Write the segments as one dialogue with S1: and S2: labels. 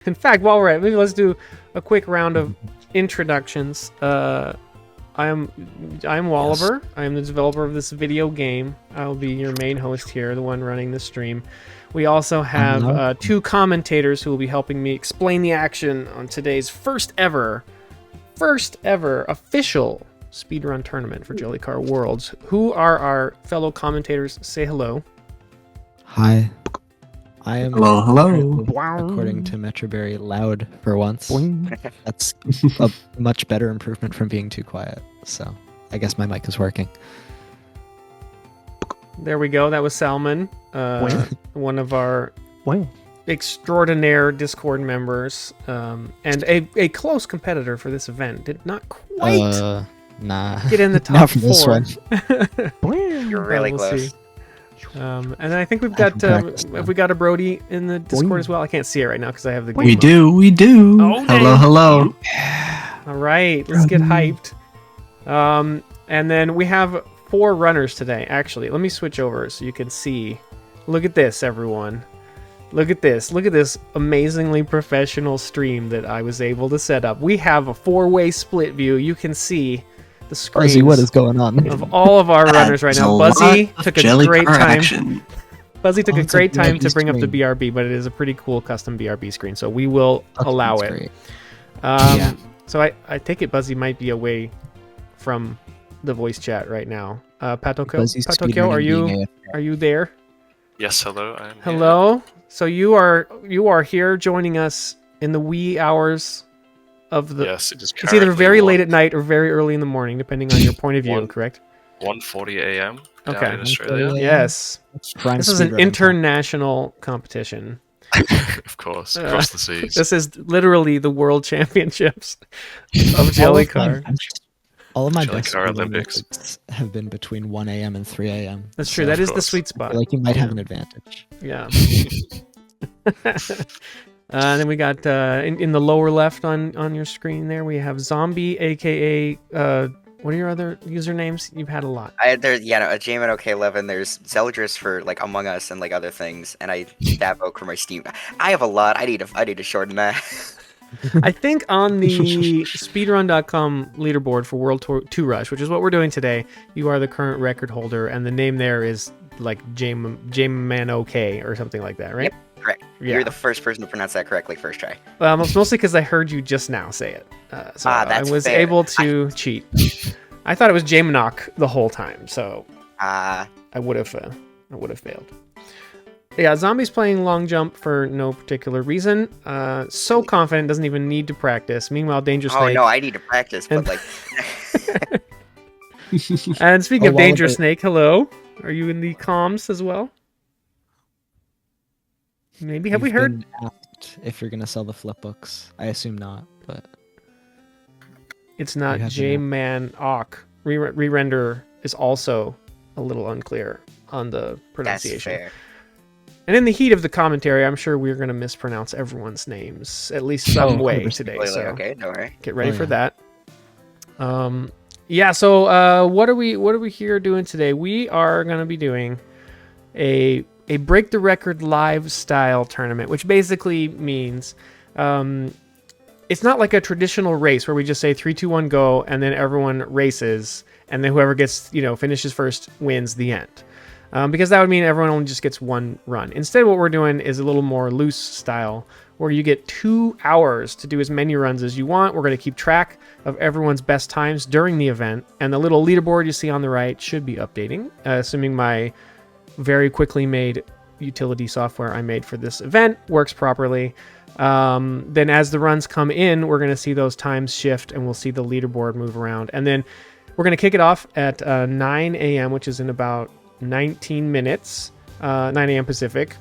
S1: In fact, while we're at it, maybe let's do a quick round of introductions. I'm Walliver. I am the developer of this video game. I'll be your main host here, the one running the stream. We also have two commentators who will be helping me explain the action on today's first ever official speedrun tournament for JellyCar Worlds. Who are our fellow commentators? Say hello.
S2: Hi. I am
S3: hello.
S2: According to Metroberry, loud for once. That's a much better improvement from being too quiet. So I guess my mic is working.
S1: There we go. That was Salmon, one of our extraordinaire Discord members, and a close competitor for this event. Did not quite get in the top
S2: for this
S1: four.
S4: One. You're really close.
S1: See. And then I think we've got have we got a Brody in the Discord as well? I can't see it right now because I have the game
S3: We do.
S1: Oh,
S3: hello.
S1: All right, let's get hyped. And then we have 4 runners today. Actually, let me switch over so you can see. Look at this, everyone. Look at this. Look at this amazingly professional stream that I was able to set up. We have a 4-way split view. You can see the screens.
S2: Buzzy, what is going on?
S1: Of all of our runners right now. Buzzy took a great time. Buzzy took a great time to bring up the BRB, but it is a pretty cool custom BRB screen, so we will allow it. So I take it Buzzy might be away from the voice chat right now. Patokyo, are you there?
S5: Yes, hello. I am
S1: Hello.
S5: Here.
S1: So you are here joining us in the wee hours of the.
S5: Yes, it is.
S1: It's either very late at night or very early in the morning, depending on your point of view. Correct.
S5: 1:40 a.m.
S1: Okay.
S5: Down in Australia.
S1: Yes. This is an international competition.
S5: Of course, across the seas.
S1: This is literally the World Championships of JellyCar.
S2: All of my best
S5: Olympics
S2: have been between 1 a.m. and 3 a.m.
S1: That's true. That is the sweet spot.
S2: I feel like you might have an advantage.
S1: Yeah. And then we got in the lower left on your screen there, we have Zombie, aka what are your other usernames? You've had a lot.
S4: JMN OK11. There's Zeldris for like Among Us and like other things, and I Davo for my Steam. I have a lot. I need to shorten that.
S1: I think on the speedrun.com leaderboard for World Tour 2 Rush, which is what we're doing today, you are the current record holder, and the name there is like JMan OK or something like that, right?
S4: Yep, correct.
S1: Yeah.
S4: You're the first person to pronounce that correctly first try.
S1: It's mostly because I heard you just now say it. So I was able to cheat. I thought it was Jamanok the whole time, so I would have failed. Yeah, Zombie's playing long jump for no particular reason. So confident, doesn't even need to practice. Meanwhile, Dangerous Snake...
S4: Oh, no, I need to practice, but like...
S1: And speaking of Dangerous Snake, hello. Are you in the comms as well? Maybe. Have we heard...
S2: asked if you're going to sell the flip books. I assume not, but...
S1: It's not J-Man Awk. Re-render is also a little unclear on the pronunciation.
S4: That's fair.
S1: And in the heat of the commentary, I'm sure we're going to mispronounce everyone's names at least some way today. So
S4: okay, don't worry.
S1: Get ready for that. So what are we here doing today? We are going to be doing a break the record live style tournament, which basically means it's not like a traditional race where we just say 3, 2, 1, go, and then everyone races, and then whoever gets finishes first wins the end. Because that would mean everyone only just gets one run. Instead, what we're doing is a little more loose style, where you get 2 hours to do as many runs as you want. We're going to keep track of everyone's best times during the event, and the little leaderboard you see on the right should be updating, assuming my very quickly made utility software I made for this event works properly. Then as the runs come in, we're going to see those times shift, and we'll see the leaderboard move around. And then we're going to kick it off at 9 a.m., which is in about 19 minutes, 9 a.m. Pacific.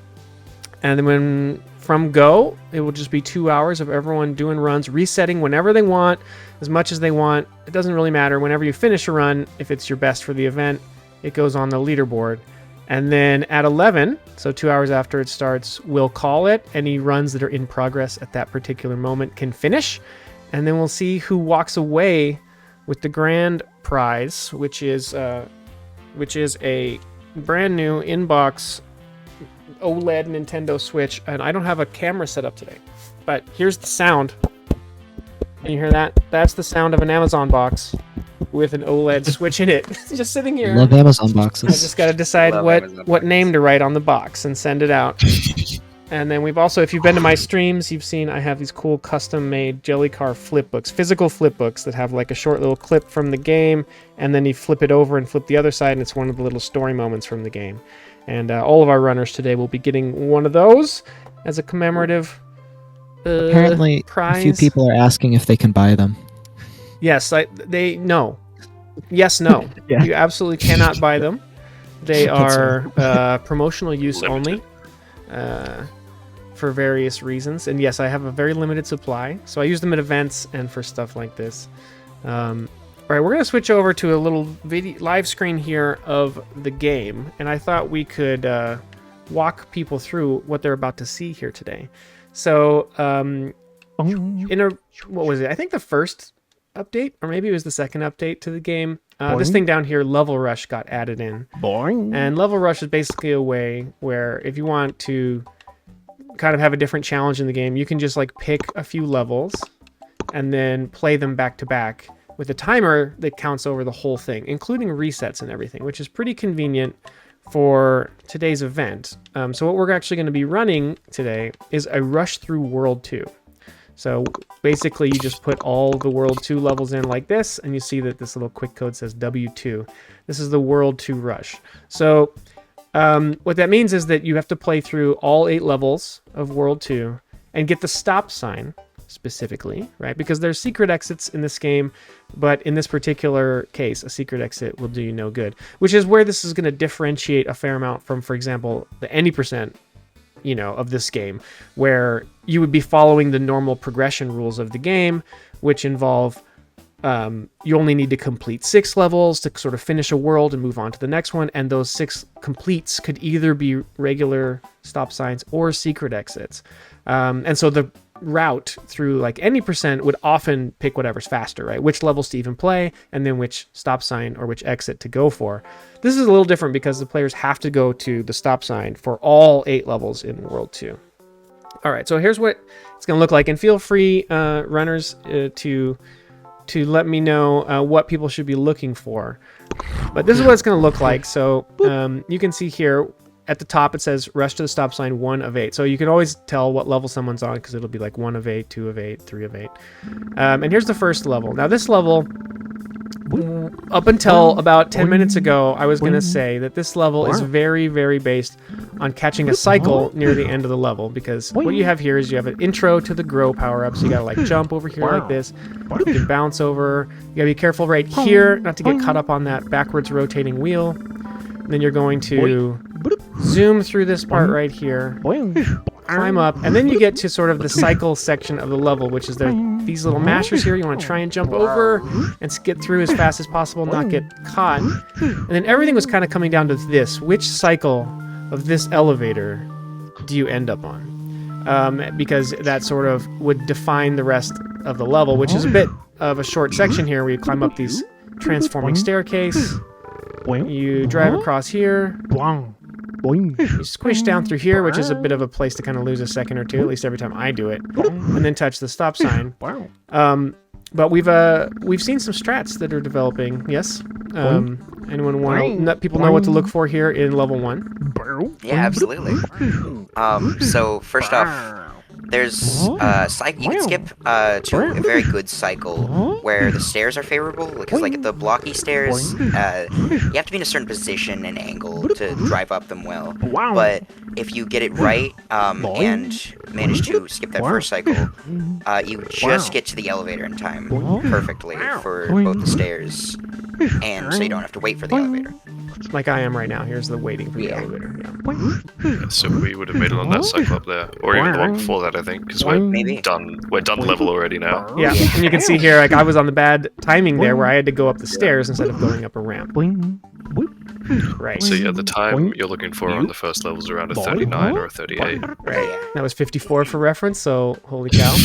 S1: And then from go, it will just be 2 hours of everyone doing runs, resetting whenever they want, as much as they want. It doesn't really matter. Whenever you finish a run, if it's your best for the event, it goes on the leaderboard. And then at 11, so 2 hours after it starts, we'll call it. Any runs that are in progress at that particular moment can finish. And then we'll see who walks away with the grand prize, which is a brand new inbox OLED Nintendo Switch, and I don't have a camera set up today. But here's the sound. Can you hear that? That's the sound of an Amazon box with an OLED switch in it. It's just sitting here.
S2: Love Amazon
S1: I
S2: boxes.
S1: just got to decide
S4: Love
S1: what
S4: Amazon
S1: what
S4: boxes.
S1: name to write on the box and send it out. And then we've also, if you've been to my streams, you've seen I have these cool custom-made JellyCar flip books, physical flip books that have like a short little clip from the game, and then you flip it over and flip the other side, and it's one of the little story moments from the game. And all of our runners today will be getting one of those as a commemorative
S2: Apparently,
S1: prize.
S2: a few people are asking if they can buy them.
S1: Yes, no. Yes, no.
S3: Yeah.
S1: You absolutely cannot buy them. They
S2: Concern.
S1: are promotional use
S5: Limited.
S1: only. For various reasons, and yes, I have a very limited supply, so I use them at events and for stuff like this. All right, we're gonna switch over to a little video live screen here of the game, and I thought we could walk people through what they're about to see here today. So, what was it? I think the first update, or maybe it was the second update to the game. This thing down here, Level Rush, got added in, and Level Rush is basically a way where if you want to kind of have a different challenge in the game, you can just like pick a few levels and then play them back to back with a timer that counts over the whole thing, including resets and everything, which is pretty convenient for today's event. So what we're actually going to be running today is a rush through World 2. So basically you just put all the World 2 levels in like this, and you see that this little quick code says W2. This is the World 2 rush. So what that means is that you have to play through all 8 levels of World 2 and get the stop sign specifically, right? Because there's secret exits in this game, but in this particular case, a secret exit will do you no good, which is where this is going to differentiate a fair amount from, for example, the any percent, of this game, where you would be following the normal progression rules of the game, which involve you only need to complete 6 levels to sort of finish a world and move on to the next one, and those 6 completes could either be regular stop signs or secret exits. And so the route through like any percent would often pick whatever's faster, right? Which levels to even play, and then which stop sign or which exit to go for. This is a little different because the players have to go to the stop sign for all 8 levels in World 2. All right, so here's what it's going to look like, and feel free, runners, to let me know what people should be looking for. But this is what it's going to look like. So you can see here at the top it says rush to the stop sign 1 of 8. So you can always tell what level someone's on because it'll be like 1 of 8, 2 of 8, 3 of 8. And here's the first level. Now this level, up until about 10 minutes ago, I was going to say that this level is very, very based on catching a cycle near the end of the level, because what you have here is you have an intro to the grow power-up, so you gotta like jump over here like this, you can bounce over, you gotta be careful right here not to get caught up on that backwards rotating wheel, and then you're going to zoom through this part right here, climb up, and then you get to sort of the cycle section of the level, which is these little mashers here. You want to try and jump over and skip through as fast as possible, not get caught. And then everything was kind of coming down to this: which cycle of this elevator do you end up on? Because that sort of would define the rest of the level, which is a bit of a short section here where you climb up these transforming staircase, you drive across here, you squish down through here, which is a bit of a place to kind of lose a second or two, at least every time I do it, and then touch the stop sign. But we've seen some strats that are developing. Yes. Anyone want to let people know what to look for here in level 1?
S4: Yeah, absolutely. So first off, there's you can skip to a very good cycle where the stairs are favorable, because like the blocky stairs, you have to be in a certain position and angle to drive up them well. But if you get it right and manage to skip that first cycle, you just get to the elevator in time perfectly for both the stairs, and so you don't have to wait for the elevator.
S1: Like I am right now. Here's the waiting for the elevator.
S5: Yeah, so we would have made it on that cycle up there, or even the one before that, I think, because we're done level already now.
S1: Yeah, and you can see here, like I was on the bad timing there, where I had to go up the stairs instead of going up a ramp. Right.
S5: So yeah, the time you're looking for on the first level is around a 39 or a 38.
S1: Right. That was 54 for reference, so holy cow.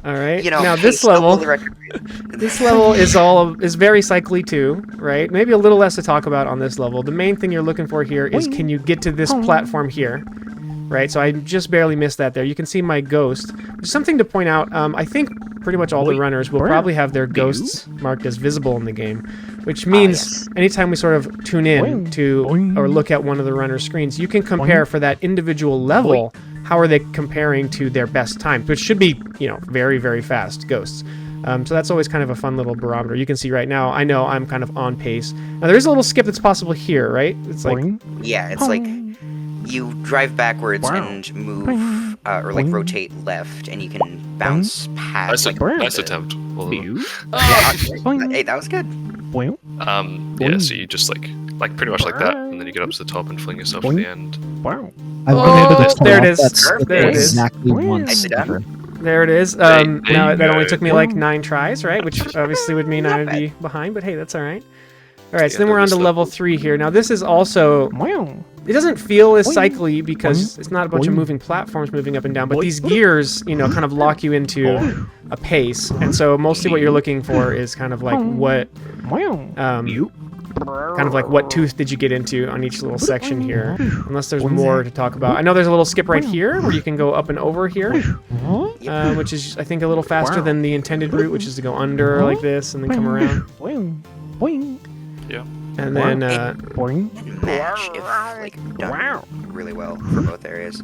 S1: All right. Now
S4: hey,
S1: this
S4: still
S1: level,
S4: hold the record.
S1: this level is very cycly too, right? Maybe a little less to talk about on this level. The main thing you're looking for here is, can you get to this platform here? right? So I just barely missed that there. You can see my ghost. There's something to point out. I think pretty much all the runners will probably have their ghosts marked as visible in the game, which means anytime we sort of tune in to or look at one of the runner's screens, you can compare for that individual level, how are they comparing to their best time, which should be, you know, very, very fast ghosts. So that's always kind of a fun little barometer. You can see right now, I know I'm kind of on pace. Now there is a little skip that's possible here, right? It's like,
S4: yeah, it's like you drive backwards and move, or like rotate left, and you can bounce past.
S5: Nice attempt.
S4: Hey, that was good.
S5: Yeah, so you just like pretty much like that, and then you get up to the top and fling yourself to the end.
S1: There it is. There it is.
S2: Exactly one.
S4: Nicely done.
S1: There it is.
S5: There
S1: Now
S5: you
S1: that
S5: go.
S1: only took me like 9 tries, right? Which obviously would mean I would be behind, but hey, that's all right. All right, so then we're on to level 3 here. Now this is also, it doesn't feel as cycly because it's not a bunch of moving platforms moving up and down, but these gears, you know, kind of lock you into a pace. And so mostly what you're looking for is kind of like what, kind of like what tooth did you get into on each little section here, unless there's more to talk about. I know there's a little skip right here where you can go up and over here, which is, I think, a little faster than the intended route, which is to go under like this and then come around.
S5: Yeah.
S1: And then,
S4: And mash if like done really well for both areas.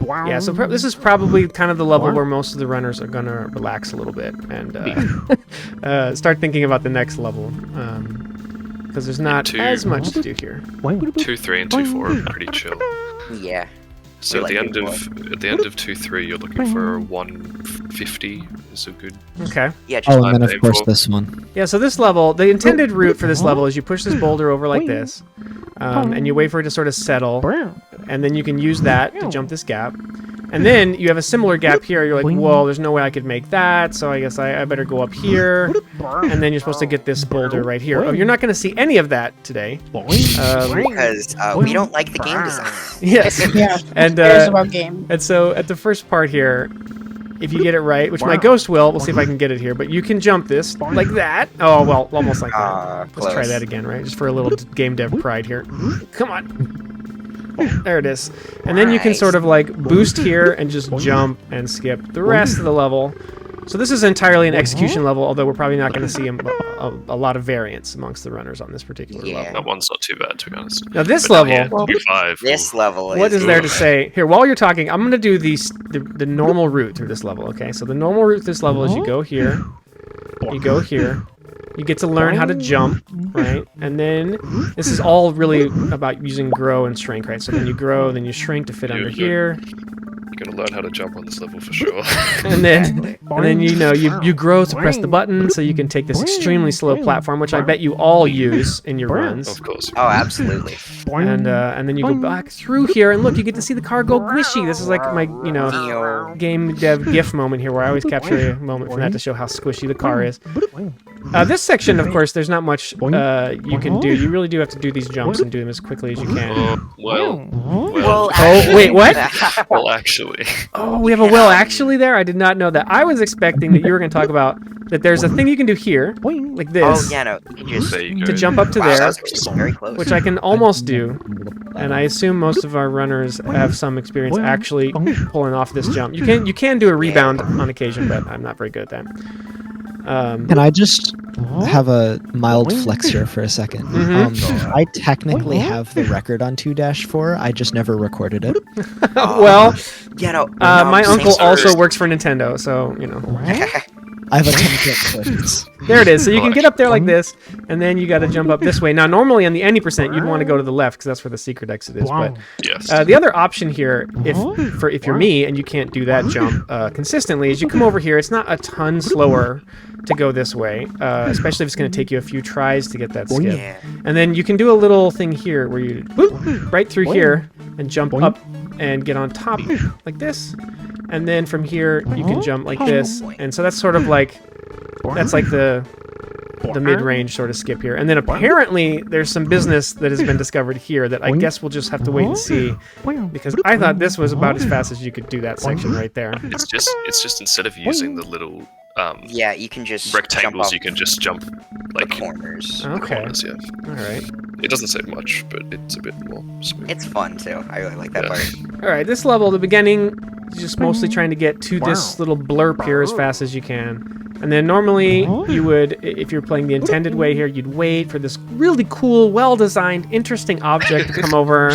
S1: yeah, so this is probably kind of the level where most of the runners are gonna relax a little bit and start thinking about the next level, because there's not as much to do here.
S5: 2, 3, and 2, 4 are pretty chill.
S4: Yeah.
S5: So
S4: We
S5: at
S4: like
S5: the end of 2, 3, you're looking for 150 is a good.
S1: Okay.
S4: Yeah, just
S2: Oh, and then of
S5: aim
S2: course
S5: for.
S2: this one.
S1: Yeah, so this level, the intended route for this level is you push this boulder over like this, and you wait for it to sort of settle, and then you can use that to jump this gap. And then you have a similar gap here. You're like, whoa, there's no way I could make that, so I guess I better go up here. And then you're supposed to get this boulder right here. Oh, you're not going to see any of that today.
S4: because we don't like the game design.
S1: Yes.
S6: Yeah.
S1: And
S6: Cares about game.
S1: and so at the first part here, if you get it right, which my ghost will, we'll see if I can get it here, but you can jump this like that. Oh, well, almost like that. Let's try
S4: Close.
S1: that again, right? Just for a little game dev pride here. Come on. There it is. And then you can
S4: Nice.
S1: sort of like boost here and just jump and skip the rest of the level. So this is entirely an execution level, although we're probably not going to see a lot of variance amongst the runners on this particular
S4: Yeah.
S1: level.
S5: That one's not too bad, to be honest.
S1: Now this
S5: But
S1: level,
S5: yeah, 2, 5.
S4: This level
S1: what is
S4: is
S1: there to say? Here, while you're talking, I'm going to do the normal route through this level, okay? So the normal route through this level is you go here, you go here, you get to learn how to jump, right? And then this is all really about using grow and shrink, right? So then you grow, then you shrink to fit under here,
S5: You're gonna learn how to jump on this level for sure.
S1: and then you know you grow to press the button so you can take this extremely slow platform, which I bet you all use in your runs.
S5: Of course.
S4: Oh, absolutely.
S1: And then you go back through here, and look, you get to see the car go squishy. This is like my game dev GIF moment here, where I always capture a moment from that to show how squishy the car is. This section, of course, there's not much you can do. You really do have to do these jumps and do them as quickly as you can.
S5: Well,
S1: Oh, wait, what?
S5: well, actually.
S1: Oh, we have a well actually there? I did not know that. I was expecting that you were going to talk about that there's a thing you can do here, like
S4: Oh,
S1: this,
S4: yeah, no. You can just...
S5: There you
S1: to
S5: go.
S1: jump up to
S4: Wow, that
S1: there,
S4: was actually very close.
S1: which I can almost do. And I assume most of our runners have some experience actually pulling off this jump. You can do a rebound on occasion, but I'm not very good at that.
S2: Can I just have a mild flex here for a second? I technically have the record on 2-4. I just never recorded it.
S1: Well,
S4: Yeah, no.
S1: my
S4: same
S1: uncle
S4: sort of-
S1: also works for Nintendo, so, you know.
S2: I have a 10-foot clicks.
S1: There it is. So you can get up there like this, and then you got to jump up this way. Now, normally on the any percent, you'd want to go to the left because that's where the secret exit is. But
S5: Yes.
S1: the other option here, if you're me and you can't do that jump consistently, is you come over here. It's not a ton slower to go this way, especially if it's going to take you a few tries to get that skip.
S4: Yeah.
S1: And then you can do a little thing here where you boop, right through here and jump up and get on top like this. And then from here, you can jump like this. And so that's sort of like, that's like the mid-range sort of skip here. And then apparently there's some business that has been discovered here that I guess we'll just have to wait and see, because I thought this was about as fast as you could do that section right there.
S5: It's just instead of using the little
S4: Yeah, you can just
S5: rectangles,
S4: jump off
S5: you can just jump
S4: the
S5: like
S4: corners.
S5: the
S1: Okay.
S5: corners, yeah.
S1: All right.
S5: It doesn't say much, but it's a bit more smooth.
S4: It's fun too. I really like that
S5: Yeah.
S4: part.
S1: All right, this level, the beginning, is just mostly trying to get to this little blurb here as fast as you can. And then normally you would, if you're playing the intended way here, you'd wait for this really cool, well-designed, interesting object to come over,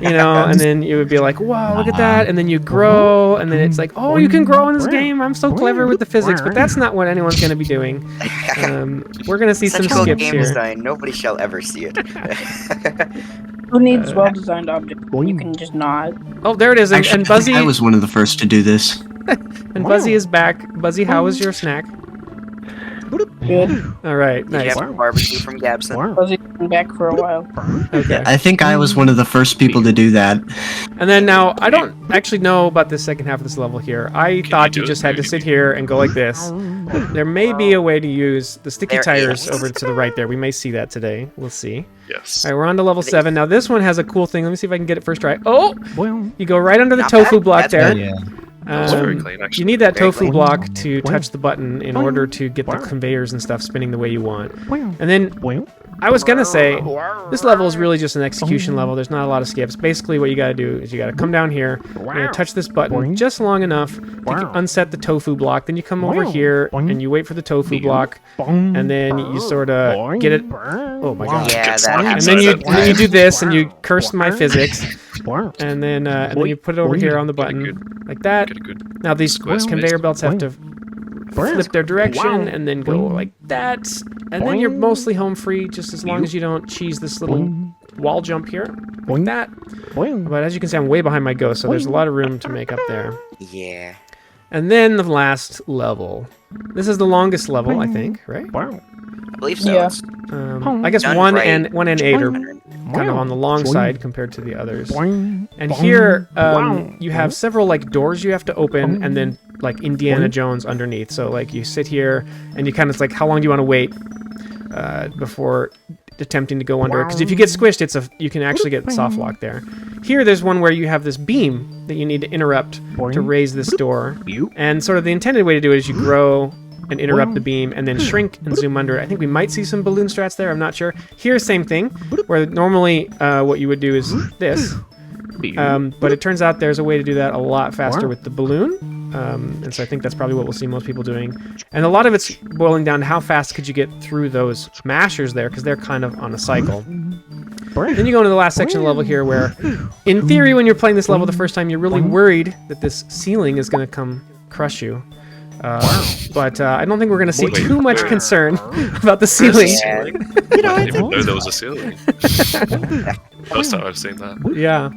S1: you know, and then you would be like, wow, look at that. And then you grow, and then it's like, oh, you can grow in this game. I'm so clever with the physics, but that's not what anyone's going to be doing. We're going to see
S4: Such
S1: some
S4: cool
S1: skips
S4: game
S1: here.
S4: design. Nobody shall ever see it.
S6: Who needs well-designed objects when you can just not?
S1: Oh, there it is.
S3: Actually,
S1: And Buzzy,
S3: I was one of the first to do this.
S1: and Buzzy is back. Buzzy, how was your snack?
S6: Good.
S1: All right,
S4: Did you
S1: nice.
S4: have some barbecue from Gabson?
S6: Was been back for a while?
S1: Okay.
S3: I think I was one of the first people to do that.
S1: And then now, I don't actually know about the second half of this level here. I thought
S5: you
S1: you
S5: do
S1: just
S5: it?
S1: had to sit here and go like this. There may be a way to use the sticky
S4: There
S1: tires
S4: is.
S1: over to the right there. We may see that today. We'll see.
S5: Yes.
S1: All right, we're on to level 7. Now, this one has a cool thing. Let me see if I can get it first try. Oh!
S2: Well,
S1: You go right under the
S4: Not
S1: tofu
S4: bad.
S1: block
S4: That's
S1: there.
S4: good.
S2: yeah.
S5: That was very
S1: Um,
S5: clean,
S1: You
S5: actually.
S1: need that
S4: Very
S1: tofu
S4: clean.
S1: block to touch the button in order to get the conveyors and stuff spinning the way you want. And then I was gonna say this level is really just an execution level. There's not a lot of skips. Basically, what you gotta do is you gotta come down here, you're gonna touch this button just long enough to unset the tofu block. Then you come over here and you wait for the tofu block, and then you sort of get it. Oh my god!
S4: Yeah,
S5: Good
S4: that
S5: stuff.
S1: And
S4: happens.
S1: then you
S4: sometimes.
S1: do this and you curse my physics, and then you put it over here on the button like that.
S5: Get a good.
S1: Now these
S5: Square
S1: conveyor
S5: space.
S1: belts have to flip their direction and then go like that, and then you're mostly home free, just as long as you don't cheese this little wall jump here, like that. But as you can see, I'm way behind my ghost, so there's a lot of room to make up there.
S4: Yeah.
S1: And then the last level. This is the longest level, I think, right?
S4: I believe so.
S6: Yeah.
S4: It's
S1: I guess
S4: done
S1: 1
S4: right.
S1: and 8 are
S4: 100.
S1: kind of on the long side compared to the others. And here, you have several like doors you have to open, and then like Indiana Jones underneath. So like you sit here, and you kind of, it's like, how long do you want to wait before attempting to go under? Because if you get squished, you can actually get soft lock there. Here, there's one where you have this beam that you need to interrupt to raise this door. And sort of the intended way to do it is you grow and interrupt the beam, and then shrink and zoom under. I think we might see some balloon strats there. I'm not sure. Here, same thing, where normally what you would do is this. But it turns out there's a way to do that a lot faster with the balloon. And so I think that's probably what we'll see most people doing. And a lot of it's boiling down to how fast could you get through those mashers there, because they're kind of on a cycle. Then you go into the last section of the level here, where, in theory, when you're playing this level the first time, you're really worried that this ceiling is going to come crush you. But I don't think we're going to see too much concern about the ceiling.
S4: Yeah.
S5: I didn't even know there was a ceiling. First time I've seen that.
S1: Yeah.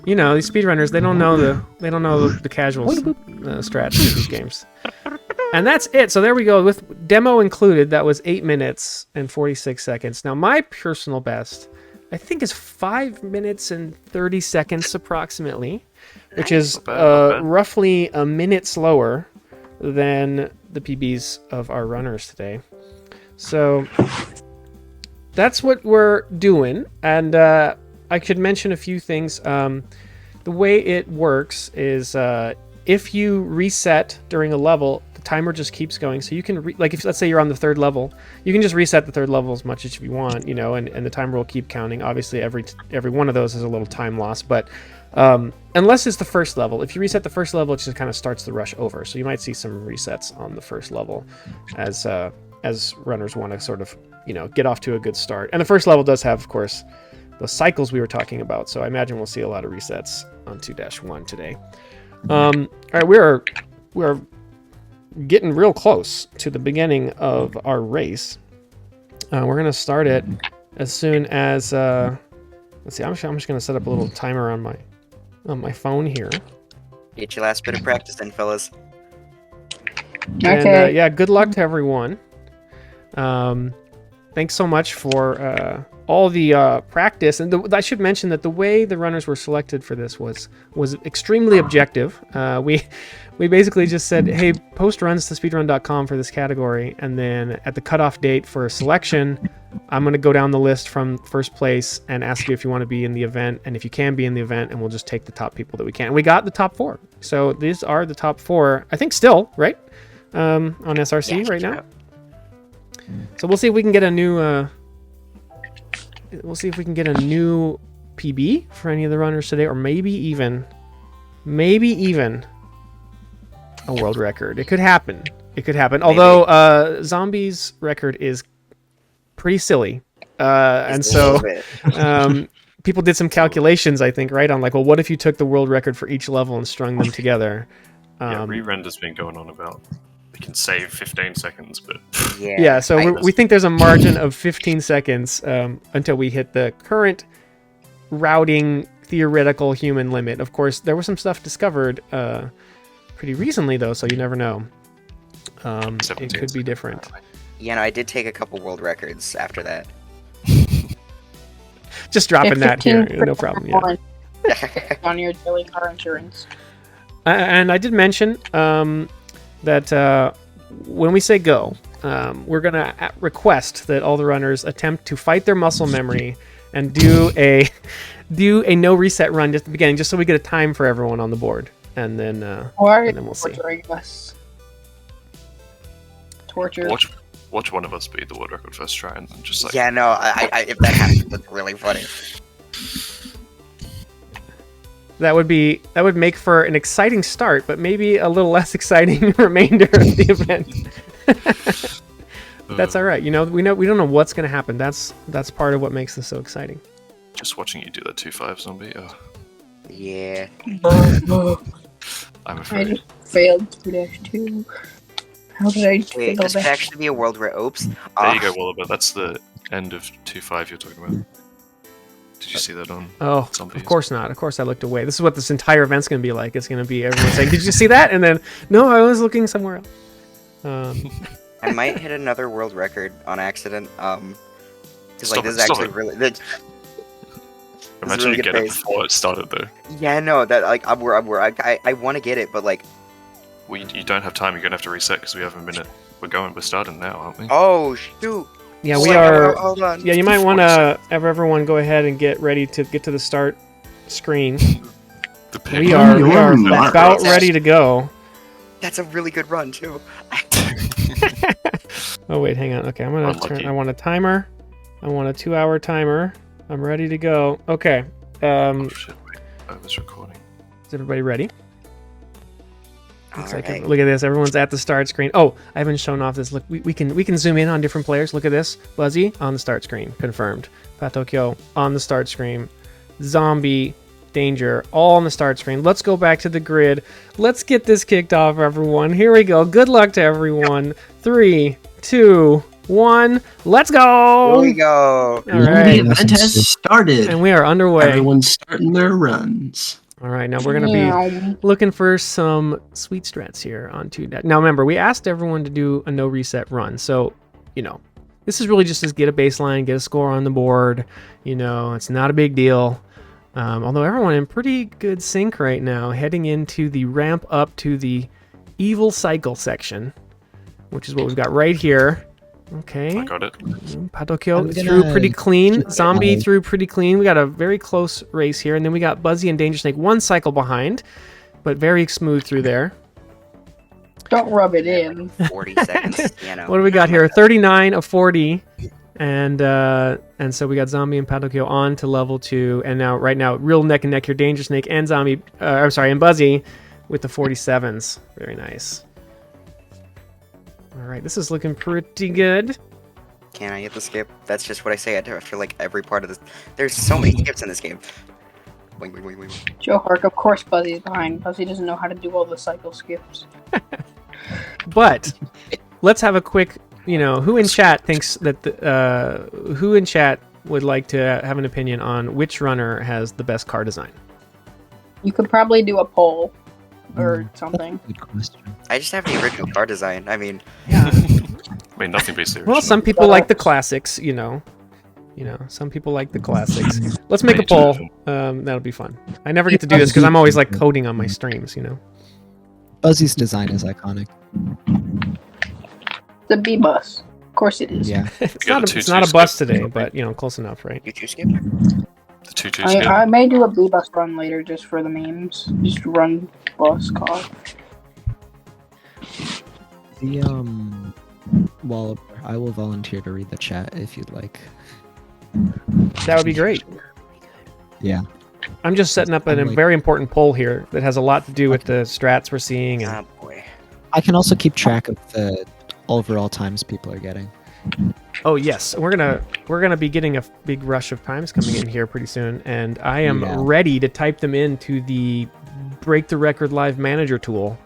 S1: You know, these speedrunners, they don't know the casual strats of these games. And that's it. So there we go. With demo included, that was 8 minutes and 46 seconds. Now, my personal best, I think, is 5 minutes and 30 seconds approximately, which is
S5: Not bad.
S1: roughly a minute slower than the PBs of our runners today. So that's what we're doing. And I should mention a few things. The way it works is if you reset during a level, the timer just keeps going. So you can, like, if let's say you're on the 3rd level, you can just reset the 3rd level as much as you want, you know, and the timer will keep counting. Obviously, every one of those is a little time loss, but unless it's the 1st level. If you reset the 1st level, it just kind of starts the rush over. So you might see some resets on the 1st level as runners want to sort of, you know, get off to a good start. And the 1st level does have, of course, the cycles we were talking about. So I imagine we'll see a lot of resets on 2-1 today. All right, we're getting real close to the beginning of our race. We're gonna start it as soon as let's see. I'm just gonna set up a little timer on my phone here.
S4: Get your last bit of practice in, fellas.
S1: And
S6: Okay.
S1: yeah, good luck to everyone. Thanks so much for all the practice. And I should mention that the way the runners were selected for this was extremely objective. We basically just said, hey, post runs to speedrun.com for this category, and then at the cutoff date for selection, I'm going to go down the list from first place and ask you if you want to be in the event, and if you can be in the event, and we'll just take the top people that we can. And we got the top 4. So these are the top 4, I think, still, right? On SRC
S4: Yeah,
S1: right
S4: sure.
S1: now. So we'll see if we can get a new we'll see if we can get a new PB for any of the runners today, or maybe even a world record. It could happen. It could happen.
S4: Maybe.
S1: Although Zombie's record is pretty silly, and so people did some calculations, I think, right on like, well, what if you took the world record for each level and strung them together?
S5: Yeah, re-render's been going on about we can save 15 seconds, but
S1: Yeah, so we think there's a margin of 15 seconds until we hit the current routing theoretical human limit. Of course, there was some stuff discovered pretty recently, though, so you never know. It could be different.
S4: Yeah, no, I did take a couple world records after that.
S1: Just dropping that here, no problem. Yeah.
S6: On your JellyCar insurance.
S1: And I did mention that when we say go, we're going to request that all the runners attempt to fight their muscle memory and do a no reset run at the beginning, just so we get a time for everyone on the board, and then we'll see.
S6: Torture.
S5: Watch one of us beat the world record first try, and then just like
S4: Yeah, no, I if that happens, it's really funny.
S1: That would make for an exciting start, but maybe a little less exciting remainder of the event. That's all right. You know, we don't know what's going to happen. That's part of what makes this so exciting.
S5: just watching you do that 2-5 zombie.
S4: Yeah.
S5: I'm
S6: I
S5: afraid.
S6: just failed 2-2. How did I
S4: Wait,
S6: fail
S4: this could
S6: that?
S4: actually be a world where oops.
S5: There you go, Wallaby. That's the end of 2-5 you're talking about. Did you see that on
S1: Oh,
S5: Zombies?
S1: of course not. Of course I looked away. This is what this entire event's going to be like. It's going to be everyone saying, "Did you see that?" And then, "No, I was looking somewhere else."
S4: I might hit another world record on accident. Because
S5: Stop
S4: this
S5: it,
S4: is
S5: stop
S4: actually
S5: it.
S4: really.
S5: Imagine
S4: really
S5: you
S4: good
S5: get it
S4: pace.
S5: before it started, though.
S4: Yeah, no, that like I want to get it, but like,
S5: Well, you don't have time. You're gonna have to reset because we have a minute. We're starting now, aren't we?
S4: oh shoot.
S1: Yeah,
S4: Hold
S1: we
S4: on,
S1: are.
S4: Hold on.
S1: Yeah, you might want to have everyone go ahead and get ready to get to the start screen.
S5: The pig.
S1: We are
S3: Mark.
S1: about ready to go.
S4: That's a really good run too.
S1: Oh wait, hang on. Okay, I'm gonna
S5: Unlucky.
S1: turn. I want a timer. I want a 2-hour timer. I'm ready to go. Okay.
S5: Oh shit! Wait, I was recording.
S1: Is everybody ready? Looks like
S4: Alright.
S1: look at this. Everyone's at the start screen. Oh, I haven't shown off this. Look, we can zoom in on different players. Look at this. Buzzy on the start screen, confirmed. Patokyo on the start screen. Zombie, Danger, all on the start screen. Let's go back to the grid. Let's get this kicked off, everyone. Here we go. Good luck to everyone. 3, 2, 1. Let's go.
S4: Here we go.
S1: All
S3: The
S1: right,
S3: event has started.
S1: and we are underway.
S3: Everyone's starting their runs.
S1: All right, now we're gonna be looking for some sweet strats here on 2. Now remember, we asked everyone to do a no reset run, so this is really just to get a baseline, get a score on the board. It's not a big deal. Although everyone in pretty good sync right now, heading into the ramp up to the evil cycle section, which is what we've got right here. Okay.
S5: I got it.
S1: Patokyo
S2: I'm
S1: threw
S2: gonna
S1: pretty clean.
S2: keep
S1: Zombie
S2: my-
S1: threw pretty clean. We got a very close race here. And then we got Buzzy and Danger Snake 1 cycle behind, but very smooth through there.
S6: Don't rub it in.
S4: 40 seconds. You know.
S1: What do we got here? 39 of 40. And so we got Zombie and Patokyo on to level 2. And now, right now, real neck and neck here. Danger Snake and and Buzzy with the 47s. Very nice. All right, this is looking pretty good.
S4: Can I get the skip? That's just what I say after like every part of this. There's so many skips in this game. Wing, wing, wing, wing.
S6: Joe Hark, of course Buzzy's behind. Buzzy doesn't know how to do all the cycle skips.
S1: But let's have a quick, who in chat thinks that who in chat would like to have an opinion on which runner has the best car design?
S6: You could probably do a poll or something.
S2: Good question.
S4: I just have the original car design. I mean,
S5: I mean, nothing beats the original.
S1: Well, some people like the classics, some people like the classics. Let's make a poll. That'll be fun. I never get to do this because I'm always like coding on my streams,
S2: Buzzy's design is iconic.
S6: The B bus. Of course it is.
S2: Yeah.
S1: It's
S5: got
S1: not
S5: the
S1: it's not a
S5: 2-2
S1: bus
S5: skip.
S1: today, but close enough, right?
S4: you two skip?
S5: The 2-2 skip.
S6: I may do a B bus run later just for the memes. Just run bus car.
S2: The well, I will volunteer to read the chat if you'd like.
S1: that would be great.
S2: Yeah.
S1: I'm just setting up a very important poll here that has a lot to do with the strats we're seeing. And...
S4: Oh boy.
S2: I can also keep track of the overall times people are getting.
S1: Oh yes, we're gonna be getting a big rush of times coming in here pretty soon, and I am ready to type them into the Break the Record Live Manager tool.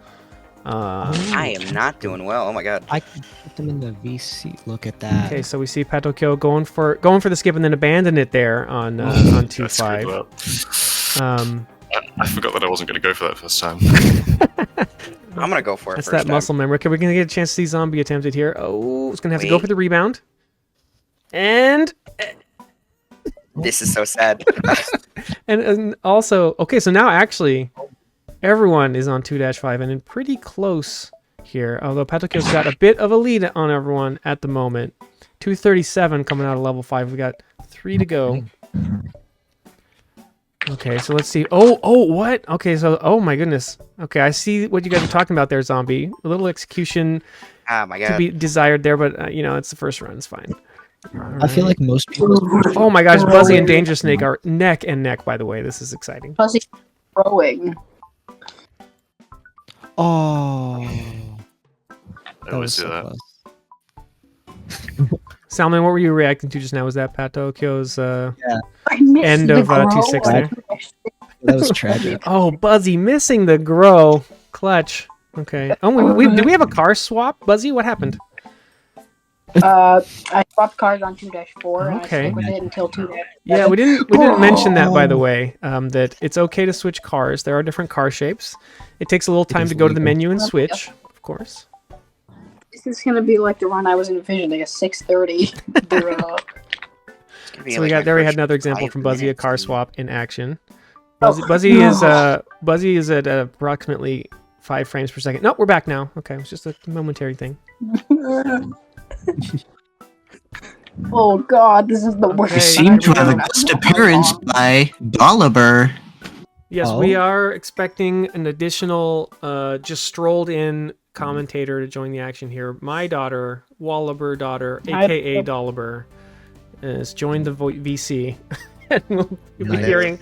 S4: I am not doing well. Oh my god.
S2: I can put them in the VC. Look at that.
S1: Okay, so we see Patokyo going for the skip and then abandon it there on 2-5.
S5: I forgot that I wasn't going to go for that first time.
S4: I'm gonna go for it.
S1: That's
S4: first
S1: that muscle memory. Okay, we're gonna get a chance to see zombie attempted here. Oh, it's gonna have to go for the rebound. And
S4: this is so sad.
S1: and also, okay, so now actually everyone is on 2-5 and in pretty close here. Although Patokyo's got a bit of a lead on everyone at the moment. 237 coming out of level 5. We got 3 to go. Okay, so let's see. Oh, what? Okay, so, oh my goodness. Okay, I see what you guys are talking about there, Zombie. A little execution
S4: Oh my god.
S1: to be desired there, but, you know, it's the first run. It's fine.
S2: I feel like most people.
S1: Oh my gosh, Buzzy and Danger Snake are neck and neck, by the way. This is exciting.
S6: Fuzzy throwing.
S2: Oh.
S5: I always do that.
S1: Salmon, what were you reacting to just now? Was that Patokyo's
S6: I missed
S1: end
S6: the
S1: of
S6: grow.
S1: 2-6 there?
S2: That was tragic.
S1: Oh, Buzzy missing the grow. Clutch. Okay. Oh, do we have a car swap, Buzzy? What happened?
S6: I swapped cars on 2-4 and
S1: Okay.
S6: I stuck with it until 2-7.
S1: Yeah, we didn't mention that, by the way. That it's okay to switch cars. There are different car shapes. It takes a little time to go to the menu and switch, of course.
S6: This is gonna be like the run I was envisioning, a 6:30.
S1: So we had another example from Buzzy, a car swap in action. Buzzy is at approximately 5 frames per second. Nope, we're back now. Okay, it's just a momentary thing.
S6: Oh god, this is the worst.
S3: We seem to have a guest appearance by Dolliver.
S1: Yes, we are expecting an additional, just strolled in commentator to join the action here. My daughter, Wallaber daughter, aka Dolliver, has joined the VC, and we'll be hearing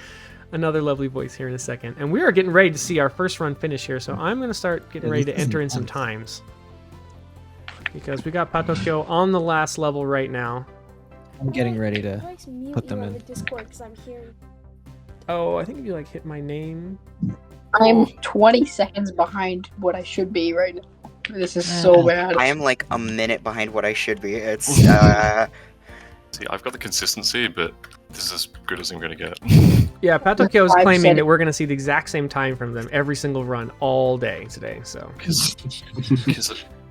S1: another lovely voice here in a second. And we are getting ready to see our first run finish here, so I'm going to start getting ready to enter in some times. Because we got Patokyo on the last level right now.
S2: I'm getting ready to put them in.
S1: Oh, I think if you like hit my name.
S6: I'm 20 seconds behind what I should be right now. This is so bad.
S4: I am like a minute behind what I should be. It's
S5: See, I've got the consistency, but this is as good as I'm going to get.
S1: Yeah, Patokyo is
S6: 5
S1: claiming
S6: seconds.
S1: that we're going to see the exact same time from them every single run all day today. So
S5: Because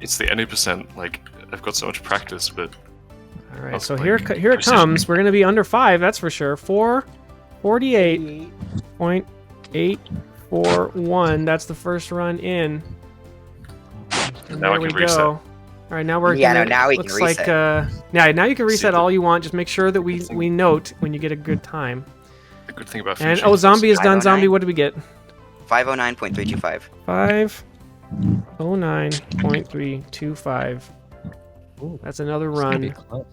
S5: it's the any percent. Like, I've got so much practice, but...
S1: all right,
S5: That's
S1: so
S5: like
S1: here it
S5: precision.
S1: comes. We're going to be under 5, that's for sure. 4:48.841. That's the first run in. And
S5: Now I
S1: there we
S5: can reset.
S1: Go. All right, now we're
S4: Yeah,
S1: gonna,
S4: no, now we can
S1: looks
S4: reset.
S1: like now you can reset
S5: See,
S1: all you want. Just make sure that we note when you get a good time.
S5: The good thing about
S1: And
S5: finishing
S1: oh, Zombie is done.
S4: 509.
S1: Zombie, what did we get?
S4: 509.325.
S1: 509.325. That's another
S2: It's gonna be
S1: run
S2: close.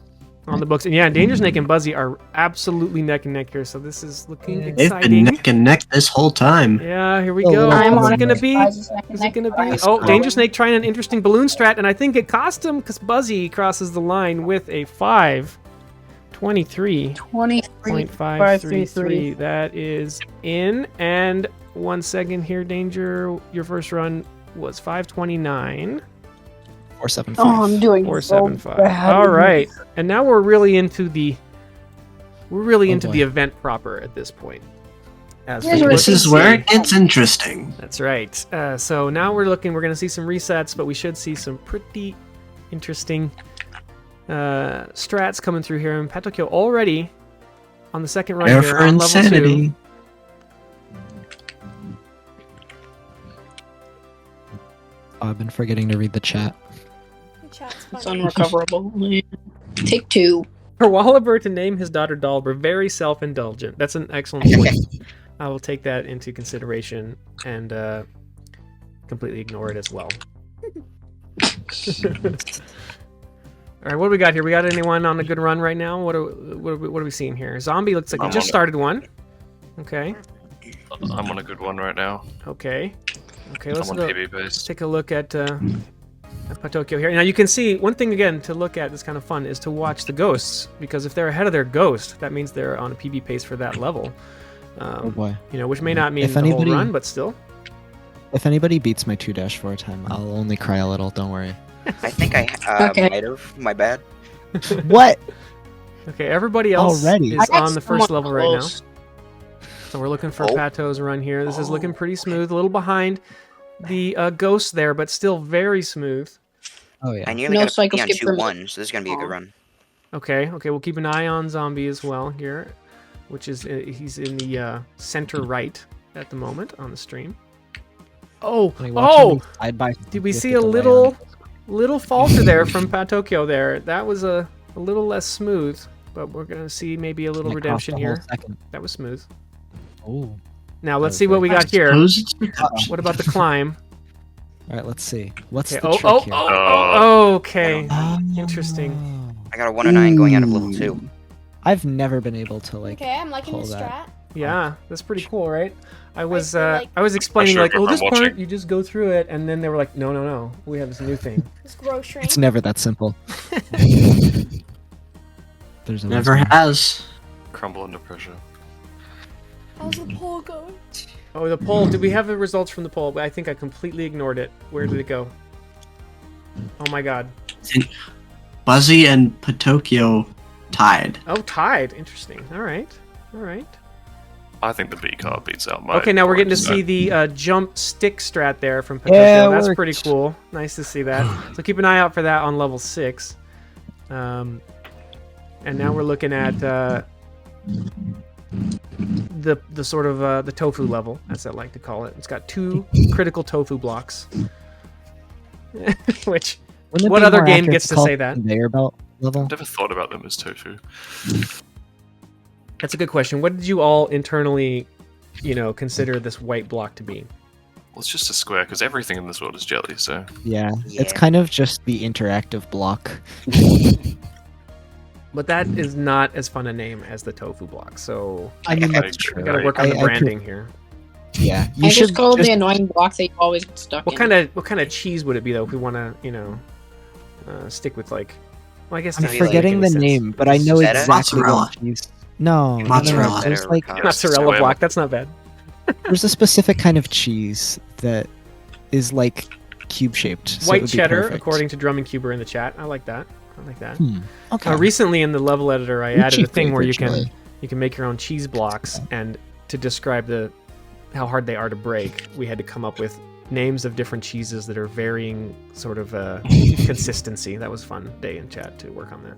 S1: on the books. And yeah, Danger Snake and Buzzy are absolutely neck and neck here. So this is looking
S3: They've
S1: exciting.
S3: been neck and neck this whole time.
S1: Yeah, here we
S2: Oh,
S1: go.
S2: I'm
S1: What's
S2: on
S1: it gonna
S2: it.
S1: be? Is it gonna be? Oh, Danger Snake trying an interesting balloon strat, and I think it cost him because Buzzy crosses the line with a 5:23.533.
S6: 23.533.
S1: That is in. And 1 second here, Danger. Your first run was 5:29.
S2: 475.
S6: Oh, I'm doing so
S1: 475.
S6: bad.
S1: All right, and now we're really into the
S2: boy.
S1: event proper at this point. As
S6: Here's
S1: we
S6: where
S3: This
S1: look
S3: is
S1: and
S3: where
S1: see.
S3: it gets interesting.
S1: That's right. So now we're going to see some resets, but we should see some pretty interesting strats coming through here. And Patokyo already on the second run
S3: Prepare
S1: here
S3: for
S1: on level 2.
S3: insanity.
S2: Oh, I've been forgetting to read the chat.
S6: It's unrecoverable. Take 2.
S1: For Wallaber to name his daughter Dolber, very self-indulgent. That's an excellent point. I will take that into consideration and completely ignore it as well. All right, what do we got here? We got anyone on a good run right now? What are we seeing here? Zombie looks like he just started one. Okay.
S5: I'm on a good one right now.
S1: Okay. Okay, let's
S5: I'm
S1: go.
S5: on PB
S1: Let's
S5: base.
S1: take a look at Patokyo here. Now you can see one thing again to look at that's kind of fun is to watch the ghosts, because if they're ahead of their ghost, that means they're on a PB pace for that level.
S2: Oh boy.
S1: You know, which may not mean
S2: If
S1: the
S2: anybody-
S1: whole run, but still.
S2: If anybody beats my 2-4 time, I'll only cry a little. Don't worry.
S4: I think I
S6: Okay.
S4: might have. My bad.
S2: What?
S1: Okay, everybody else
S2: Already?
S1: is
S6: I got
S1: on the first
S6: someone
S1: level right now.
S6: close.
S1: So we're looking for
S4: Oh.
S1: Pato's run here. This is looking pretty smooth. A little behind the ghost there, but still very smooth.
S2: Oh yeah.
S4: I nearly
S6: No
S4: got a
S6: cycle
S4: PB on
S6: skip for me.
S4: 2-1, so this is gonna be a good run.
S1: Okay, we'll keep an eye on Zombie as well here, which is he's in the center right at the moment on the stream. Oh,
S2: Like, watching these side by
S1: did we
S2: with
S1: see
S2: the
S1: a
S2: delay on
S1: little falter there from Patokyo there? That was a little less smooth, but we're gonna see maybe a little
S2: it. Like,
S1: redemption
S2: cost a whole
S1: here.
S2: second.
S1: That was smooth.
S2: Oh.
S1: Now let's
S2: was
S1: see what we
S2: very
S1: got here.
S3: Suppose it's redemption.
S1: What about the climb?
S2: All right, let's see. What's
S1: Okay.
S2: the
S1: Oh,
S2: trick
S1: oh,
S2: here?
S1: oh, okay.
S2: Oh.
S1: Interesting.
S4: I got a 109 going out of level 2.
S2: I've never been able to like.
S7: Okay, I'm liking
S2: pull
S7: the
S2: that.
S7: strat.
S1: Yeah, that's pretty cool, right? I was
S7: like-
S1: I was explaining
S5: sure
S1: like, oh,
S5: if I'm
S1: this part
S5: watching.
S1: you just go through it, and then they were like, no, we have this new thing.
S7: This grow shrink.
S2: It's never that simple. There's always
S3: Never
S2: more.
S3: has.
S5: Crumble under pressure.
S7: How's the poll going?
S1: Oh, the poll. Did we have the results from the poll? I think I completely ignored it. Where did it go? Oh my god.
S3: Buzzy and Patokyo tied.
S1: Oh, tied. Interesting. All right.
S5: I think the B car beats out my.
S1: Okay, now we're getting to
S5: so-
S1: see the jump stick strat there from Patokyo.
S2: Yeah, it
S1: That's
S2: worked.
S1: pretty cool. Nice to see that. So keep an eye out for that on level 6. And now we're looking at the sort of the tofu level, as I like to call it. It's got 2 critical tofu blocks. Which
S2: Wouldn't it
S1: what
S2: be
S1: other
S2: more
S1: game
S2: accurate
S1: gets to
S2: call
S1: say
S2: it
S1: that?
S2: Conveyor belt level.
S5: I've never thought about them as tofu.
S1: That's a good question. What did you all internally, consider this white block to be?
S5: Well, it's just a square because everything in this world is jelly. So
S2: Yeah, it's
S4: Yeah.
S2: kind of just the interactive block.
S1: But that is not as fun a name as the tofu block. So
S2: I mean,
S5: I
S2: that's
S5: agree.
S1: we
S2: true.
S1: got to work on the
S2: I
S1: branding here.
S2: Yeah, you
S6: I
S2: should
S6: just call it
S2: just-
S6: the annoying block that you always get stuck
S1: What
S6: in.
S1: kind of cheese would it be though if we want to stick with like? Well, I guess
S2: I'm
S1: that doesn't
S2: forgetting
S1: make
S2: the
S1: any sense.
S2: name, but I know
S4: Feta?
S2: exactly
S3: Mozzarella.
S2: what cheese. No,
S3: Mozzarella.
S2: There's like
S4: Feta or
S1: Mozzarella
S5: Square.
S1: block. That's not bad.
S2: there's a specific kind of cheese that is like cube shaped. So it
S1: White
S2: would be
S1: cheddar,
S2: perfect.
S1: according to Drumming Cuber in the chat. I like that.
S2: Okay.
S1: Recently in the level editor, I added a
S2: Cheap
S1: thing where you
S2: favorite,
S1: can make your own cheese blocks, and to describe how hard they are to break, we had to come up with names of different cheeses that are varying sort of consistency. That was a fun day in chat to work on that.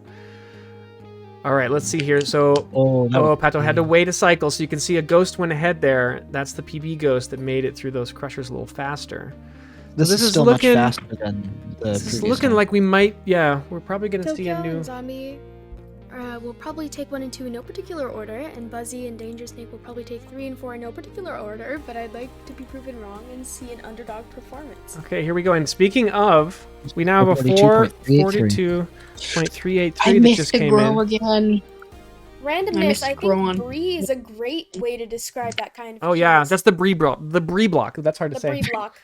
S1: All right, let's see here. So,
S2: Oh, no.
S1: Pato had to wait a cycle, so you can see a ghost went ahead there. That's the PB ghost that made it through those crushers a little faster.
S2: This
S1: this
S2: is
S1: is
S2: still
S1: looking-
S2: much faster than the
S1: This
S2: previous
S1: is looking
S2: one.
S1: like we might, we're probably going to see
S7: Tokyo
S1: a new...
S7: and Zombie will probably take 1 and 2 in no particular order, and Buzzy and Danger Snake will probably take 3 and 4 in no particular order, but I'd like to be proven wrong and see an underdog performance.
S1: Okay, here we go. And speaking of, we now have a
S2: 42.383.
S1: 42.383
S6: I
S1: that
S6: missed
S1: just
S6: the
S1: came
S6: grow
S1: in.
S6: again.
S7: Randomness,
S6: missed
S7: I think
S6: Grown.
S7: Bree is a great way to describe that kind of
S1: Oh yeah,
S7: cheese.
S1: that's the Brie block. The Brie block. That's hard to
S7: the
S1: say.
S7: Brie block.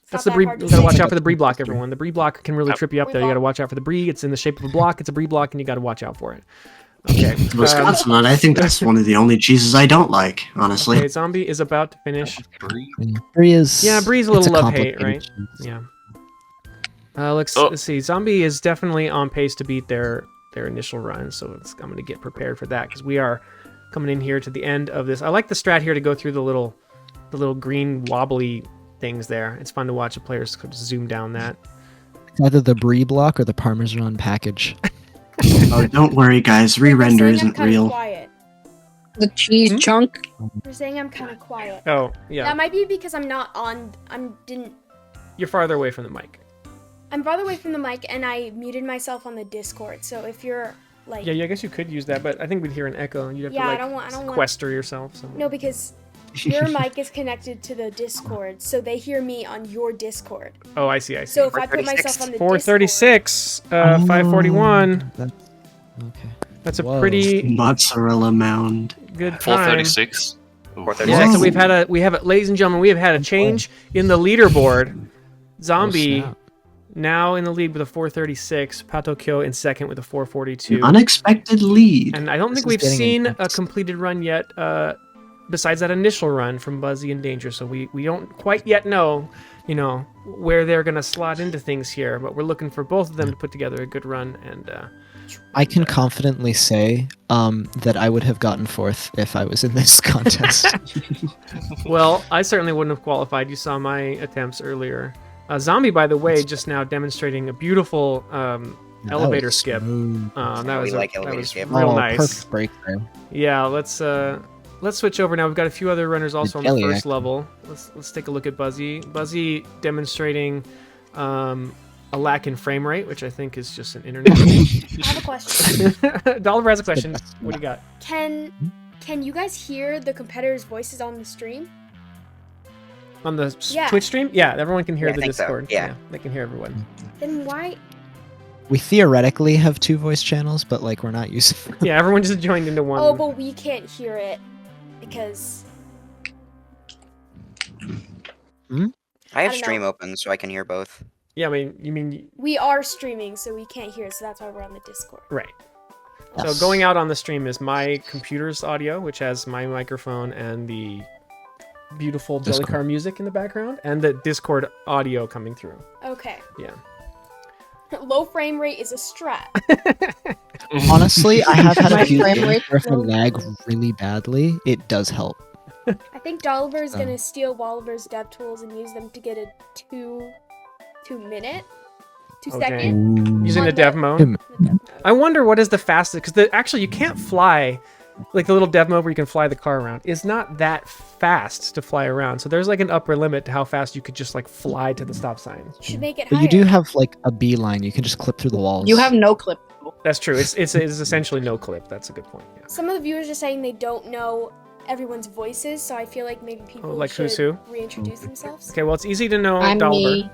S7: It's
S1: That's
S7: not
S1: the Brie.
S7: that hard
S1: You
S7: to
S1: gotta
S7: say.
S1: watch out for the Brie block, everyone. The Brie block can really trip you up
S7: Brie
S1: there. You gotta
S7: block.
S1: watch out for the Brie. It's in the shape of a block. It's a Brie block, and you gotta watch out for it. Okay.
S3: Wisconsin, and I think that's one of the only cheeses I don't like, honestly.
S1: Okay, Zombie is about to finish.
S2: Brie is.
S1: Yeah, Brie's a
S2: it's
S1: little love-hate,
S2: complicated
S1: right?
S2: cheese.
S1: Yeah. Let's see. Zombie is definitely on pace to beat their initial run, so I'm going to get prepared for that because we are coming in here to the end of this. I like the strat here to go through the little green wobbly things there. It's fun to watch the players zoom down that.
S2: It's either the Brie block or the Parmesan package.
S3: Oh, don't worry, guys.
S7: You're
S3: Re-render
S7: saying I'm
S3: isn't
S7: kinda
S3: real.
S7: Quiet.
S6: The cheese chunk.
S7: You're saying I'm kind of quiet.
S1: Oh yeah,
S7: That might be because I'm not on.
S1: you're farther away from the mic.
S7: I'm farther away from the mic, and I muted myself on the Discord. So if you're like,
S1: Yeah, I guess you could use that, but I think we'd hear an echo, and you'd have
S7: Yeah,
S1: to
S7: I don't want-
S1: sequester yourself. So.
S7: no, because your mic is connected to the Discord, so they hear me on your Discord.
S1: Oh, I see.
S7: So if I put myself on the
S1: 436, 541.
S2: Okay.
S1: That's a
S2: Whoa.
S1: pretty
S8: Mozzarella mound.
S1: good time.
S5: 436. Ooh.
S4: 436.
S1: Yeah, so
S8: Whoa.
S1: we have, ladies and gentlemen, we have had a change in the leaderboard. Zombie
S2: snap.
S1: now in the lead with a 436. Patokyo in second with a 442.
S8: Unexpected lead.
S1: And I don't think
S2: This is
S1: we've
S2: getting
S1: seen a
S2: intense.
S1: completed run yet, besides that initial run from Buzzy and Danger. So we don't quite yet know, where they're gonna slot into things here. But we're looking for both of them to put together a good run. And
S2: I can confidently say that I would have gotten fourth if I was in this contest.
S1: well, I certainly wouldn't have qualified. You saw my attempts earlier. Zombie, by the way, just now demonstrating a beautiful elevator
S2: was
S1: skip.
S2: smooth.
S1: That was
S4: like
S1: that
S4: elevator
S1: was
S4: skip.
S1: real
S2: Oh,
S1: nice.
S2: perfect break there.
S1: Yeah, let's switch over now. We've got a few other runners also on the
S2: jelly
S1: first
S2: action.
S1: level. Let's take a look at Buzzy. Buzzy demonstrating a lack in frame rate, which I think is just an internet thing.
S7: I have a question.
S1: Dollar has a question. What do you got?
S7: Can you guys hear the competitors' voices on the stream?
S1: On the
S7: Yeah.
S1: Twitch stream? Yeah, everyone can hear
S4: Yeah, I
S1: the
S4: think so,
S1: Discord.
S4: yeah.
S1: They can hear everyone.
S7: Then why?
S2: We theoretically have 2 voice channels, but we're not using them.
S1: Yeah, everyone just joined into one.
S7: Oh, but we can't hear it because
S4: I have
S7: I don't
S4: stream
S7: know.
S4: open, so I can hear both.
S1: Yeah, I mean, you mean
S7: we are streaming, so we can't hear it. So that's why we're on the Discord.
S1: right.
S2: Yes.
S1: So going out on the stream is my computer's audio, which has my microphone and the beautiful
S2: Discord.
S1: JellyCar music in the background, and the Discord audio coming through.
S7: Okay.
S1: Yeah.
S7: Low frame rate is a strat.
S2: Honestly, I have had
S6: My
S2: a few
S6: frame
S2: games
S6: rate
S2: where if I
S6: low.
S2: lag really badly, it does help.
S7: I think Dolliver's
S2: Oh.
S7: gonna steal Walliver's dev tools and use them to get a two
S1: Okay.
S7: second.
S1: Using
S7: On
S1: the dev mode.
S2: Hmm.
S1: I wonder what is the fastest, because actually you can't fly, like the little dev mode where you can fly the car around is not that fast to fly around. So there's like an upper limit to how fast you could just like fly to the stop sign.
S7: You should make it
S2: But
S7: higher.
S2: you do have a beeline. You can just clip through the walls.
S6: You have no clip.
S1: That's true. It's essentially no clip. That's a good point. Yeah.
S7: Some of the viewers are saying they don't know everyone's voices, so I feel like maybe people
S1: like
S7: should
S1: who's who?
S7: reintroduce themselves.
S1: Okay, well it's easy to know
S6: I'm
S1: Dolber.
S6: me.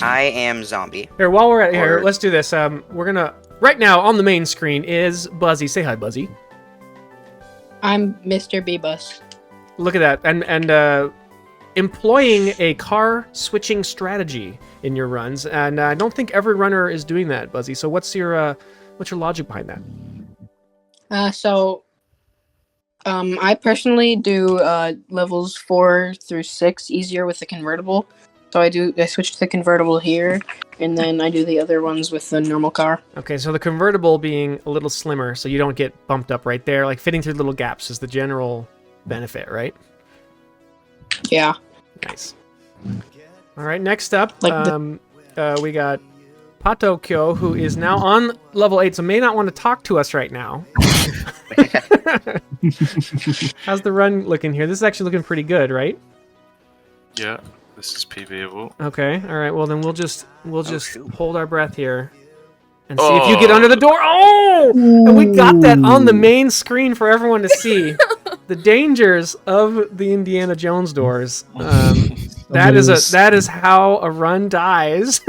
S4: I am Zombie.
S1: Here, while we're at here,
S4: Or-
S1: let's do this. We're gonna right now on the main screen is Buzzy. Say hi, Buzzy.
S6: I'm Mr. B-Bus.
S1: Look at that, and employing a car switching strategy in your runs, and I don't think every runner is doing that, Buzzy. So what's your logic behind that?
S6: I personally do levels 4 through 6 easier with the convertible. So I switch to the convertible here, and then I do the other ones with the normal car.
S1: Okay, so the convertible being a little slimmer, so you don't get bumped up right there, like fitting through little gaps is the general benefit, right?
S6: Yeah.
S1: Nice. All right, next up,
S6: Like
S1: we got Patokyo, who is now on level 8, so may not want to talk to us right now. How's the run looking here? This is actually looking pretty good, right?
S5: Yeah, this is PBable.
S1: Okay, all right. Well, then we'll just
S4: shoot.
S1: hold our breath here and see if you get under the door. Oh, and we got that on the main screen for everyone to see. The dangers of the Indiana Jones doors. That is how a run dies.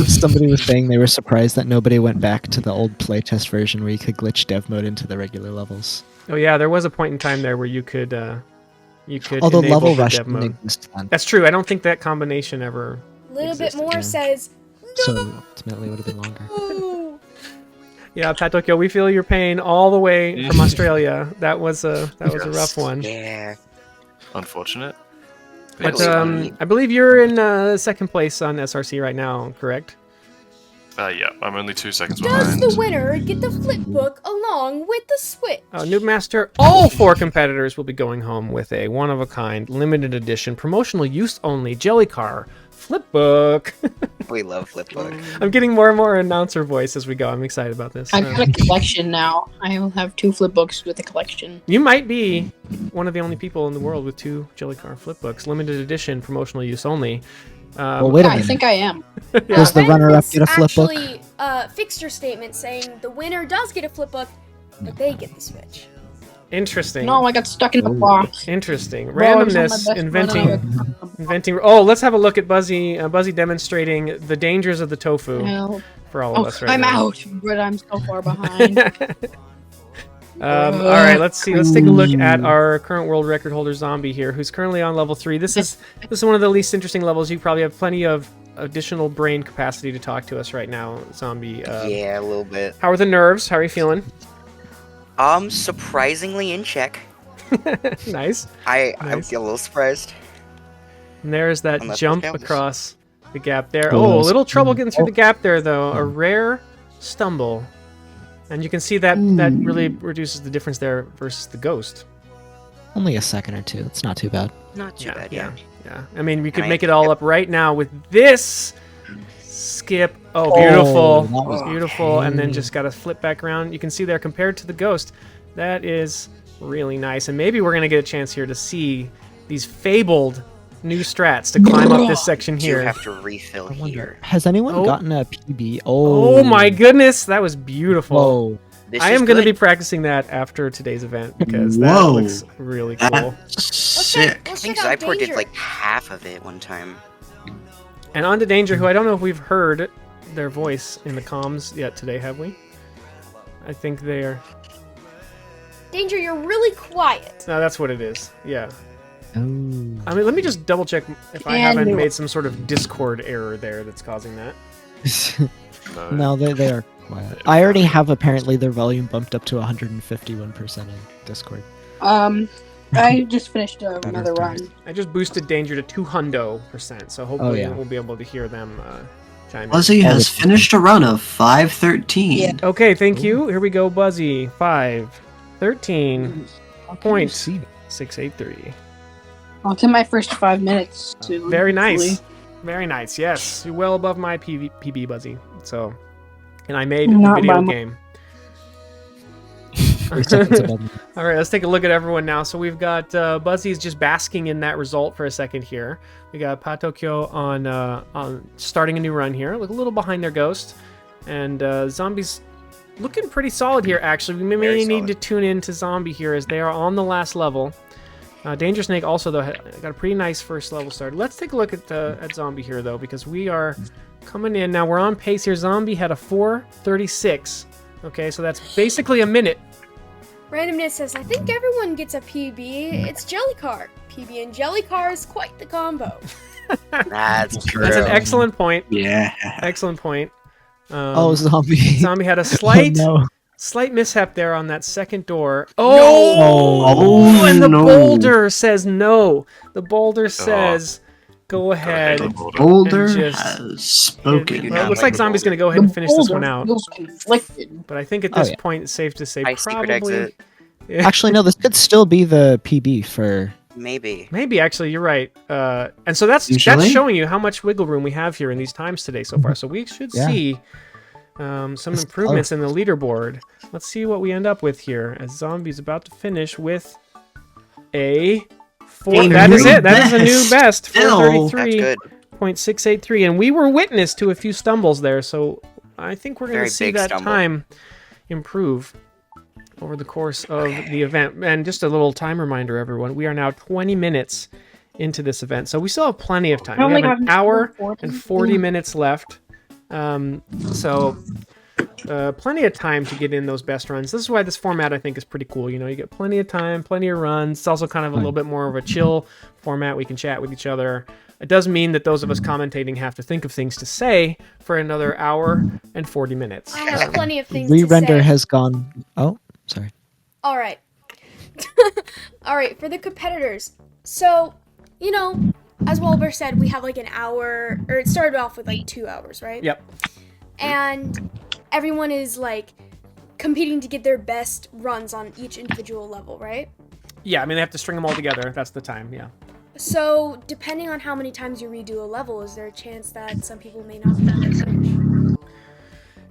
S2: Somebody was saying they were surprised that nobody went back to the old playtest version where you could glitch dev mode into the regular levels.
S1: Oh yeah, there was a point in time there where you could
S2: Although
S1: enable
S2: level
S1: the
S2: rush
S1: dev
S2: didn't
S1: mode.
S2: exist then,
S1: That's true. I don't think that combination ever.
S7: A little bit
S1: existed,
S7: more
S2: yeah.
S7: says
S2: so ultimately it would have been longer.
S7: no.
S1: Yeah, Patokyo, we feel your pain all the way from Australia. That was a rough one.
S4: Yeah.
S5: Unfortunate.
S1: But
S4: Yes.
S1: I believe you're in second place on SRC right now, correct?
S5: Yeah, I'm only 2 seconds
S7: Does
S5: behind.
S7: the winner get the flip book along with the switch?
S1: Noob Master, all 4 competitors will be going home with a one-of-a-kind, limited edition, promotional use only JellyCar Flipbook.
S4: We love Flipbook.
S1: I'm getting more and more announcer voice as we go. I'm excited about this.
S6: I've got a collection now. I will have 2 flip books with a collection.
S1: You might be one of the only people in the world with 2 JellyCar Flipbooks, limited edition, promotional use only.
S2: Well, wait a
S6: Yeah, I
S2: minute.
S6: think I am.
S2: Does the runner-up get a flip book?
S7: Actually, fixture statement saying the winner does get a flip book, but they get the switch.
S1: Interesting.
S6: No, I got stuck in the box.
S1: Interesting.
S6: Bro, I was on my
S1: Randomness,
S6: best
S1: inventing,
S6: run, I got stuck in the box.
S1: inventing. Oh, let's have a look at Buzzy. Buzzy demonstrating the dangers of the tofu
S6: Help.
S1: for all of us right
S6: I'm
S1: now.
S6: out, but I'm so far behind.
S1: All right, let's see. Let's take a look at our current world record holder Zombie here, who's currently on level 3. This is one of the least interesting levels. You probably have plenty of additional brain capacity to talk to us right now, Zombie.
S4: Yeah, a little bit.
S1: How are the nerves? How are you feeling?
S4: Surprisingly in check.
S1: Nice.
S4: I
S1: Nice.
S4: feel a little surprised.
S1: And there's that
S4: Unless
S1: jump
S4: it counts.
S1: across the gap there.
S2: Oh,
S1: Oh, a
S2: that's-
S1: little trouble getting through the gap there, though. A rare stumble. And you can see that really reduces the difference there versus the ghost.
S2: Only a second or two. It's not too bad.
S4: Not too bad, yeah.
S1: Yeah. I mean, we could
S4: Right.
S1: make it all up right now with this skip. Oh, beautiful.
S2: that was
S1: Beautiful. And then just got to flip back around. You can see there, compared to the ghost, that is really nice. And maybe we're going to get a chance here to see these fabled new strats to climb up this section
S4: You
S1: here.
S4: have to refill
S2: I wonder,
S4: here.
S2: has anyone
S1: Oh.
S2: gotten a PB?
S1: Oh my goodness, that was beautiful.
S2: Whoa.
S4: This
S1: I
S4: is
S1: am going to be
S4: good.
S1: practicing that after today's event because that
S8: Whoa.
S1: looks really cool.
S8: That's sick.
S4: I
S7: Let's
S4: think
S7: check out
S4: Zypor did
S7: Danger.
S4: like half of it one time.
S1: And on to Danger, who I don't know if we've heard their voice in the comms yet today, have we? I think they're...
S7: Danger, you're really quiet.
S1: No, that's what it is. Yeah.
S2: Oh.
S1: I mean, let me just double check if I
S6: Yeah,
S1: haven't
S6: no.
S1: made some sort of Discord error there that's causing that.
S2: No, they are quiet. I already have apparently their volume bumped up to 151% in Discord.
S6: I just finished another run.
S1: I just boosted Danger to 200%, so hopefully
S2: yeah.
S1: we'll be able to hear them chime in.
S8: Buzzy has finished a run of 5:13.
S6: Yeah.
S1: Okay, thank you. Here we go, Buzzy. 5:13.683.
S6: I'll take my first 5 minutes to.
S1: Very nice. Very nice. Yes, you're well above my PB, Buzzy. So, and I made the
S6: Not
S1: video
S6: by mu-
S1: game.
S2: 3 seconds above me.
S1: All right, let's take a look at everyone now. So we've got Buzzy's just basking in that result for a second here. We got Patokyo on starting a new run here. Look a little behind their ghost, and Zombie's looking pretty solid here. Actually, we may
S4: Very
S1: need
S4: solid.
S1: to tune in to Zombie here as they are on the last level. Danger Snake also though got a pretty nice first level start. Let's take a look at Zombie here though, because we are coming in now. We're on pace here. Zombie had a 4:36. Okay, so that's basically a minute.
S7: Randomness says, I think everyone gets a PB. It's JellyCar. PB and JellyCar is quite the combo.
S4: That's true.
S1: That's an excellent point.
S8: Yeah.
S1: Excellent point.
S2: Oh, zombie.
S1: Zombie had a slight
S2: Oh, no.
S1: slight mishap there on that second door. Oh,
S8: Oh,
S1: and the
S8: no.
S1: boulder says no. The boulder says go ahead.
S8: Boulder
S1: just-
S8: has spoken.
S1: Well, it looks
S4: like
S1: like
S4: the
S1: Zombie's
S4: boulder.
S1: going to go ahead and finish this one out.
S6: Feels conflicted.
S1: But I think at
S2: Oh,
S1: this
S2: yeah.
S1: point it's safe to say
S4: High secret
S1: probably.
S4: exit.
S2: Actually, no, this could still be the PB for.
S4: Maybe.
S1: Maybe actually you're right. And so that's
S8: Usually?
S1: showing you how much wiggle room we have here in these times today so far. So we should
S2: Yeah.
S1: see some
S2: It's
S1: improvements in the leaderboard. Let's see what we end up with here as Zombie's about to finish with a four.
S8: A
S1: That is
S8: new
S1: it. That is a new best.
S8: Still.
S4: That's
S1: 433.683,
S4: good.
S1: and we were witness to a few stumbles there. So I think we're going to
S4: Very
S1: see
S4: big
S1: that
S4: stumble.
S1: time improve over the course of the event. And just a little time reminder, everyone, we are now 20 minutes into this event, so we still have plenty of time.
S6: I
S1: We
S6: only
S1: have an
S6: have
S1: hour
S6: 40.
S1: and 40 minutes left, so plenty of time to get in those best runs. This is why this format I think is pretty cool. You know, you get plenty of time, plenty of runs. It's also kind of a little bit more of a chill format. We can chat with each other. It does mean that those of us commentating have to think of things to say for another hour and 40 minutes.
S7: I have plenty of things to
S2: Re-render
S7: say.
S2: has gone. Oh, sorry.
S7: All right. All right, for the competitors. So, you know, as Wilbur said, we have like an hour, or it started off with like 2 hours, right?
S1: Yep.
S7: And everyone is like competing to get their best runs on each individual level, right?
S1: Yeah, I mean, they have to string them all together. That's the time, yeah.
S7: So, depending on how many times you redo a level, is there a chance that some people may not be able to finish?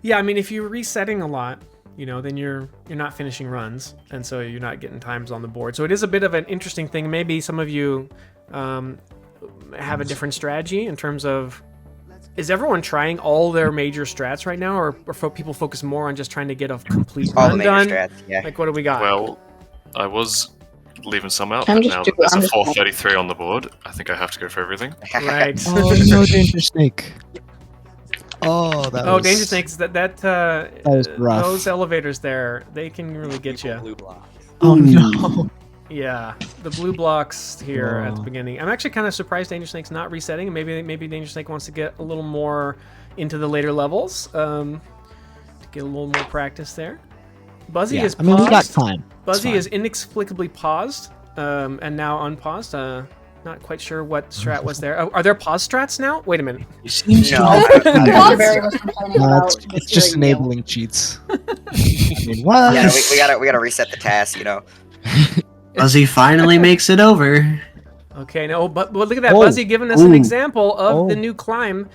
S1: Yeah, I mean, if you're resetting a lot, you know, then you're not finishing runs, and so you're not getting times on the board. So it is a bit of an interesting thing. Maybe some of you have a different strategy in terms of, is everyone trying all their major strats right now, or people focus more on just trying to get a complete
S4: All
S1: run
S4: the major
S1: done?
S4: strats, yeah.
S1: Like, what do we got?
S5: Well, I was leaving some out,
S6: I'm
S5: but
S6: just
S5: now
S6: doing-
S5: that there's
S6: I'm
S5: a
S6: just-
S5: 433 on the board, I think I have to go for everything.
S1: Right.
S2: Oh no, Danger Snake. Oh, that
S1: Oh,
S2: was...
S1: danger snakes! That
S2: was rough.
S1: those elevators there, they can really get you.
S9: Blue blocks.
S2: Oh no.
S1: Yeah, the blue blocks here at the
S2: Oh.
S1: beginning. I'm actually kind of surprised Danger Snake's not resetting. Maybe Danger Snake wants to get a little more into the later levels, to get a little more practice there. Buzzy is
S2: I mean, we got
S1: paused.
S2: time. It's
S1: Buzzy
S2: fine.
S1: is inexplicably paused, and now unpaused. Not quite sure what strat was there. Oh, are there pause strats now? Wait a minute.
S8: It seems to
S4: No.
S8: have-
S6: Canterbury was complaining
S2: No,
S6: about
S2: it's just
S6: steering wheel.
S2: enabling cheats. I mean, what?
S4: Yeah, we gotta reset the task, you know.
S8: Buzzy finally makes it over.
S1: Okay, no, but look at that,
S2: Oh.
S1: Buzzy giving us an
S8: Ooh.
S1: example of
S2: Oh.
S1: the new climb.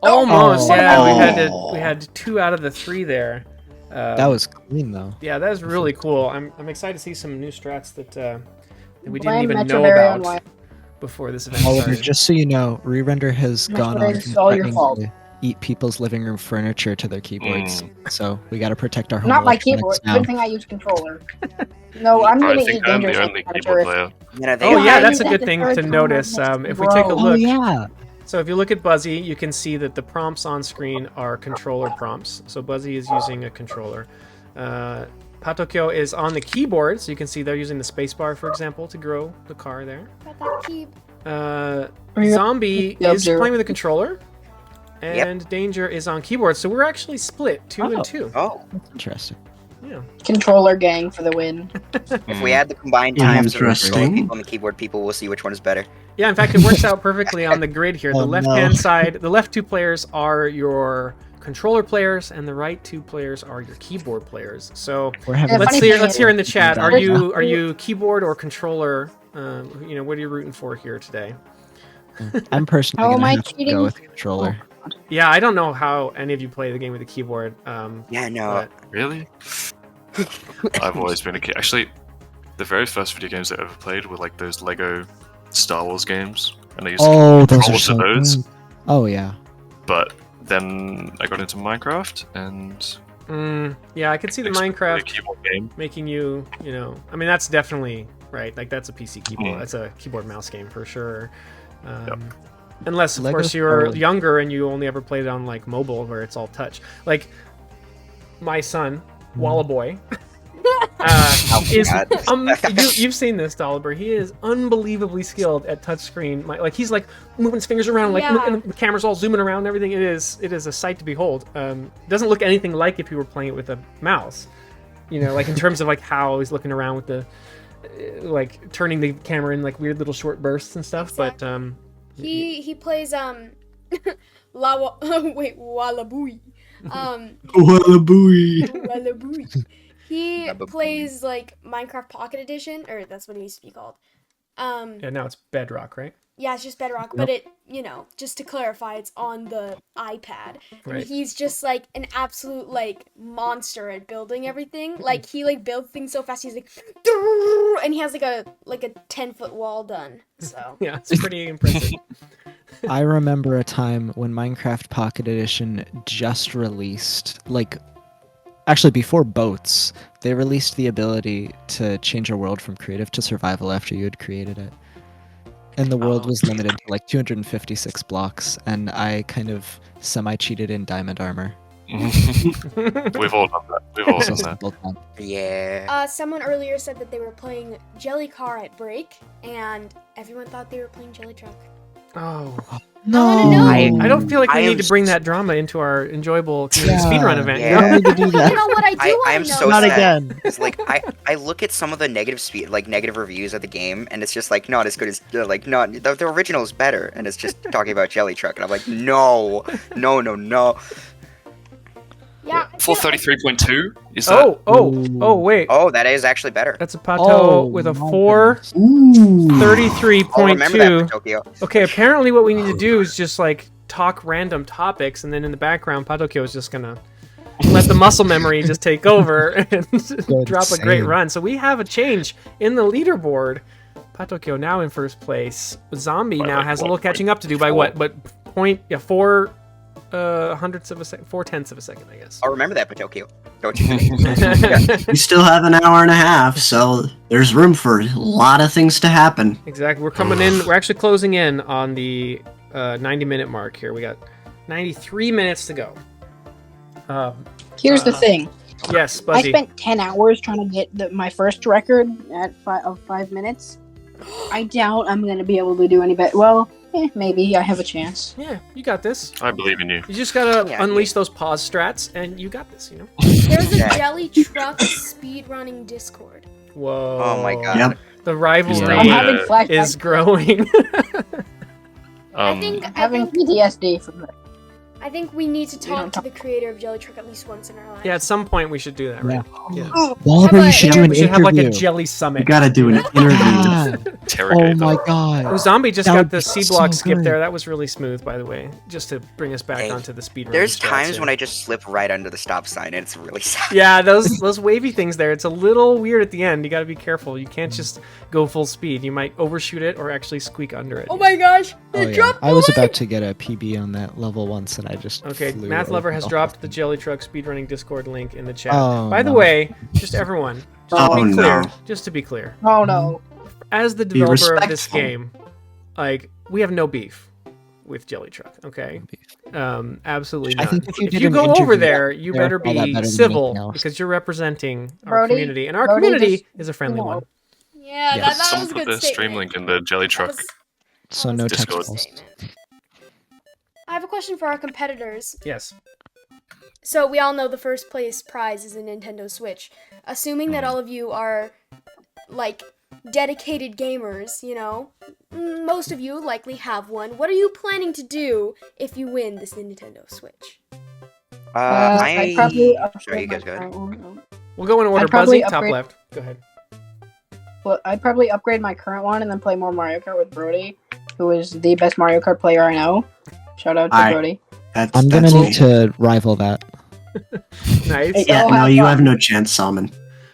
S1: Almost,
S2: Oh.
S1: yeah. We had 2 out of the 3 there.
S2: That was clean though.
S1: Yeah, that is really cool. I'm excited to see some new strats that we didn't
S6: Blame
S1: even know
S6: Metroberry on
S1: about
S6: why-
S1: before this event
S2: Oliver,
S1: started.
S2: just so you know, Re-Render has
S6: No,
S2: gone
S6: but
S2: on
S6: it's all your
S2: threatening
S6: fault.
S2: to eat people's living room furniture to their keyboards. So we got to protect our home
S6: Not my
S2: electronics
S6: keyboard.
S2: now.
S6: Good thing I use controller. No, I'm
S5: I
S6: gonna
S5: think
S6: eat
S5: I'm
S6: dangerous.
S5: the only
S6: Snake
S5: keyboard
S6: Metroberry.
S5: player.
S4: You know, they
S1: Oh
S4: are-
S1: yeah,
S6: you
S1: that's a
S6: said
S1: good
S6: the
S1: thing
S6: third
S1: to
S6: time
S1: notice.
S6: next to
S1: If we take a
S6: grow.
S2: Oh
S1: look,
S2: yeah.
S1: so if you look at Buzzy, you can see that the prompts on screen are controller prompts. So Buzzy is using a controller. Patokyo is on the keyboard, so you can see they're using the spacebar, for example, to grow the car there.
S7: Got that keep.
S1: Zombie
S6: Yep,
S1: is
S6: zero.
S1: playing with a controller, and Danger is on keyboard. So we're actually split 2
S2: Oh.
S1: and 2.
S4: Oh,
S2: That's interesting.
S1: Yeah.
S6: Controller gang for the win.
S4: if we add the combined times of the
S8: Interesting.
S4: control people on the keyboard, people will see which one is better.
S1: Yeah, in fact, it works out perfectly on the grid here. The
S2: Oh, no.
S1: left-hand side, the left 2 players are your controller players, and the right 2 players are your keyboard players. So
S2: We're having
S6: Yeah,
S1: let's
S6: funny
S1: hear
S6: thing
S1: let's
S6: is-
S1: hear in the chat. Are
S2: Yeah.
S1: you keyboard or controller? What are you rooting for here today?
S2: I'm personally
S6: How am
S2: gonna
S6: I
S2: have to
S6: cheating?
S2: go with controller.
S1: Yeah, I don't know how any of you play the game with a keyboard.
S4: Yeah, no.
S1: But
S5: Really? I've always been a kid. Actually, the very first video games I ever played were like those Lego Star Wars games, and I used
S2: Oh,
S5: to
S2: those are
S5: control
S2: so
S5: to those.
S2: good. Oh yeah.
S5: But then I got into Minecraft, and
S1: yeah, I could see the
S5: it's really a
S1: Minecraft
S5: keyboard game.
S1: making you, I mean, that's definitely right. Like that's a PC keyboard.
S5: Mm.
S1: That's a keyboard mouse game for sure. Unless, of
S2: Lego
S1: course,
S2: Star
S1: you're
S2: Wars.
S1: younger and you only ever played it on like mobile where it's all touch. Like my son, Walla Boy, is
S4: God.
S1: you've seen this, Dolliver. He is unbelievably skilled at touchscreen. Like he's like moving his fingers around, like
S7: Yeah.
S1: and the camera's all zooming around and everything. It is a sight to behold. Doesn't look anything like if you were playing it with a mouse. Like in terms of like how he's looking around with the like turning the camera in like weird little short bursts and stuff.
S7: Exactly.
S1: But
S7: He plays Wallabooey.
S8: Wallabooey.
S7: Wallabooey. He
S4: Wallabooey.
S7: plays like Minecraft Pocket Edition, or that's what it used to be called.
S1: yeah, now it's Bedrock, right?
S7: Yeah, it's just Bedrock, but it, just to clarify, it's on the iPad. And
S1: Right.
S7: he's just like an absolute like monster at building everything. Like he like builds things so fast. He's like, and he has like a 10-foot wall done. So
S1: Yeah, it's pretty impressive.
S2: I remember a time when Minecraft Pocket Edition just released, actually before boats, they released the ability to change a world from creative to survival after you had created it. And the world
S1: Oh.
S2: was limited to like 256 blocks, and I kind of semi-cheated in diamond armor.
S5: We've all done that. We've all
S2: So
S5: done that.
S2: simple time.
S4: Yeah.
S7: someone earlier said that they were playing JellyCar at break, and everyone thought they were playing Jelly Truck.
S1: Oh,
S7: wanna know.
S1: I don't feel like we
S4: I
S1: need
S4: am
S1: to bring that drama into our enjoyable community
S2: Yeah.
S1: speedrun event.
S4: Yeah.
S1: You know?
S2: We don't need to do that.
S7: You know what I do
S4: I
S7: want
S4: am
S7: to know?
S4: so
S2: Not
S4: sad.
S2: again.
S4: It's like I look at some of the negative reviews of the game, and it's just like not as good as not the original is better, and it's just talking about Jelly Truck, and I'm like no.
S7: Yeah.
S5: 433.2? Is that?
S1: Oh, wait.
S4: Oh, that is actually better.
S1: That's a Pato
S2: Oh,
S1: with a
S2: my
S1: 433.2.
S4: I'll remember that for Tokyo.
S1: Okay, apparently what we need to do is just like talk random topics, and then in the background, Patokyo is just gonna let the muscle memory just take over and drop a great
S2: insane.
S1: run. So we have a change in the leaderboard. Patokyo now in first place. Zombie
S5: By
S1: now
S5: like
S1: has a
S5: what,
S1: little catching up to do by
S5: 0.4?
S1: what? But 4 hundredths of a second, 4/10 of a second, I guess.
S4: I'll remember that, Pinocchio. Don't you think?
S8: We still have an hour and a half, so there's room for a lot of things to happen.
S1: Exactly. We're coming in. We're actually closing in on the 90-minute mark here. We got 93 minutes to go.
S6: Here's the thing.
S1: Yes,
S6: I
S1: Buzzy.
S6: spent 10 hours trying to get my first record of 5 minutes. I doubt I'm going to be able to do any better. Well, maybe I have a chance.
S1: Yeah, you got this.
S5: I believe in you.
S1: You just gotta
S4: Yeah,
S1: unleash those pause strats, and you got this.
S7: There's a
S4: Yeah.
S7: Jelly Truck speedrunning Discord.
S1: Whoa.
S4: Oh my god.
S8: Yep.
S1: The rivalry
S6: I'm
S5: Yeah.
S6: having flashbacks.
S1: is growing.
S7: I think
S6: Having PTSD from that.
S7: I think we need to talk
S6: don't
S7: to the creator of Jelly Truck at least once in our lives.
S1: Yeah, at some point we should do that, right? Yeah.
S2: Bolivar, you should do an
S1: We should have like a
S2: interview.
S1: jelly
S8: We
S1: summit.
S8: gotta do an interview.
S2: Yeah. Oh
S5: Interrogate
S2: my
S5: them.
S2: god.
S1: Oh, Zombie just
S2: That
S1: got
S2: would
S1: the
S2: be
S1: C
S2: so
S1: block skip
S2: good.
S1: there. That was really smooth, by the way. Just to bring us back
S4: Hey,
S1: onto the speed.
S4: There's times when I just slip right under the stop sign, and it's really sad.
S1: Yeah, those wavy things there. It's a little weird at the end. You got to be careful. You can't just go full speed. You might overshoot it or actually squeak under it.
S7: Oh my gosh!
S2: Oh,
S7: It
S2: yeah.
S7: dropped
S2: I was
S7: away!
S2: about to get a PB on that level once, and I just
S1: Okay,
S2: flew
S1: Math Lover
S2: over
S1: has
S2: the
S1: dropped
S2: whole
S1: the
S2: thing.
S1: Jelly Truck speedrunning Discord link in the chat.
S2: Oh,
S1: By the
S2: no.
S1: way, just everyone, just
S8: Oh,
S1: to be clear,
S8: no.
S6: Oh no.
S1: as the
S8: Be
S1: developer of this
S8: respectful.
S1: game, like we have no beef with Jelly Truck. Okay, absolutely
S2: I
S1: none.
S2: think if you did
S1: you
S2: an
S1: go over
S2: interview,
S1: there, you
S2: they'd
S1: better
S2: call that
S1: be
S2: better than
S1: civil
S2: anything else.
S1: because you're representing our
S6: Brody-
S1: community, and our
S6: Brody
S1: community
S6: just-
S1: is a friendly
S6: no.
S1: one.
S7: Yeah,
S2: Yes.
S7: that was
S5: Someone
S7: a
S5: put
S7: good
S5: the stream
S7: statement.
S5: link in the Jelly
S7: That
S5: Truck.
S7: was-
S2: So
S7: that
S2: no
S7: was a good
S5: Discord.
S2: textbooks.
S7: statement. I have a question for our competitors.
S1: Yes.
S7: So we all know the first place prize is a Nintendo Switch. Assuming that all of you are like dedicated gamers, you know, most of you likely have one. What are you planning to do if you win this Nintendo Switch?
S6: I'd probably
S4: Sorry, you
S6: upgrade
S4: guys
S6: my
S4: go ahead.
S6: current one.
S1: We'll go in order.
S6: I'd probably
S1: Buzzy, top
S6: upgrade-
S1: left. Go ahead.
S6: Well, I'd probably upgrade my current one and then play more Mario Kart with Brody, who is the best Mario Kart player I know. Shout out to
S8: Hi.
S6: Brody.
S2: I'm gonna
S8: that's
S2: need
S8: me.
S2: to rival that.
S1: Nice.
S6: Hey,
S8: Yeah,
S6: Oh,
S8: no,
S6: have
S8: you
S6: fun.
S8: have no chance, Salmon.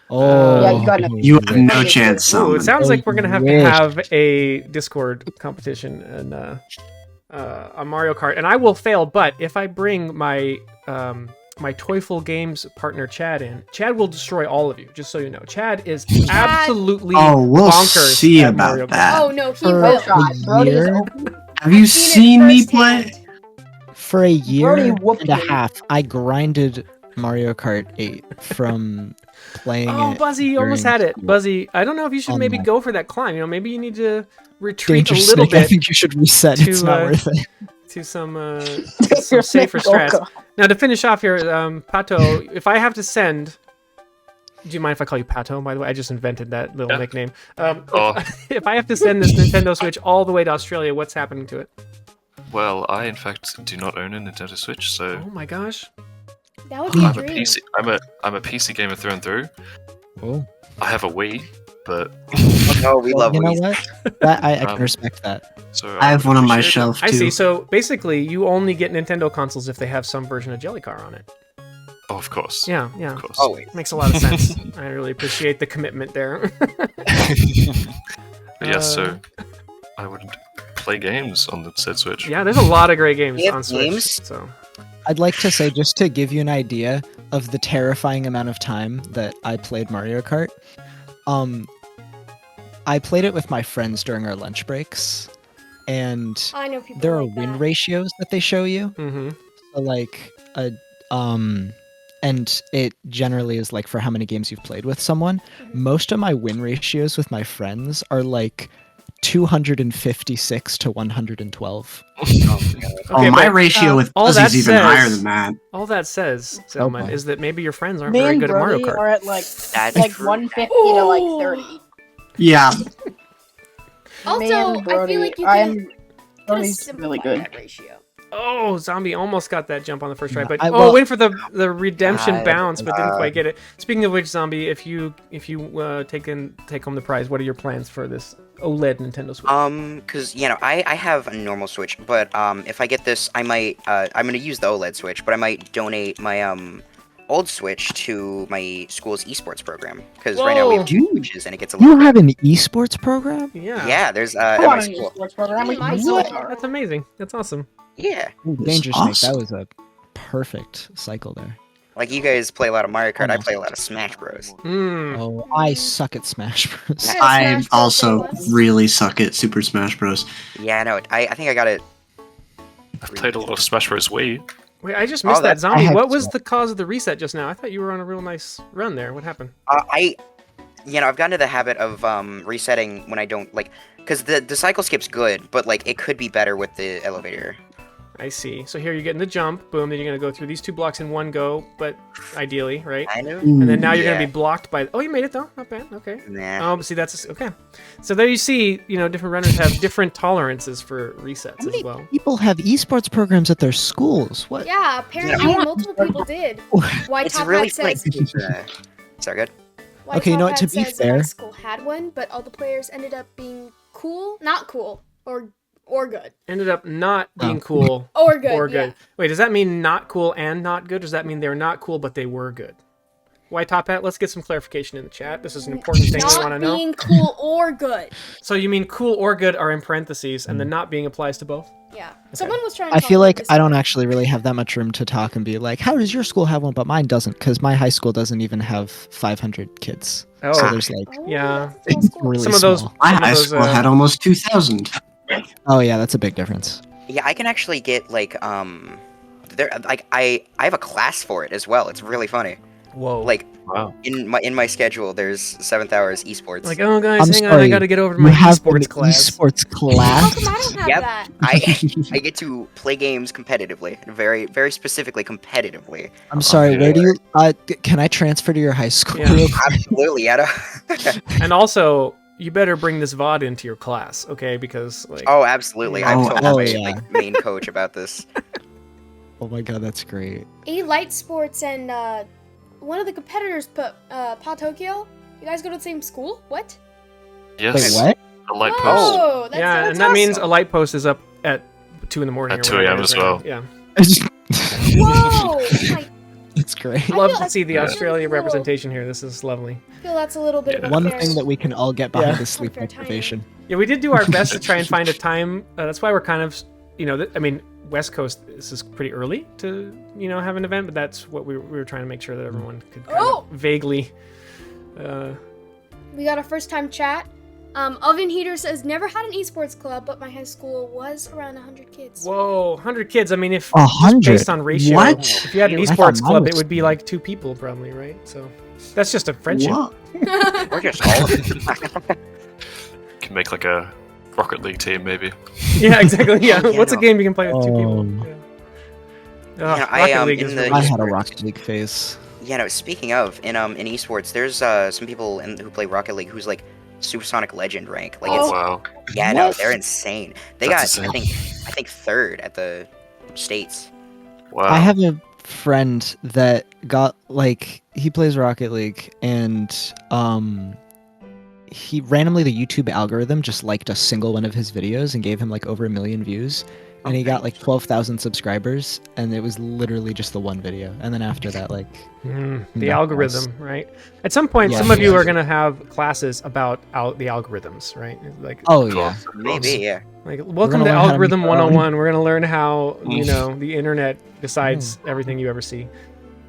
S2: Oh,
S6: Yeah, you got no-
S8: You have no
S6: Wish.
S8: chance,
S1: Ooh,
S8: Salmon.
S1: it sounds like we're gonna have to
S2: Wish.
S1: have a Discord competition and a Mario Kart, and I will fail. But if I bring my my Toyful Games partner Chad in, Chad will destroy all of you. Just so you know, Chad is absolutely
S8: Oh, we'll
S1: bonkers
S8: see
S1: at
S8: about
S1: Mario Kart.
S8: that.
S7: Oh no, he
S2: For
S7: will.
S6: shot. Brody is
S2: year?
S6: open.
S8: Have you
S7: Seen it
S8: seen me play?
S7: firsthand.
S2: For a year
S6: Brody whooped
S2: and a
S6: me.
S2: half, I grinded Mario Kart 8 from playing
S1: Oh,
S2: it.
S1: Buzzy, you almost
S2: during
S1: had it.
S2: school.
S1: Buzzy, I don't know if you should
S2: On
S1: maybe
S2: my-
S1: go for that climb. You know, maybe you need to retreat
S2: Dangerous
S1: a little
S2: Snake, I
S1: bit
S2: think you should reset.
S1: to,
S2: It's not worth it.
S1: to some safer strats. Now to finish off here, Pato, if I have to send, do you mind if I call you Pato? By the way, I just invented that little
S5: Yeah.
S1: nickname.
S5: Oh.
S1: If I have to send this Nintendo Switch all the way to Australia, what's happening to it?
S5: Well, I in fact do not own a Nintendo Switch, so
S1: Oh my gosh!
S7: That would be a
S5: I'm a
S7: dream.
S5: PC. I'm a PC gamer through and through.
S2: Oh.
S5: I have a Wii, but
S4: Oh, we
S2: Well,
S4: love
S2: you know
S4: Wii.
S2: what? That, I can
S5: Um,
S2: respect that.
S5: so
S8: I have one on my
S5: appreciate it.
S8: shelf too.
S1: I see. So basically, you only get Nintendo consoles if they have some version of JellyCar on it.
S5: Oh, of course.
S1: Yeah, yeah.
S5: Of course.
S4: Oh, wait.
S1: Makes a lot of sense. I really appreciate the commitment there.
S5: But yeah, so I would play games on the said Switch.
S1: Yeah, there's a lot of great games
S4: We have
S1: on Switch.
S4: games?
S1: So
S2: I'd like to say, just to give you an idea of the terrifying amount of time that I played Mario Kart, I played it with my friends during our lunch breaks, and
S7: I know people
S2: there are
S7: like
S2: win
S7: that.
S2: ratios that they show you.
S1: hmm
S2: So like and it generally is like for how many games you've played with someone. Most of my win ratios with my friends are like 256 to 112.
S8: Oh, my ratio with
S1: all
S8: Buzzy's
S1: that
S8: even
S1: says-
S8: higher than that.
S1: all that says, Selma,
S2: boy.
S1: is that maybe your friends aren't
S6: Me
S1: very
S6: and
S1: good at Mario
S6: Brody
S1: Kart.
S6: are at like
S4: That's true.
S6: 150 to like
S7: Ooh.
S6: 30.
S8: Yeah,
S7: Also,
S6: Me and
S7: I feel
S6: Brody,
S7: like you
S6: I'm
S7: can
S6: Brody's
S7: simplify
S6: really good.
S7: that ratio.
S1: Oh, Zombie almost got that jump on the first try, but
S2: well-
S1: went for the redemption
S4: God,
S1: bounce, but didn't
S4: uh,
S1: quite get it. Speaking of which, Zombie, if you take home the prize, what are your plans for this OLED Nintendo Switch?
S4: Cause you know I have a normal Switch, but if I get this, I might I'm gonna use the OLED Switch, but I might donate my old Switch to my school's esports program because right now we have
S1: Whoa.
S4: 2 Switches and it gets a little.
S2: You have an esports program?
S1: Yeah.
S4: Yeah, there's
S6: I
S4: at my
S6: want a new
S4: school.
S6: sports program. We
S7: My
S6: can
S7: school.
S6: do it.
S1: That's amazing. That's awesome.
S4: Yeah,
S2: Ooh,
S8: That's
S2: Danger Snake, that
S8: awesome.
S2: was a perfect cycle there.
S4: like you guys play a lot of Mario Kart. I
S2: Almost.
S4: play a lot of Smash Bros.
S1: Mm.
S2: Oh, I suck at Smash Bros.
S7: Yeah.
S8: I
S7: Smash Bros.
S8: also
S7: Plus.
S8: really suck at Super Smash Bros.
S4: Yeah, I know. I think I got it.
S5: I've played a lot of Smash Bros. Wii.
S1: Wait, I just missed that
S4: that's-
S1: zombie.
S2: I have
S1: What was
S2: to.
S1: the cause of the reset just now? I thought you were on a real nice run there. What happened?
S4: I've gotten to the habit of resetting when I don't like, because the cycle skip's good, but like it could be better with the elevator.
S1: I see. So here you're getting the jump. Boom. Then you're going to go through these 2 blocks in one go, but ideally, right?
S4: I know.
S1: And then now you're going
S4: Yeah.
S1: to be blocked by... Oh, you made it, though. Not bad. Okay.
S4: Nah.
S1: Oh, see, that's... Okay. So there you see, different runners have different tolerances for resets as well.
S2: People have esports programs at their schools. What?
S7: Yeah, apparently multiple people did. Why
S4: It's
S7: Top
S4: really
S7: Hat
S4: funny.
S7: says.
S4: Sorry, good.
S7: Why
S2: Okay, you know
S7: Top
S2: what, to
S7: Hat
S2: be
S7: says
S2: fair-
S7: my school had one, but all the players ended up being cool, not cool, or good.
S1: Ended up not being
S2: Oh.
S1: cool
S7: Or good.
S1: or good.
S7: Yeah.
S1: Wait, does that mean not cool and not good? Or does that mean they're not cool, but they were good? Why Top Hat? Let's get some clarification in the chat. This is an important thing we want to
S7: Not
S1: know.
S7: being cool or good.
S1: So you mean cool or good are in parentheses, and the not being applies to both?
S7: Yeah. Someone was trying to
S2: I
S7: talk
S2: feel
S7: about
S2: like
S7: this
S2: I don't
S7: one.
S2: actually really have that much room to talk and be like, how does your school have one but mine doesn't? Because my high school doesn't even have 500 kids.
S1: Oh,
S2: So there's like
S7: Oh,
S1: Yeah.
S7: that's a
S2: it's
S7: small school.
S2: really
S1: some of those.
S2: small.
S8: My
S1: some of
S8: high
S1: those,
S8: school had almost 2,000.
S2: Oh yeah, that's a big difference.
S4: Yeah, I can actually get like there like I have a class for it as well. It's really funny.
S1: Whoa.
S4: Like
S5: Wow.
S4: in my schedule, there's 7th hours esports.
S1: Like, oh guys,
S2: I'm
S1: hang on, I
S2: sorry,
S1: gotta get over to
S2: You
S1: my
S2: have
S1: esports
S2: an
S1: class.
S2: esports
S7: How
S2: class?
S7: come I don't have
S4: Yep.
S7: that?
S4: I get to play games competitively, very very specifically competitively.
S2: I'm sorry. Where do
S5: Okay.
S2: you? Can I transfer to your high school?
S1: Yeah.
S2: real quick?
S4: Absolutely, Yada.
S1: And also, you better bring this VOD into your class, okay? Because like,
S4: Oh, absolutely. I've
S8: Oh,
S4: told
S2: oh,
S4: my
S2: yeah.
S4: like, main coach about this.
S2: Oh my god, that's great.
S7: Light Sports and one of the competitors put Pa Tokyo. You guys go to the same school? What?
S5: Yes.
S2: Wait, what?
S5: A light post.
S7: Oh, that's,
S1: yeah,
S7: that's
S1: and that means a
S7: awesome.
S1: light post is up at 2 in the morning.
S5: At
S1: or
S5: 2
S1: whatever
S5: a.m.
S1: it is
S5: as
S1: right
S5: well.
S1: now. Yeah.
S7: Whoa! My,
S2: It's great.
S7: I
S1: Love
S7: feel
S1: to
S7: that's
S1: see the
S7: really
S1: Australia
S7: cool.
S1: representation here. This is lovely.
S7: I feel that's a little bit of a
S2: One
S7: fair-
S2: thing that we can all get behind
S1: Yeah.
S2: is sleep
S7: Unfair timing.
S2: deprivation.
S1: Yeah, we did do our best to try and find a time. That's why we're kind of, I mean, West Coast, this is pretty early to, have an event, but that's what we were trying to make sure that everyone could kind
S7: Oh!
S1: of vaguely.
S7: We got a first time chat. Oven Heater says, never had an esports club, but my high school was around 100 kids.
S1: Whoa, 100 kids. I mean, if
S2: 100?
S1: based on ratio,
S8: What?
S1: if you had an
S2: I thought
S1: esports
S2: mine
S1: club,
S2: was
S1: it would be like 2 people probably, right? So that's just a friendship.
S8: What?
S4: We're just all of it.
S5: Can make like a Rocket League team maybe.
S1: Yeah, exactly. Yeah.
S4: Yeah,
S1: What's a
S4: no.
S1: game you can play with 2 people?
S2: Oh.
S1: Yeah.
S4: know,
S1: Rocket League
S4: in
S1: is
S4: the-
S1: really
S2: I
S1: good.
S2: had a
S4: esports.
S2: Rocket League phase.
S4: Yeah, no. Speaking of, in esports, there's some people who play Rocket League who's like Supersonic Legend rank. Like
S5: Oh
S4: it's
S5: wow.
S4: yeah, no,
S2: What?
S4: they're insane. They
S5: That's
S4: got
S5: insane.
S4: I think 3rd at the states.
S5: Wow.
S2: I have a friend that got he plays Rocket League and he randomly the YouTube algorithm just liked a single one of his videos and gave him like over 1 million views. And he got like 12,000 subscribers, and it was literally just the one video. And then after that,
S1: The
S2: No,
S1: algorithm, right? At some point,
S2: Yeah.
S1: some of you are gonna have classes about the algorithms, right? Like,
S2: oh
S5: Cool.
S2: yeah,
S4: Maybe, yeah.
S1: welcome to
S2: gonna learn how to
S1: Algorithm
S2: make our own.
S1: 101. We're gonna learn how the internet decides everything you ever see.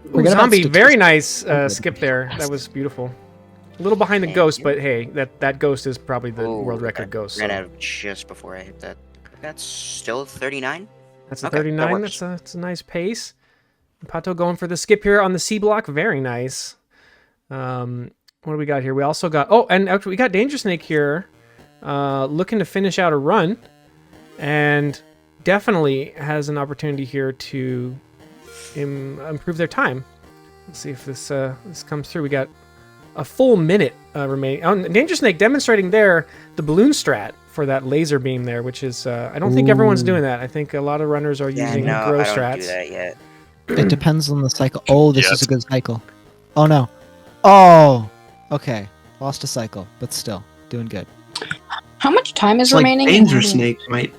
S1: Ooh,
S2: Forget about
S1: zombie, very
S2: statistics.
S1: nice skip there. That was beautiful. A little behind the
S4: Thank
S1: ghost,
S4: you.
S1: but hey, that ghost is probably the
S4: Ooh,
S1: world record
S4: I
S1: ghost.
S4: Ran
S1: so
S4: out just before I hit that. That's still 39.
S1: That's a
S4: Okay, that
S1: 39.
S4: works.
S1: That's a nice pace. Pato going for the skip here on the C block. Very nice. What do we got here? We also got and actually we got Danger Snake here, looking to finish out a run, and definitely has an opportunity here to improve their time. Let's see if this comes through. We got a full minute remaining. Oh, Danger Snake demonstrating there the balloon strat for that laser beam there, which is I don't think everyone's
S2: Ooh.
S1: doing that. I think a lot of runners are
S4: Yeah,
S1: using
S4: no,
S1: grow
S4: I don't
S1: strats.
S4: do that yet.
S2: it depends on the cycle. Oh, this
S5: Yeah,
S2: is a good cycle. Oh no. Oh, okay. Lost a cycle, but still doing good.
S6: How much time is
S8: It's like
S6: remaining?
S8: Danger Snake might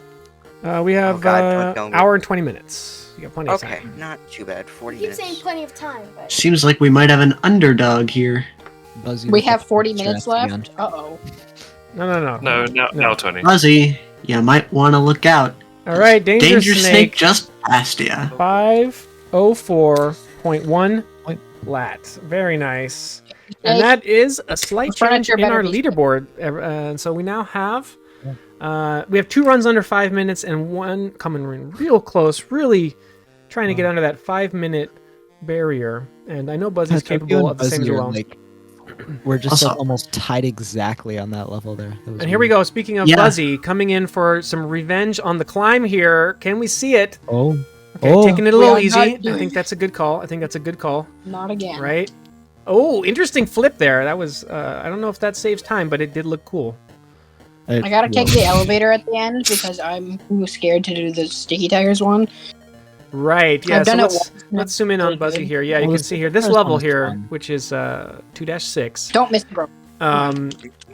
S1: We have
S4: God, don't tell me.
S1: hour and 20 minutes. You got plenty of
S4: Okay,
S1: time.
S4: not too bad. 40
S7: You keep
S4: minutes.
S7: saying plenty of time, but
S8: Seems like we might have an underdog here.
S2: Buzzy
S6: We
S2: with the
S6: have 40 minutes
S2: strats again.
S6: left. Uh-oh.
S1: No.
S5: No, now 20.
S8: Buzzy, you might want to look out.
S1: All right, Danger Snake.
S8: just passed ya.
S1: 504.1 lat. Very nice. And that is a slight change
S6: Furniture
S1: in
S6: better
S1: our
S6: be-
S1: leaderboard. And so we now have we have 2 runs under 5 minutes and 1 coming in real close, really trying to get under that 5-minute barrier. And I know Buzzy's
S2: Patokio
S1: capable
S2: and
S1: of the same as
S2: Buzzy are,
S1: well.
S2: like, we're just
S8: Also-
S2: like, almost tied exactly on that level there. That was
S1: And here we
S2: weird.
S1: go. Speaking of
S8: Yeah.
S1: Buzzy, coming in for some revenge on the climb here. Can we see it?
S2: Oh.
S1: Okay,
S2: Oh.
S1: taking it a
S6: We
S1: little
S6: are not
S1: easy. I
S6: doing
S1: think that's a good call.
S6: Not again.
S1: Right? Oh, interesting flip there. That was, I don't know if that saves time, but it did look cool.
S6: I gotta take the elevator at the end because I'm too scared to do the sticky tires one.
S1: Right, yeah,
S6: I've
S1: so
S6: done it
S1: let's,
S6: once.
S1: let's zoom in on
S6: Really
S1: Buzzy
S6: good.
S1: here. Yeah, you
S2: Well,
S1: can see here, this
S2: first
S1: level
S2: one is
S1: here,
S2: fun.
S1: which is 2-6.
S6: Don't miss the bro.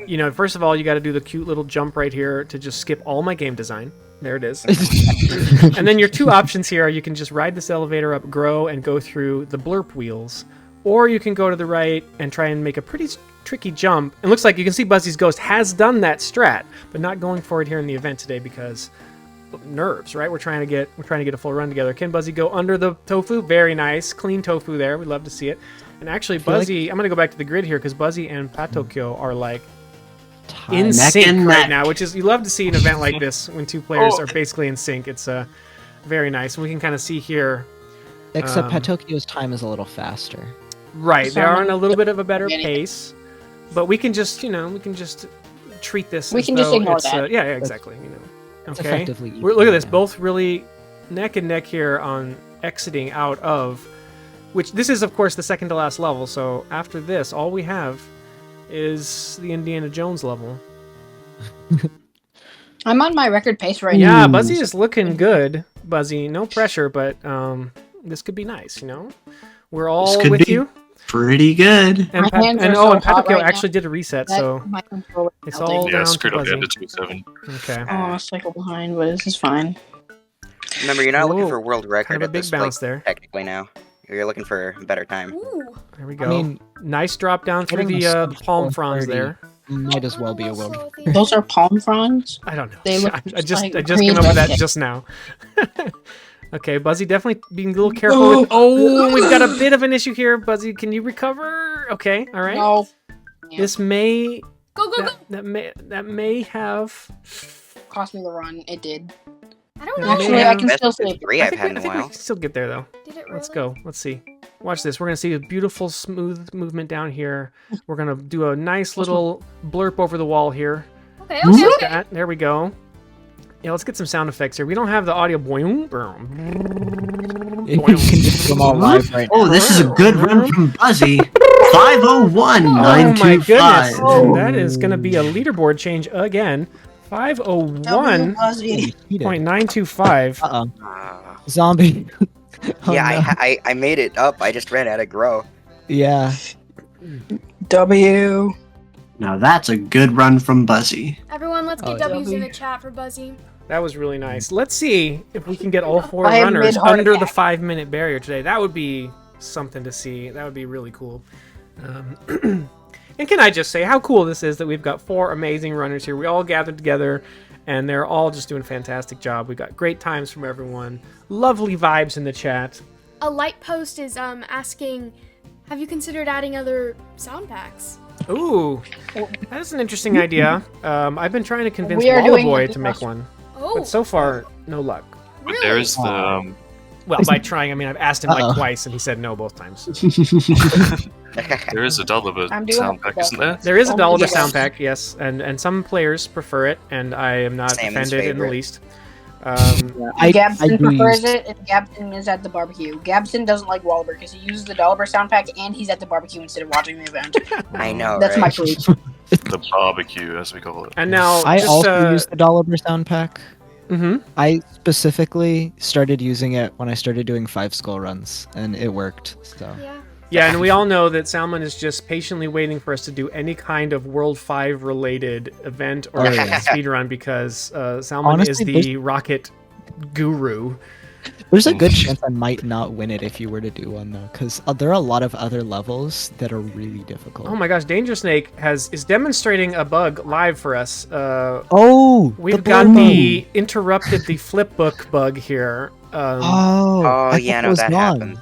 S1: You know, first of all, you got to do the cute little jump right here to just skip all my game design. There it is. And then your 2 options here are you can just ride this elevator up, grow, and go through the blurp wheels. Or you can go to the right and try and make a pretty tricky jump. It looks like you can see Buzzy's Ghost has done that strat, but not going for it here in the event today because nerves, right? We're trying to get a full run together. Can Buzzy go under the tofu? Very nice. Clean tofu there. We'd love to see it. And actually, Buzzy, I'm going to go back to the grid here because Buzzy and Patokyo are like in
S8: Neck
S1: sync
S8: and
S1: right
S8: neck.
S1: now, which is, you love to see an event like this when 2 players are basically in sync. It's very nice. And we can kind of see here.
S2: Except Patokio's time is a little faster.
S1: Right, they are on a little bit of a better
S6: Getting it.
S1: pace, but we can just, treat this.
S6: We
S1: as
S6: can just
S1: though
S6: ignore
S1: it's,
S6: that.
S1: Yeah, exactly.
S2: It's
S1: Okay.
S2: effectively
S1: Look at this,
S2: equal,
S1: both really neck and neck here on exiting out of, which this is of course the second to last level. So after this, all we have is the Indiana Jones level.
S6: I'm on my record pace right
S1: Yeah,
S6: now.
S1: Buzzy is looking good. Buzzy, no pressure, but this could be nice. We're all
S8: could
S1: with
S8: be
S1: you.
S8: Pretty good.
S1: And
S6: My hands are
S1: and
S6: so hot
S1: Patokyo
S6: right now.
S1: actually did a reset,
S6: That-
S1: so
S6: my controller
S1: it's
S6: melting.
S1: all
S5: Yeah,
S1: down to
S5: screwed up the
S1: Buzzy.
S5: end of 2-7.
S1: Okay.
S6: Oh, a cycle behind, but this is fine.
S4: Remember, you're not looking
S1: Whoa,
S4: for world record
S1: Kind of a
S4: at
S1: big
S4: this
S1: bounce
S4: point,
S1: there.
S4: technically now. You're looking for a better time.
S7: ooh,
S1: There we go.
S2: I mean,
S1: Nice drop down through
S2: getting
S1: the
S2: a sub
S1: palm fronds
S2: 430
S1: there.
S2: might as well be a world.
S6: Those are palm fronds.
S1: I don't know.
S6: They look
S1: I just
S6: like
S1: I just
S6: green
S1: came up with that
S6: velvet.
S1: just now. Okay, Buzzy definitely being a little careful with. Oh, we've got a bit of an issue here, Buzzy. Can you recover? Okay, all right.
S6: No.
S1: This may
S7: go go go!
S1: that may have.
S6: Cost me the run. It did.
S7: I don't
S1: Yeah,
S7: know.
S6: Actually,
S1: yeah.
S6: I can
S4: Best
S6: still
S4: of
S6: save.
S4: 3
S1: I
S4: I've
S1: think,
S4: had
S1: we,
S4: in
S1: I
S4: a
S1: think we
S4: while.
S1: can still get there though.
S7: Did it really?
S1: Let's go. Let's see. Watch this. We're gonna see a beautiful smooth movement down here. We're gonna do a nice little blurp over the wall here.
S7: Okay, okay, okay.
S1: That. There we go. Yeah, let's get some sound effects here. We don't have the audio. Boing, boom.
S2: If you can just do them all live right
S8: Oh, this is a good run from Buzzy. 501
S1: Oh my goodness.
S8: 925.
S1: That is going to be a leaderboard change again. 501.925.
S2: Uh-oh.
S4: Ah.
S2: Zombie. Oh,
S4: Yeah,
S2: no.
S4: I made it up. I just ran out of grow.
S2: Yeah.
S6: W.
S8: Now that's a good run from Buzzy.
S7: Everyone, let's get
S2: Oh,
S7: W's in
S6: W.
S7: the chat for Buzzy.
S1: That was really nice. Let's see if we can get all 4
S6: I have
S1: runners
S6: mid-heart
S1: under the
S6: attack.
S1: 5-minute barrier today. That would be something to see. That would be really cool. And can I just say how cool this is that we've got 4 amazing runners here. We all gathered together, and they're all just doing a fantastic job. We got great times from everyone. Lovely vibes in the chat.
S7: A light post is asking, have you considered adding other sound packs?
S1: Ooh, that's an interesting idea. I've been trying to convince
S6: We are doing
S1: Wallaboy
S6: the
S1: to make
S6: best.
S1: one,
S7: Oh,
S1: but so far, no luck.
S5: But
S7: really?
S5: there is the
S1: Well, by trying, I mean I've asked him like
S2: Uh-oh.
S1: twice, and he said no both times.
S5: there is a Dollar
S6: I'm doing
S5: sound
S6: my
S5: pack,
S6: best.
S5: isn't there?
S1: There is a
S6: Oh,
S1: Dollar
S6: yes.
S1: sound pack, yes, and some players prefer it, and I am not
S4: Samon's
S1: offended in the
S4: favorite.
S1: least.
S6: Gabson
S2: do
S6: prefers
S2: use-
S6: it, and Gabson is at the barbecue. Gabson doesn't like Wahlberg because he uses the Dollar sound pack and he's at the barbecue instead of watching the event.
S4: I know,
S6: That's my
S4: right?
S6: proof.
S5: The barbecue, as we call it.
S1: And now,
S2: I
S1: just,
S2: also use the Dollar sound pack.
S1: mhm.
S2: I specifically started using it when I started doing 5 skull runs, and it worked. So
S7: Yeah.
S1: Yeah, and we all know that Salmon is just patiently waiting for us to do any kind of World 5 related event or
S2: Oh, yeah.
S1: speedrun because Salmon
S2: Honestly,
S1: is the rocket guru.
S2: There's a good chance I might not win it if you were to do one though, because there are a lot of other levels that are really difficult.
S1: Oh my gosh, Danger Snake is demonstrating a bug live for us.
S2: Oh,
S1: We've got the interrupted the flipbook bug here.
S2: Oh,
S4: Oh
S2: I
S4: yeah,
S2: thought it
S4: no,
S2: was
S4: that
S2: gone.
S4: happened.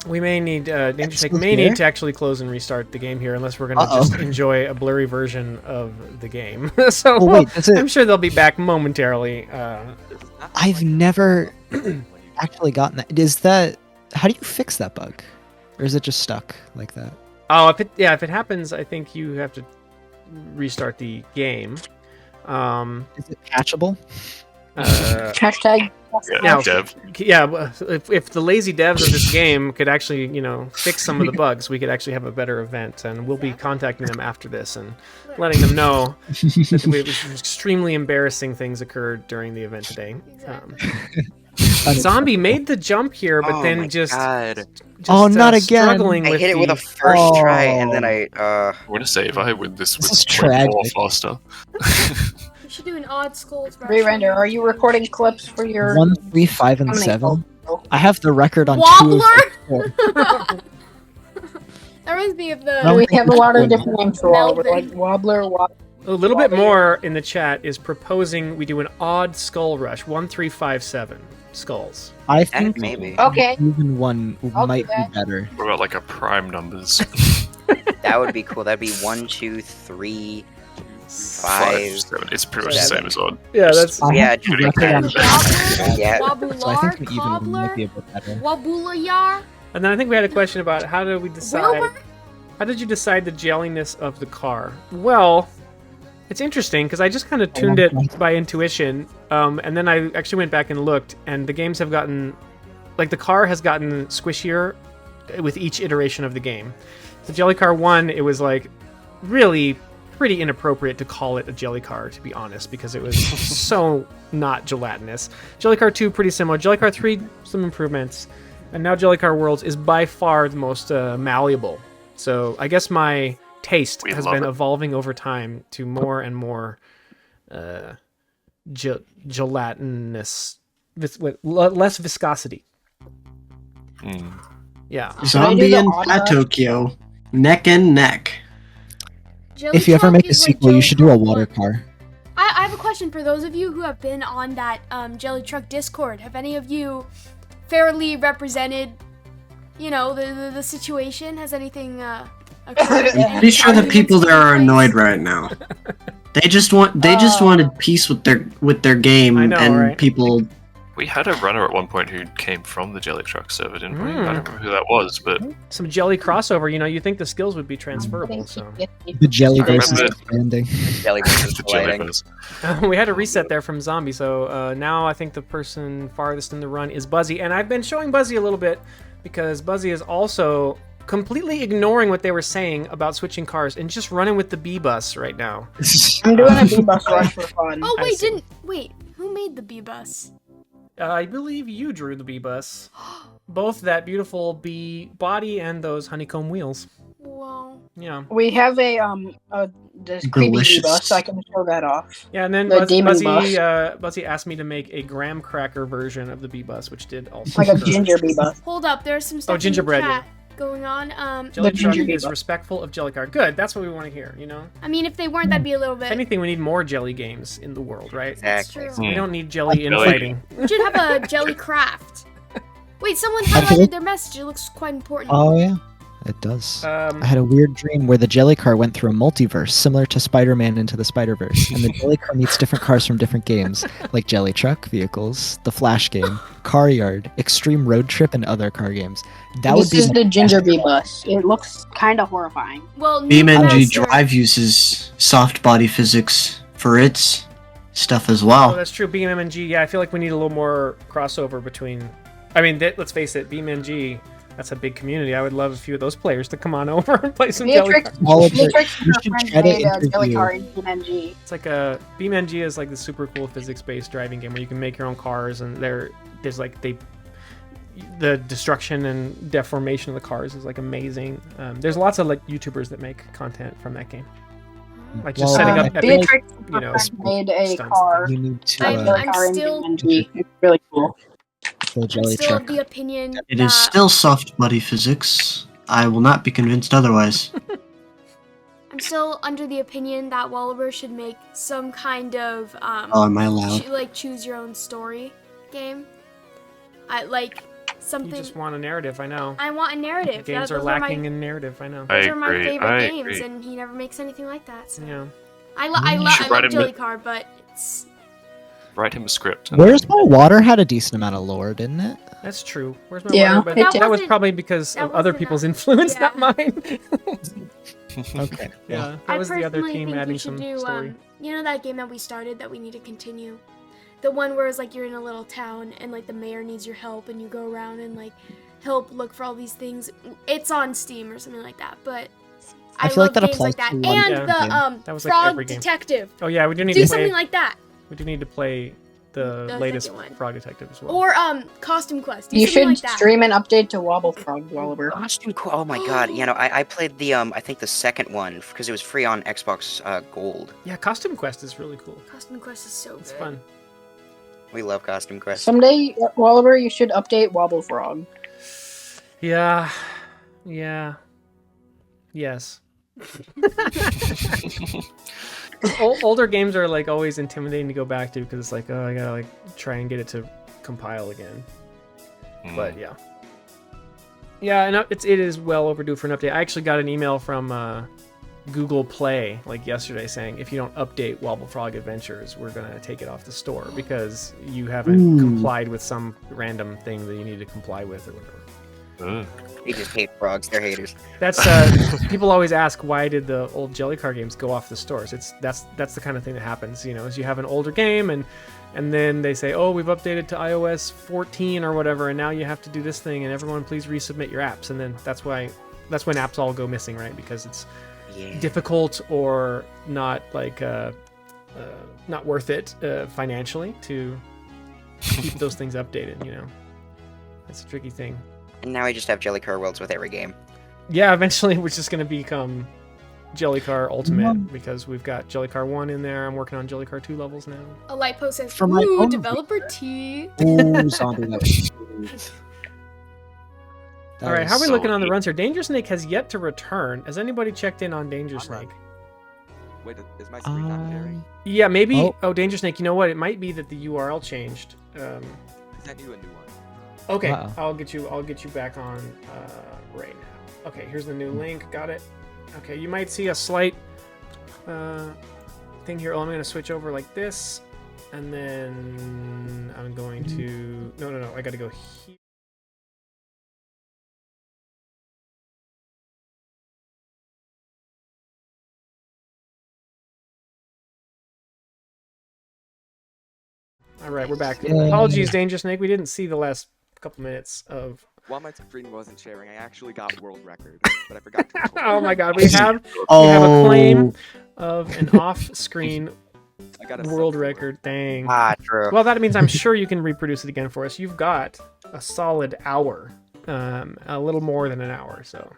S1: We may need Danger Snake
S2: still
S1: may
S2: here?
S1: need to actually close and restart the game here, unless we're going to
S2: Uh-oh.
S1: just enjoy a blurry version of the game. So
S2: Oh, wait, does it-
S1: I'm sure they'll be back momentarily.
S2: I've never actually gotten that. Is that how do you fix that bug, or is it just stuck like that?
S1: Oh, if it happens, I think you have to restart the game.
S2: Is it patchable?
S6: Hashtag.
S5: Yeah,
S1: Now,
S5: Dev.
S1: yeah, if the lazy devs of this game could actually, fix some of the bugs, we could actually have a better event, and we'll be contacting them after this and letting them know that extremely embarrassing things occurred during the event today. Zombie made the jump here, but
S4: Oh
S1: then
S4: my
S1: just
S4: God.
S2: Oh, not again.
S1: struggling
S4: I
S1: with
S4: hit it with
S1: the-
S4: a first try, and then
S2: Oh.
S4: I
S5: I'm gonna say if I win this
S2: This is
S5: with way more
S2: tragic.
S5: faster.
S7: We should do an odd skulls version.
S6: Re-render. Are you recording clips for your
S2: 1, 3, 5, and
S6: How many
S2: 7.
S6: calls?
S2: I have the record on
S7: Wobbler?
S2: 2 of the
S7: That reminds me of
S2: I
S7: the.
S2: don't
S6: We
S2: think
S6: have a
S2: it's
S6: lot of
S2: good.
S6: different names for all of it,
S7: Melvin.
S6: like Wobbler,
S1: A little bit more in the chat is proposing we do an odd skull rush, 1, 3, 5, 7 skulls.
S2: I think
S4: maybe.
S6: Okay.
S2: even one
S6: I'll do
S2: might be
S6: that.
S2: better.
S5: What about like a prime numbers?
S4: That would be cool. That'd be 1, 2, 3, 5.
S5: 7. It's pretty much the
S4: Seven.
S5: same as odd.
S1: Yeah,
S5: Just-
S1: that's
S2: I
S4: Yeah,
S2: have the
S5: Shooting
S2: record on
S5: can.
S4: Yeah.
S7: Wabular,
S2: so I think an even one
S7: cobbler,
S2: might be a bit better.
S7: Wabulayar,
S1: And then I think we had a question about how did we decide?
S7: Wilbur.
S1: How did you decide the jelliness of the car? Well, it's interesting because I just kind of tuned it by intuition, and then I actually went back and looked, and the games have gotten, like the car has gotten squishier with each iteration of the game. So JellyCar 1, it was like really pretty inappropriate to call it a jelly car, to be honest, because it was so not gelatinous. JellyCar 2, pretty similar. JellyCar 3, some improvements. And now JellyCar Worlds is by far the most malleable. So I guess my taste
S5: We
S1: has
S5: love
S1: been
S5: it.
S1: evolving over time to more and more gelatinous, less viscosity.
S5: Mm.
S1: Yeah.
S6: Should I do
S8: Zombie
S6: the
S8: and
S6: odd
S8: Fat
S6: rush?
S8: Tokyo, neck and neck.
S7: Jelly
S2: If you ever
S7: Truck
S2: make a
S7: is like
S2: sequel, you should do a
S7: JellyCar
S2: water
S7: 1.
S2: car.
S7: I have a question for those of you who have been on that Jelly Truck Discord. Have any of you fairly represented, the situation? Has anything occurred?
S8: I'm pretty sure the people there are annoyed right now. They just wanted peace with their game,
S1: I know,
S8: and
S1: right?
S8: people.
S5: We had a runner at one point who came from the Jelly Truck server, didn't we? I
S1: Mm.
S5: don't remember who that was, but
S1: Some jelly crossover, you think the skills would be transferable, so.
S2: The jellyverse is
S5: remember-
S2: expanding.
S4: Jelly versus
S5: the
S4: colliding.
S5: Jellyverse.
S1: We had a reset there from Zombie, so now I think the person farthest in the run is Buzzy, and I've been showing Buzzy a little bit because Buzzy is also completely ignoring what they were saying about switching cars and just running with the B bus right now.
S6: I'm doing a B-bus rush for fun.
S7: Oh
S1: I
S7: wait,
S1: see.
S7: who made the B bus?
S1: I believe you drew the B bus, both that beautiful bee body and those honeycomb wheels.
S7: Whoa.
S1: Yeah,
S6: We have this creepy
S8: Delicious.
S6: B-bus, so I can show that off.
S1: yeah, and then
S6: The demon
S1: Buzzy asked me to make a graham cracker version of the B bus, which did also
S6: Like a
S1: perfect.
S6: ginger B-bus.
S7: Hold up, there's some stuff
S1: gingerbread,
S7: in the chat going on.
S1: Jelly
S6: The
S1: Truck
S6: ginger
S1: is
S6: bee bus.
S1: respectful of JellyCar. Good, that's what we want to hear.
S7: I mean, if they weren't, that'd be a little
S1: If
S7: bit.
S1: anything, we need more jelly games in the world, right?
S4: Exactly.
S7: That's true.
S1: We don't need jelly
S5: Jelly.
S1: infighting.
S7: We should have a jelly craft. Wait, someone
S2: I
S7: highlighted
S2: think-
S7: their message. It looks quite important.
S2: Oh yeah, it does. I
S1: Um,
S2: had a weird dream where the jelly car went through a multiverse, similar to Spider-Man Into the Spider-Verse, and the jelly car meets different cars from different games, like Jelly Truck vehicles, the Flash game, Car Yard, Extreme Road Trip, and other car games. That
S6: This
S2: would
S6: is
S2: be
S6: the ginger B-bus. It looks kind of horrifying.
S7: Well,
S8: BeamNG
S7: Master-
S8: Drive uses soft body physics for its stuff as
S1: oh,
S8: well.
S1: that's true. BeamNG, yeah, I feel like we need a little more crossover between. I mean, let's face it, BeamNG, that's a big community. I would love a few of those players to come on over and play some jelly.
S6: Matrix,
S2: All of it.
S6: Matrix and
S2: You
S6: her
S2: should
S6: friends
S2: try to
S6: made a
S2: interview-
S6: jelly car in BeamNG.
S1: It's like a BeamNG is like the super cool physics-based driving game where you can make your own cars, and there's like the destruction and deformation of the cars is like amazing. There's lots of like YouTubers that make content from that game, like just
S2: Well,
S1: setting up
S2: I
S1: epic,
S6: Beatrix
S1: you know,
S6: made a
S1: stunts and
S6: car.
S2: You need to
S7: I'm
S6: car in
S7: still-
S6: DMG. It's really cool.
S2: the
S7: I'm
S2: jelly
S7: still
S2: truck.
S7: of the opinion
S8: It
S7: that
S8: is still soft buddy physics. I will not be convinced otherwise.
S7: I'm still under the opinion that Wallaber should make some kind of
S8: Oh, am I allowed?
S7: like choose your own story game. I like
S1: You
S7: something.
S1: just want a narrative. I know.
S7: I want a narrative.
S1: Games are lacking in narrative. I know.
S7: Those are my
S5: agree,
S7: favorite
S5: I
S7: games,
S5: agree.
S7: and he never makes anything like that. So.
S1: Yeah.
S7: I
S5: You
S7: love
S5: should write him a-
S7: JellyCar, but it's
S5: Write him a script. and
S2: Where's
S5: then-
S2: My Water had a decent amount of lore, didn't it?
S1: That's true. Where's my
S6: Yeah,
S1: water? But
S6: it
S1: that was
S7: did.
S1: probably because
S7: That
S1: of other
S7: wasn't
S1: people's
S7: a-
S1: influence,
S7: yeah.
S1: not mine.
S2: Okay.
S1: Yeah,
S7: I
S1: that was the other
S7: personally
S1: team
S7: think
S1: adding
S7: we should
S1: some
S7: do
S1: story.
S7: you know that game that we started that we need to continue. The one where it's like you're in a little town and like the mayor needs your help and you go around and like help look for all these things. It's on Steam or something like that, but
S2: I
S7: I,
S2: feel like
S7: love
S2: that
S7: games
S2: applies
S7: like that.
S2: to
S7: And
S2: one
S1: game.
S7: the
S1: That was like
S7: Frog
S1: every game.
S7: Detective.
S1: Oh yeah, we do need
S7: Do
S1: to play.
S7: something like that.
S1: We do need to play the
S7: The
S1: latest
S7: second one.
S1: Frog Detective as well.
S7: Or Costume Quest. Do
S6: You
S7: something
S6: should
S7: like that.
S6: stream an update to Wobble Frog, Wallaber.
S4: Oh my god, you know, I played the, I think the second one, because it was free on Xbox Gold.
S1: Yeah, Costume Quest is really cool.
S7: Costume Quest is so
S1: It's
S7: good.
S1: fun.
S4: We love Costume Quest.
S6: Someday, Wallaber, you should update Wobble Frog.
S1: Yeah. Yeah. Yes. Older games are like always intimidating to go back to because it's like, oh, I gotta like try and get it to compile again. But yeah, and it is well overdue for an update. I actually got an email from Google Play like yesterday saying if you don't update Wobble Frog Adventures, we're gonna take it off the store because you haven't complied with some random thing that you need to comply with or whatever.
S4: We just hate frogs, they're haters.
S1: That's people always ask why did the old JellyCar games go off the stores? That's the kind of thing that happens, you know, is you have an older game and then they say, oh, we've updated to iOS 14 or whatever, and now you have to do this thing, and everyone please resubmit your apps, and then that's when apps all go missing, right? Because it's difficult or not like not worth it financially to keep those things updated, you know. It's a tricky thing.
S4: And now we just have JellyCar Worlds with every game.
S1: Yeah, eventually we're just going to become JellyCar Ultimate because we've got JellyCar 1 in there. I'm working on JellyCar 2 levels now.
S7: A light post says,
S2: For my
S7: ooh,
S2: own
S7: developer tea.
S2: Ooh, zombie that was sweet. That
S1: All right,
S2: was
S1: how are we
S5: so
S1: looking on the
S5: good.
S1: runs here? Danger Snake has yet to return. Has anybody checked in on Danger Snake?
S9: Wait, is my screen not sharing?
S1: Yeah, maybe.
S2: Oh.
S1: Oh, Danger Snake, you know what? It might be that the URL changed.
S9: I sent you a new one.
S1: Okay,
S2: Uh-oh.
S1: I'll get you back on right now. Okay, here's the new link. Got it. Okay, you might see a slight thing here. Oh, I'm going to switch over like this, and then I'm going to... No, I got to go here. All right, we're back.
S2: Yay.
S1: Apologies, Danger Snake. We didn't see the last couple minutes of...
S9: While my screen wasn't sharing, I actually got world record, but I forgot to record.
S1: Oh my god, we have a claim of an off-screen
S9: I got a
S1: world
S9: sub-score.
S1: record. Dang.
S4: True.
S1: Well, that means I'm sure you can reproduce it again for us. You've got a solid hour, a little more than an hour. So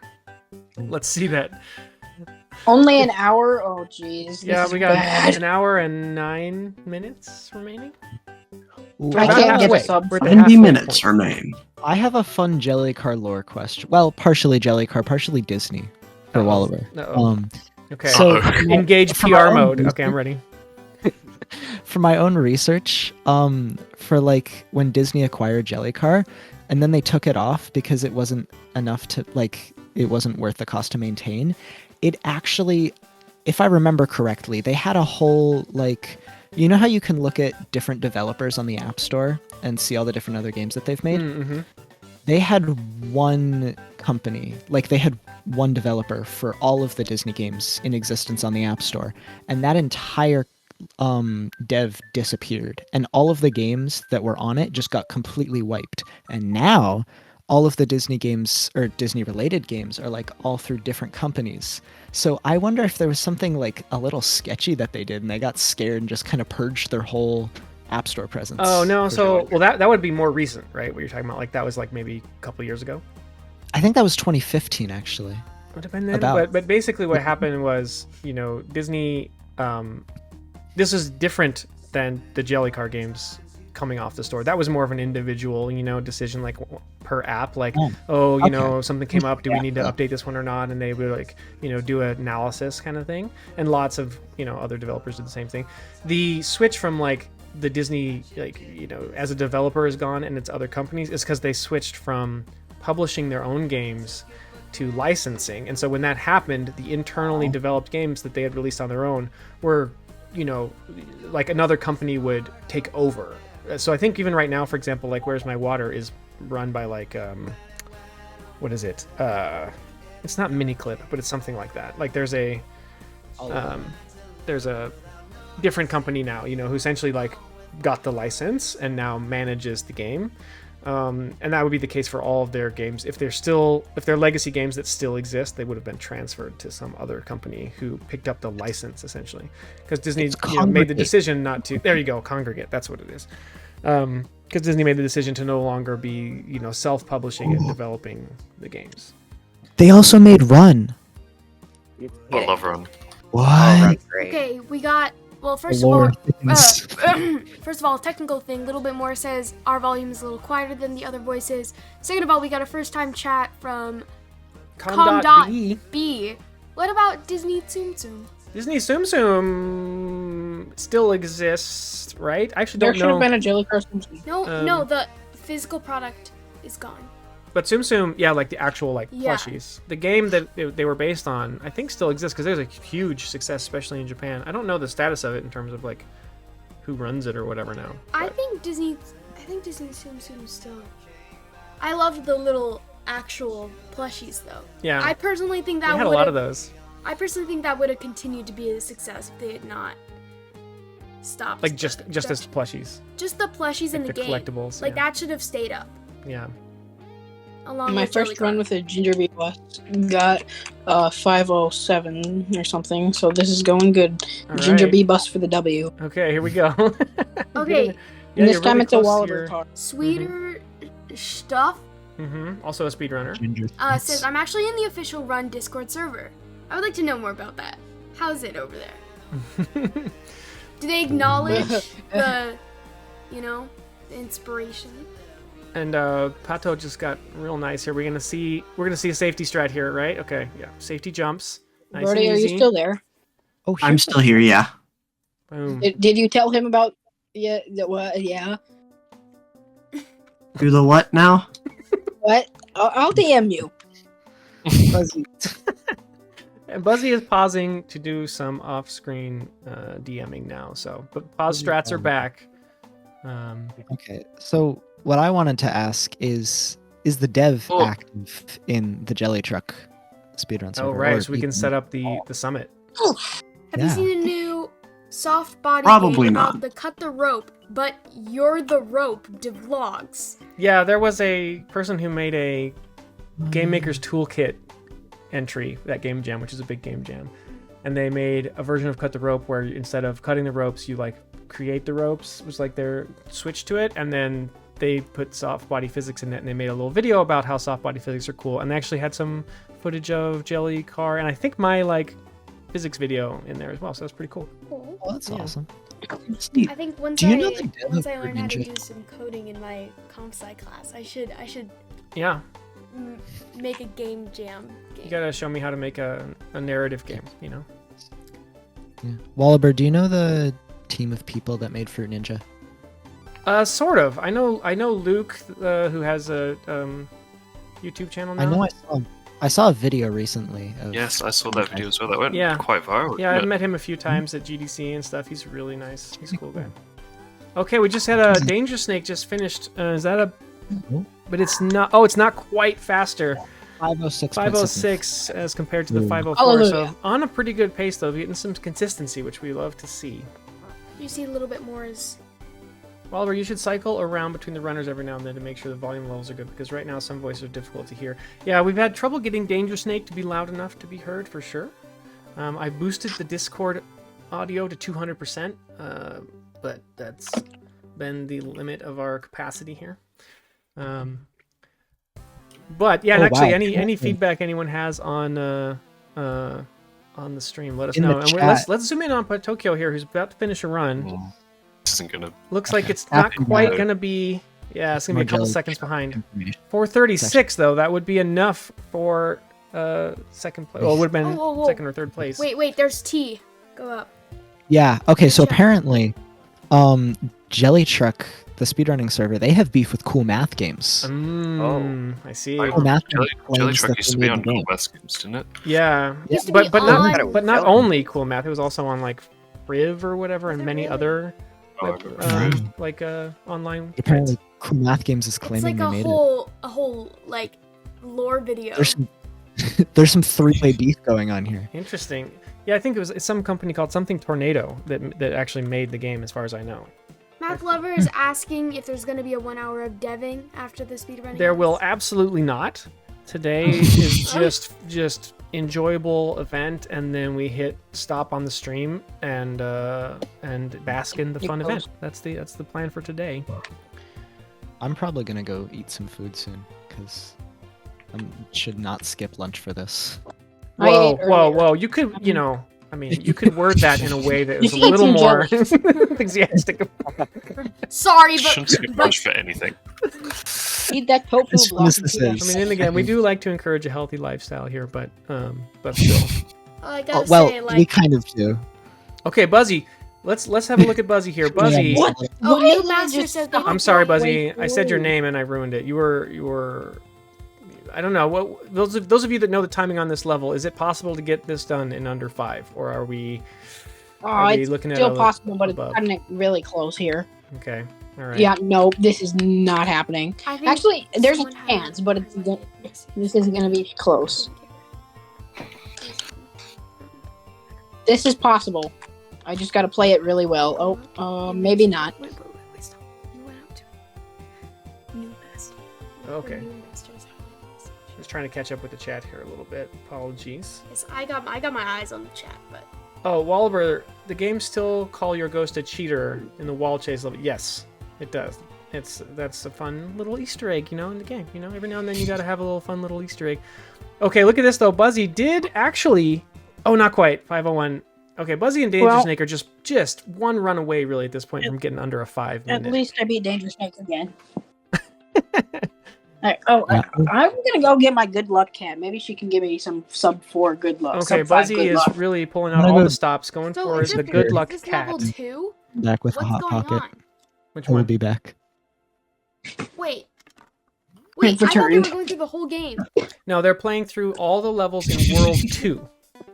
S1: let's see that.
S6: Only an hour? Oh, jeez.
S1: Yeah,
S6: this
S1: we
S6: is
S1: got
S6: bad.
S1: an hour and 9 minutes remaining.
S2: Ooh,
S1: We're
S6: I
S1: about
S6: can't get a
S1: halfway.
S6: sub.
S1: We're at the
S8: 90
S1: halfway
S8: minutes
S1: point.
S8: remain.
S2: I have a fun JellyCar lore question. Well, partially JellyCar, partially Disney for Wallaber.
S1: Uh-oh. Okay.
S2: So
S1: Engage
S2: for my
S1: PR
S2: own
S1: mode.
S2: research-
S1: Okay, I'm ready.
S2: For my own research, for like when Disney acquired JellyCar, and then they took it off because it wasn't enough to it wasn't worth the cost to maintain. It actually, if I remember correctly, they had a whole you know how you can look at different developers on the App Store and see all the different other games that they've made?
S1: Mm-hmm.
S2: They had one company, they had one developer for all of the Disney games in existence on the App Store, and that entire dev disappeared, and all of the games that were on it just got completely wiped. And now all of the Disney games or Disney related games are all through different companies. So I wonder if there was something a little sketchy that they did and they got scared and just kind of purged their whole App Store presence.
S1: Oh no,
S2: for
S1: so
S2: JellyCar.
S1: well that would be more recent, right? What you're talking about, like that was like maybe a couple years ago.
S2: I think that was 2015 actually.
S1: Would have been then,
S2: About.
S1: but basically what happened was, you know, Disney. This is different than the JellyCar games coming off the store. That was more of an individual, you know, decision, like per app. Like, you
S2: okay.
S1: know, something came up. Do we need to update this one or not? And they would like, you know, do an analysis kind of thing. And lots of, you know, other developers did the same thing. The switch from like the Disney, like, you know, as a developer is gone and it's other companies is because they switched from publishing their own games to licensing. And so when that happened, the internally developed games that they had released on their own were, you know, like another company would take over. So I think even right now, for example, like Where's My Water is run by like what is it? It's not Miniclip, but it's something like that. Like there's a different company now, you know, who essentially like got the license and now manages the game. And that would be the case for all of their games. If they're legacy games that still exist, they would have been transferred to some other company who picked up the license essentially. Because Disney made the decision not to. There you go, Congregate. That's what it is. Because Disney made the decision to no longer be, you know, self-publishing and developing the games.
S2: They also made Run.
S5: I love Run.
S2: What?
S4: That's great.
S7: Okay, we got. Well, first
S2: Lore
S7: of all,
S2: thickness.
S7: first of all, technical thing. A little bit more says our volume is a little quieter than the other voices. Second of all, we got a first-time chat from Com.B. What about Disney Tsum Tsum?
S1: Disney Tsum Tsum still exists, right? I actually
S6: There
S1: don't
S6: should have
S1: know.
S6: been a JellyCar Swim.
S7: No, the physical product is gone.
S1: But Tsum Tsum, yeah, like the actual like
S7: Yeah.
S1: plushies. The game that they were based on, I think still exists because there's a huge success, especially in Japan. I don't know the status of it in terms of like who runs it or whatever now.
S7: I
S1: but-
S7: think Disney Tsum Tsum still. I loved the little actual plushies though.
S1: Yeah,
S7: I personally think
S1: we
S7: that
S1: had a
S7: would.
S1: lot of those.
S7: I personally think that would have continued to be a success if they had not stopped.
S1: Like just as plushies,
S7: just the plushies in
S1: like
S7: the
S1: the
S7: game.
S1: collectibles.
S7: Like
S1: yeah.
S7: that should have stayed up.
S1: Yeah.
S7: Along
S6: My
S7: with
S6: first
S7: JellyCar.
S6: run with a Ginger Bee bus got 507 or something, so this is going good.
S1: All
S6: Ginger
S1: right.
S6: Bee bus for the W.
S1: Okay, here we go.
S7: Okay,
S1: Yeah,
S6: And this
S1: you're
S6: time
S1: really
S6: it's a
S1: close to
S6: Wallaby
S1: your-
S6: car.
S7: sweeter stuff
S1: Also a speedrunner.
S2: Ginger
S7: says I'm actually in the official Run Discord server. I would like to know more about that. How's it over there? Do they acknowledge the, you know, the inspiration?
S1: And Pato just got real nice here. We're gonna see a safety strat here, right? Okay, yeah. Safety jumps. Nice
S6: Brody,
S1: and
S6: are
S1: easy.
S6: you still there?
S2: Oh,
S8: I'm still here, yeah.
S1: Boom.
S6: Did you tell him about what? Yeah.
S8: Do the what now?
S6: What? I'll DM you.
S2: Fuzzy.
S1: And Buzzy is pausing to do some off-screen DMing now. So, but pause strats are back.
S2: Okay, so what I wanted to ask is the dev
S5: Oh.
S2: active in the Jelly Truck speedrun server?
S1: Oh right,
S2: or
S1: so we can set up the summit.
S7: Have you
S2: Yeah.
S7: seen a new soft body
S8: Probably
S7: game
S8: not.
S7: about the cut the rope, but you're the rope devlogs?
S1: Yeah, there was a person who made a Game Maker's Toolkit entry, that game jam, which is a big game jam. And they made a version of Cut the Rope where instead of cutting the ropes, you like create the ropes, was like their switch to it. And then they put soft body physics in it, and they made a little video about how soft body physics are cool. And they actually had some footage of JellyCar, and I think my like physics video in there as well. So that's pretty cool.
S7: Cool.
S2: Oh, that's
S1: Yeah.
S2: awesome.
S7: I think once
S2: Do you
S7: I
S2: know the dev
S7: once
S2: of
S7: I learn how to
S2: Ninja?
S7: do some coding in my comp sci class, I should
S1: Yeah,
S7: make a game jam game.
S1: you gotta show me how to make a narrative game, you know?
S2: Yeah. Wallaber, do you know the team of people that made Fruit Ninja?
S1: Sort of. I know Luke, who has a YouTube channel now.
S2: I know I saw a video recently of
S5: Yes, I saw that video as well. That went
S1: Yeah.
S5: quite viral.
S1: Yeah, I've
S5: didn't it?
S1: met him a few times at GDC and stuff. He's really nice. He's a cool guy. Okay, we just had a Danger Snake just finished. Is that a... But it's not... Oh, it's not quite faster.
S2: 506.
S1: 506 as compared to the
S2: Ooh.
S1: 504. So
S6: Hallelujah.
S1: on a pretty good pace, though. Getting some consistency, which we love to see.
S7: You see a little bit more as
S1: Oliver, you should cycle around between the runners every now and then to make sure the volume levels are good, because right now some voices are difficult to hear. Yeah, we've had trouble getting Danger Snake to be loud enough to be heard, for sure. I boosted the Discord audio to 200%, but that's been the limit of our capacity here. But yeah, and
S2: Oh,
S1: actually,
S2: wow.
S1: any feedback anyone has on the stream, let us
S2: In the
S1: know. And let's zoom in on Tokyo here, who's about to finish a run.
S5: This isn't gonna.
S1: Looks like it's not
S2: After
S1: quite
S2: that-
S1: gonna be. Yeah, it's gonna be a
S2: More
S1: couple
S2: jelly
S1: seconds
S2: truck
S1: behind.
S2: information.
S1: 4:36 though. That would be enough for second place. Well, it would have been
S7: Whoa.
S1: second or third place.
S7: Wait, there's T. Go up.
S2: Yeah. Okay. So
S7: Check.
S2: apparently, Jelly Truck, the speedrunning server, they have beef with Cool Math Games.
S1: I see.
S2: Cool Math
S5: Jelly
S2: claims
S5: Truck
S2: that
S5: used
S2: they
S5: to be
S2: made
S5: on
S2: the game.
S5: Cool Math Games, didn't it?
S1: Yeah,
S7: Used to
S1: but
S7: be
S1: but
S7: on-
S1: not
S4: Jelly.
S1: only Cool Math. It was also on like Priv or whatever, and
S7: it
S1: many
S7: really?
S1: other
S5: Oh,
S1: like,
S5: okay.
S1: online.
S2: Apparently, Cool Math Games is
S7: It's
S2: claiming
S7: like
S2: they
S7: a
S2: made
S7: whole like lore video.
S2: it. There's some three-way beef going on here.
S1: Interesting. Yeah, I think it's some company called something Tornado that actually made the game, as far as I know.
S7: Math Lover is asking if there's gonna be a 1 hour of deving after the speedrunning.
S1: There
S7: ends.
S1: will absolutely not. Today is just enjoyable event, and then we hit stop on the stream and bask in the fun event. That's the plan for today.
S2: I'm probably gonna go eat some food soon because I should not skip lunch for this.
S6: I ate earlier.
S1: Whoa! You could, I mean, you could word that in a way that is a
S6: Just eat
S1: little
S6: some
S1: more
S6: jelly.
S1: enthusiastic.
S7: Sorry,
S5: Shouldn't skip lunch for anything.
S6: Eat that tofu
S2: As fun
S6: block.
S2: as this
S6: Yeah.
S2: is.
S1: I mean, and again, we do like to encourage a healthy lifestyle here, but still.
S7: I gotta
S2: Well,
S7: say,
S2: we
S7: like,
S2: kind of do.
S1: Okay, Buzzy. Let's have a look at Buzzy here. Buzzy.
S2: Yeah.
S7: oh,
S6: Wait,
S7: Noob Master
S6: just
S7: says they
S1: I'm sorry, Buzzy.
S6: Wait,
S1: I said your
S6: wait.
S1: name and I ruined it. You were. I don't know. What those of you that know the timing on this level, is it possible to get this done in under 5, or are we
S6: It's
S1: looking at
S6: still
S1: a-
S6: possible, but
S1: above?
S6: it's kind of really close here.
S1: Okay. All right.
S6: Yeah, no, this is not happening.
S7: I think
S6: Actually, there's a
S7: someone had-
S6: chance, but this is gonna be close. This is possible. I just gotta play it really well. Oh, maybe not.
S7: Wait, stop. You went up to Noob Master.
S1: Okay.
S7: Noob Master's house.
S1: Just trying to catch up with the chat here a little bit. Apologies.
S7: Yes, I got my eyes on the chat, but
S1: Oh, Wahlber, the game still call your ghost a cheater in the wall chase level? Yes, it does. That's a fun little Easter egg, in the game. Every now and then you gotta have a little fun little Easter egg. Okay, look at this though. Buzzy did actually. Oh, not quite. 501. Okay, Buzzy and Danger Snake are just one run away really at this point from getting under a 5 minute.
S6: At least I beat Danger Snake again.
S2: Yeah.
S6: I'm gonna go get my good luck cat. Maybe she can give me some sub 4 good luck.
S1: Okay,
S6: sub 5
S1: Buzzy
S6: good
S1: is
S6: luck.
S1: really pulling out all the stops, going
S7: so
S1: for
S7: is
S1: the
S7: it-
S1: good luck
S7: is this
S1: cat.
S7: level 2?
S2: Back with
S7: What's
S2: a hot
S7: going
S2: pocket.
S7: on?
S1: Which
S2: I will
S1: one?
S2: be back.
S7: Wait, I thought they
S6: returned.
S7: were going through the whole game.
S1: No, they're playing through all the levels in World 2.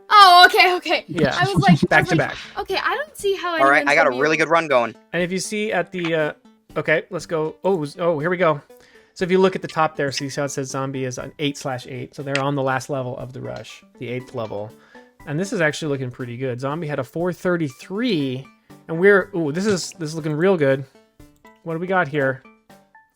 S7: Oh, okay.
S1: Yeah,
S7: I was like,
S1: back to back.
S7: Okay, I don't see how.
S4: All right,
S7: anyone's
S4: I got a
S7: gonna be
S4: really
S7: able-
S4: good run going.
S1: And if you see at the, okay, let's go. Oh, here we go. So if you look at the top there, see how it says zombie is an 8/8. So they're on the last level of the rush, the 8th level. And this is actually looking pretty good. Zombie had a 433, and this is looking real good. What do we got here?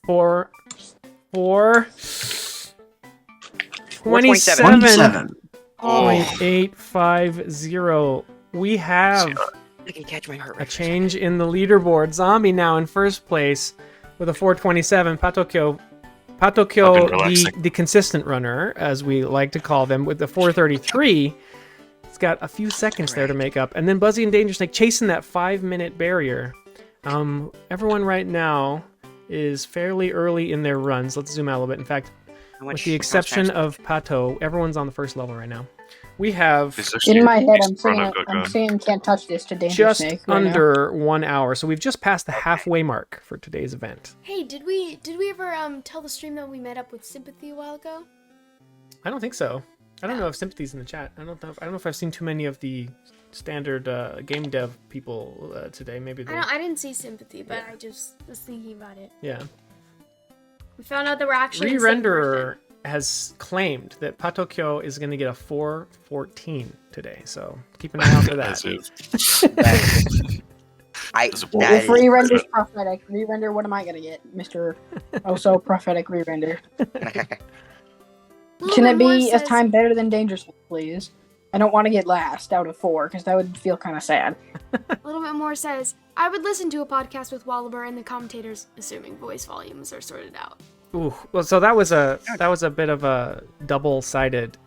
S8: 27.
S1: 27.850. We have
S4: I can catch my heart
S1: a
S4: rate.
S1: change in the leaderboard. Zombie now in first place with a 427. Patokyo,
S5: I've been relaxing.
S1: the consistent runner, as we like to call them, with the 433. It's got a few seconds there to make up. And then Buzzy and Danger Snake chasing that 5-minute barrier. Everyone right now is fairly early in their runs. Let's zoom out a little bit. In fact, with the exception of Pato, everyone's on the first level right now. We have
S5: It's actually
S6: In my head,
S5: a
S6: I'm
S5: decent run
S6: saying
S5: I've got going.
S6: can't touch this to Danger
S1: just
S6: Snake. Right now.
S1: under 1 hour. So we've just passed the halfway mark for today's event.
S7: Hey, did we ever tell the stream that we met up with Sympathy a while ago?
S1: I don't think so. I don't know if Sympathy's in the chat. I don't know if I've seen too many of the standard game dev people today. Maybe they,
S7: I didn't see Sympathy, but I just was thinking about it.
S1: yeah.
S7: We found out that we're actually the same
S1: Re-renderer has claimed that Patokyo is going to get a 414 today. So keep an eye out for that.
S5: As if- There's a
S6: Well,
S5: ball.
S6: if re-render's prophetic, re-render, what am I gonna get, Mr. Also prophetic re-render?
S7: person.
S6: Can it be
S7: More
S6: a
S7: says-
S6: time better than Danger Snake, please? I don't want to get last out of 4 because that would feel kind of sad.
S7: A little bit more says, I would listen to a podcast with Wallaber and the commentators, assuming voice volumes are sorted out.
S1: Ooh, well, so that was a bit of a double-sided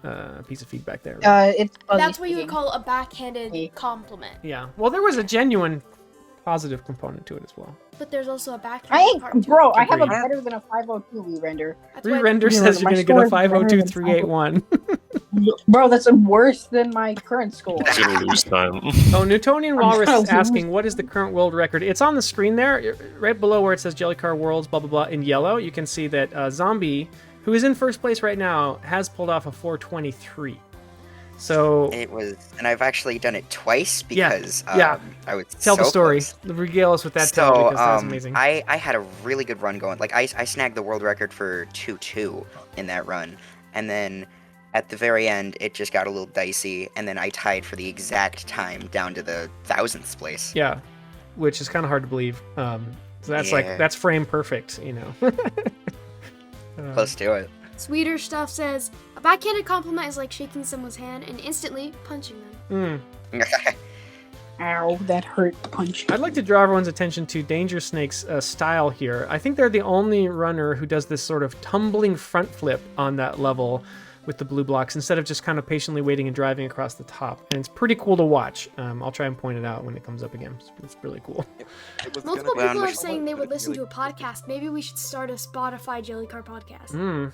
S1: piece of feedback there. Right?
S6: It's
S7: That's what you would call a backhanded compliment.
S1: Yeah. Well, there was a genuine positive component to it as well.
S7: But there's also a backhanded part to it.
S6: Bro, I have a
S1: Agreed.
S6: better than a 502 re-render.
S7: That's why-
S1: Re-render
S6: Yeah,
S1: says you're
S6: my
S1: going to get a
S6: score is better than
S1: 502.381.
S6: Bro, that's worse than my current score.
S5: He's gonna lose time.
S1: Oh, Newtonian Walrus
S6: gonna
S1: is asking, what is the current world record? It's on the screen there, right below where it says JellyCar Worlds, blah, blah, blah, in yellow. You can see that Zombie, who is in first place right now, has pulled off a 423. So...
S4: It was, and I've actually done it twice
S1: Yeah,
S4: because
S1: yeah.
S4: I was
S1: Tell the
S4: so
S1: story.
S4: close.
S1: Regale us with that
S4: So,
S1: tale, because that's amazing.
S4: I had a really good run going. Like, I snagged the world record for 2-2 in that run. And then at the very end, it just got a little dicey. And then I tied for the exact time down to the 1000th place.
S1: Yeah, which is kind of hard to believe. So that's
S4: Yeah.
S1: that's frame perfect, you know.
S4: Close to it.
S7: Sweeter Stuff says, a backhanded compliment is like shaking someone's hand and instantly punching them.
S6: Ow, that hurt punch.
S1: I'd like to draw everyone's attention to Danger Snake's style here. I think they're the only runner who does this sort of tumbling front flip on that level with the blue blocks instead of just kind of patiently waiting and driving across the top. And it's pretty cool to watch. I'll try and point it out when it comes up again. It's really cool.
S7: Multiple people are saying they would listen to a podcast. Maybe we should start a Spotify JellyCar podcast.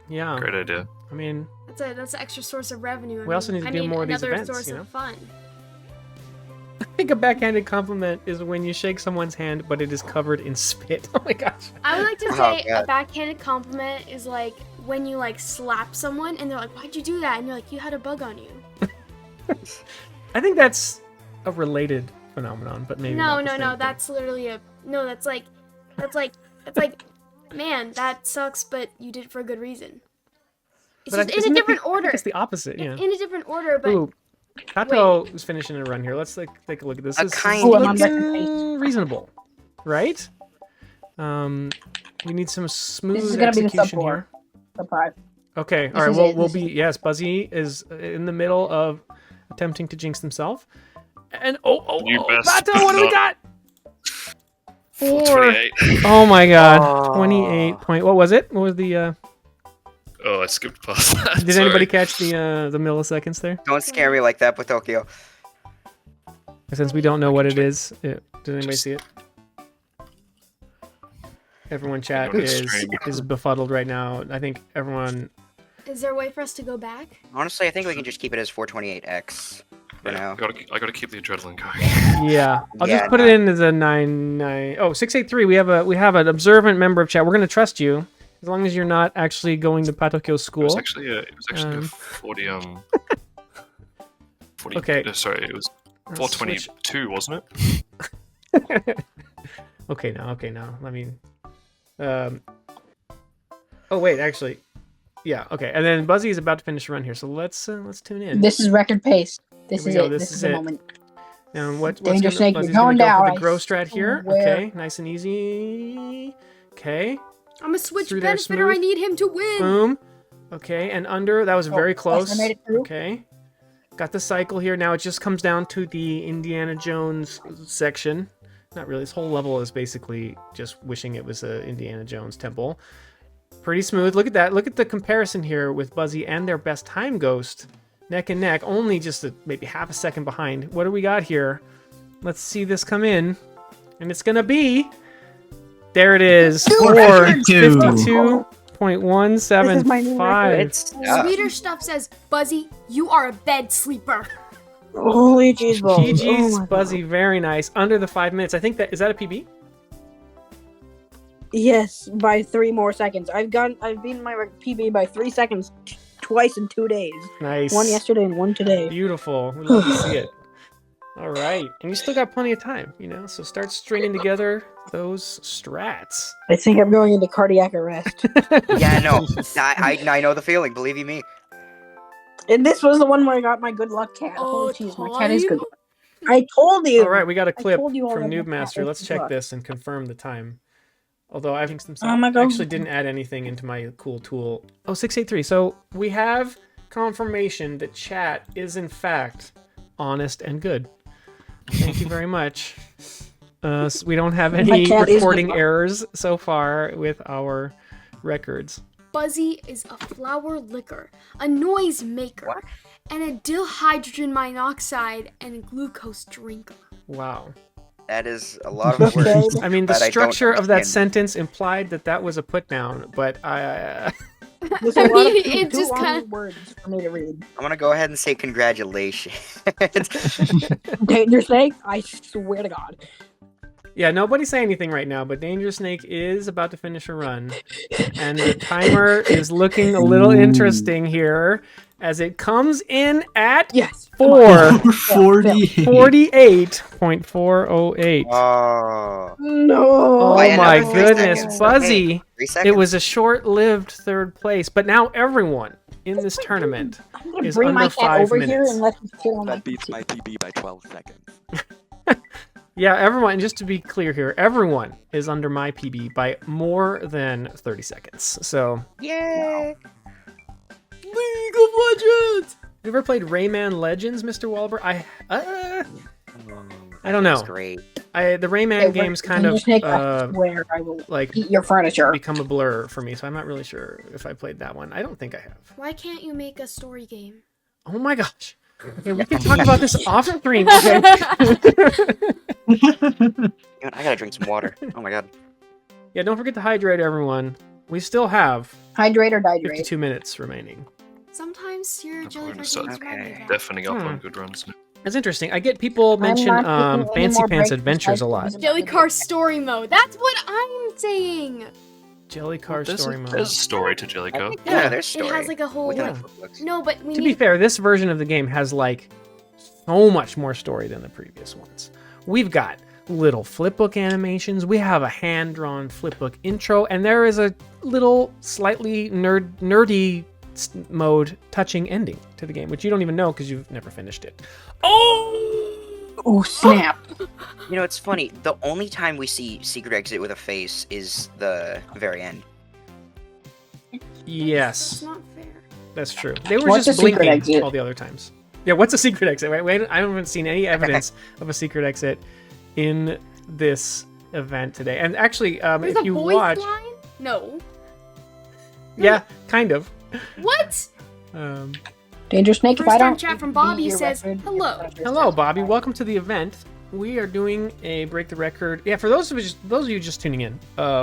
S1: Yeah.
S5: Great idea.
S1: I mean,
S7: That's an extra source of revenue.
S1: We also need to do more of these
S7: another
S1: events,
S7: source
S1: you know?
S7: of fun.
S1: I think a backhanded compliment is when you shake someone's hand, but it is covered in spit. Oh my gosh.
S7: I would like to
S4: Oh,
S7: say a
S4: God.
S7: backhanded compliment is like when you like slap someone and they're like, "Why'd you do that?" And you're like, "You had a bug on you."
S1: I think that's a related phenomenon, but maybe
S7: No,
S1: not the same thing.
S7: that's literally that's like, man, that sucks, but you did it for a good reason. It's
S1: But
S7: just in
S1: isn't
S7: a
S1: it
S7: different
S1: I think
S7: order.
S1: it's the opposite, yeah.
S7: In a different order, but
S1: Ooh, Kato is finishing a run here. Let's take a look at this.
S4: A
S1: This is
S4: kind-
S6: Ooh, I'm on
S1: looking reasonable, right? We need some smooth
S6: This is gonna be the
S1: execution
S6: sub 4.
S1: here.
S6: Sub 5.
S1: Okay,
S6: This
S1: all right.
S6: is
S1: We'll
S6: it.
S1: we'll
S6: This
S1: be yes. Buzzy is in the middle of attempting to jinx himself, and
S5: You best
S1: Vato, what do we
S5: not.
S1: got?
S5: 428.
S1: Oh my God,
S4: Oh.
S1: 28 point. What was it? What was the?
S5: Oh, I skipped past that.
S1: Did
S5: Sorry.
S1: anybody catch the milliseconds there?
S4: Don't scare me like that, Tokyo.
S1: Since we don't know what it is, did anybody
S5: Just-
S1: see it? Everyone chat
S5: Anyone
S1: is
S5: stream.
S1: befuddled right now. I think everyone.
S7: is there a way for us to go back?
S4: Honestly, I think we can just keep it as 428X for now.
S5: I gotta keep the adrenaline going.
S1: Yeah, I'll
S4: Yeah,
S1: just put it in as a 9. Oh, 683. We have an observant member of chat. We're gonna trust you as long as you're not actually going to Patokyo
S5: It was
S1: school.
S5: actually a 40 40.
S1: Okay.
S5: Sorry, it was
S1: Let's switch-
S5: 422, wasn't it?
S1: Okay, now. I mean, oh wait, actually, yeah. Okay, and then Buzzy is about to finish a run here, so let's tune in.
S6: This is record pace. This
S1: Here
S6: is
S1: we go,
S6: it.
S1: this
S6: This
S1: is
S6: is the
S1: it.
S6: moment.
S1: And what's
S6: Danger
S1: gonna,
S6: Snake,
S1: Buzzy's
S6: you're
S1: gonna
S6: going
S1: go
S6: down.
S1: for the grow strat here.
S6: swear.
S1: Okay, nice and easy. Okay,
S7: I'm a switch
S1: Through there,
S7: benefitter. I
S1: smooth.
S7: need him to win.
S1: boom. Okay, and under. That was very
S6: yes, I
S1: close.
S6: made it through.
S1: Okay, got the cycle here. Now it just comes down to the Indiana Jones section. Not really. This whole level is basically just wishing it was a Indiana Jones temple. Pretty smooth. Look at that. Look at the comparison here with Buzzy and their best time ghost. Neck and neck. Only just maybe half a second behind. What do we got here? Let's see this come in. And it's going to be... There it is. 452.175.
S6: It's
S7: Sweeter Stuff says, Buzzy, you are a bed sleeper.
S6: holy jeez balls.
S1: GG's Buzzy. Very nice. Under the 5 minutes. I think that... Is that a PB?
S6: Yes, by 3 more seconds. I've beaten my PB by 3 seconds twice in 2 days.
S1: Nice.
S6: One yesterday and one today.
S1: Beautiful. We love to see it. All right. And you still got plenty of time, you know? So start stringing together those strats.
S6: I think I'm going into cardiac arrest.
S4: Yeah, no. I know the feeling, believe you me.
S6: And this was the one where I got my good luck cat.
S7: Oh,
S6: Oh, jeez, my cat is good
S7: time?
S6: luck. I told you.
S1: All right, we got a clip
S6: told you all
S1: from
S6: that
S1: Noob
S6: my
S1: Master.
S6: cat
S1: Let's
S6: is
S1: check
S6: good.
S1: this and confirm the time. Although I think
S6: Oh my God.
S1: actually didn't add anything into my cool tool. Oh, 683. So we have confirmation that chat is in fact honest and good. Thank you very much. So we don't have any
S6: cat is
S1: recording
S6: the-
S1: errors so far with our records.
S7: Buzzy is a flower liquor, a noise maker, and a dihydrogen monoxide and glucose drinker.
S1: Wow.
S4: That is a lot of words.
S1: I mean, the
S4: But I don't
S1: structure of that
S4: understand.
S1: sentence implied that that was a put down, but
S6: There's
S7: I
S6: a lot of
S7: mean,
S6: too
S7: it just
S6: long
S7: kind of.
S6: words for me to read.
S4: I'm gonna go ahead and say congratulations.
S6: Danger Snake, I swear to God.
S1: yeah, nobody say anything right now, but Danger Snake is about to finish a run. And the timer is looking a little interesting here as it comes in at
S6: Yes.
S1: 48.408.
S4: Oh.
S6: No.
S1: Oh
S4: By another
S1: my
S4: 3
S1: goodness,
S4: seconds.
S1: Buzzy.
S4: 3 seconds.
S1: It was a short-lived third place, but now everyone in this tournament
S6: I'm gonna
S1: is
S6: bring
S1: under
S6: my cat
S1: 5
S6: over here
S1: minutes.
S6: and let him sit on my
S9: That beats my PB by 12 seconds.
S1: Yeah, everyone, just to be clear here, everyone is under my PB by more than 30 seconds. So,
S4: Yay!
S1: League of Legends! You ever played Rayman Legends, Mr. Wahlberg? I don't know.
S4: That's great.
S1: The Rayman games kind of
S6: Snake, I swear I will
S1: like
S6: eat your furniture.
S1: become a blur for me, so I'm not really sure if I played that one. I don't think I have.
S7: Why can't you make a story game?
S1: Oh my gosh. Okay, we can talk about this off stream. Okay.
S4: Man, I gotta drink some water. Oh my god.
S1: Yeah, don't forget to hydrate, everyone. We still have
S6: Hydrate or dihydrate.
S1: 52 minutes remaining.
S7: Sometimes your
S5: I'm
S7: jellyfish
S5: gonna start
S7: games remind me of that.
S5: deafening up
S1: Hmm.
S5: on good runs now.
S1: That's interesting. I get people mention
S6: not taking any
S1: Fancy
S6: more
S1: Pants
S6: breaks
S1: Adventures a lot.
S6: besides-
S7: JellyCar story mode. That's what I'm saying.
S1: JellyCar
S5: There's
S1: story
S5: a,
S1: mode.
S5: there's a story to Jellycar.
S4: Yeah, there's
S7: It
S4: story.
S7: has like a whole.
S4: Within
S1: Yeah.
S4: the books.
S7: No, but we
S1: To be
S7: need.
S1: fair, this version of the game has like so much more story than the previous ones. We've got little flipbook animations, we have a hand-drawn flipbook intro, and there is a little slightly nerdy mode touching ending to the game, which you don't even know because you've never finished it.
S6: Oh snap!
S4: You know, it's funny. The only time we see Secret Exit with a face is the very end.
S7: It's
S1: Yes,
S7: not fair.
S1: that's true. They were
S6: What's
S1: just
S6: a secret
S1: blinking
S6: exit?
S1: all the other times. Yeah, what's a secret exit? Wait, I haven't seen any evidence of a secret exit in this event today. And actually,
S7: There's
S1: if
S7: a
S1: you
S7: voice
S1: watch,
S7: line? No.
S1: yeah, kind of.
S7: What?
S6: Danger Snake. If
S7: First
S6: I
S7: time
S6: don't
S7: chat from
S6: beat
S7: Bobby
S6: your
S7: says,
S6: record,
S7: "Hello."
S1: Hello, Bobby. Welcome to the event. We are doing a break the record. Yeah, for those of you just tuning in,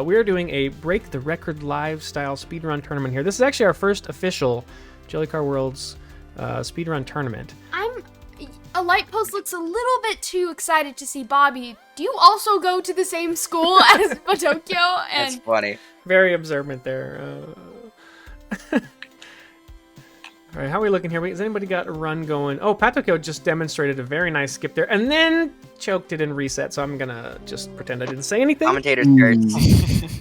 S1: we are doing a break the record live style speedrun tournament here. This is actually our first official JellyCar Worlds speedrun tournament.
S7: A light post looks a little bit too excited to see Bobby. Do you also go to the same school as Batokyo?
S4: That's
S7: And
S4: funny.
S1: Very observant there. All right, how are we looking here? Has anybody got a run going? Oh, Patokyo just demonstrated a very nice skip there, and then choked it and reset. So I'm gonna just pretend I didn't say anything.
S4: Commentator starts.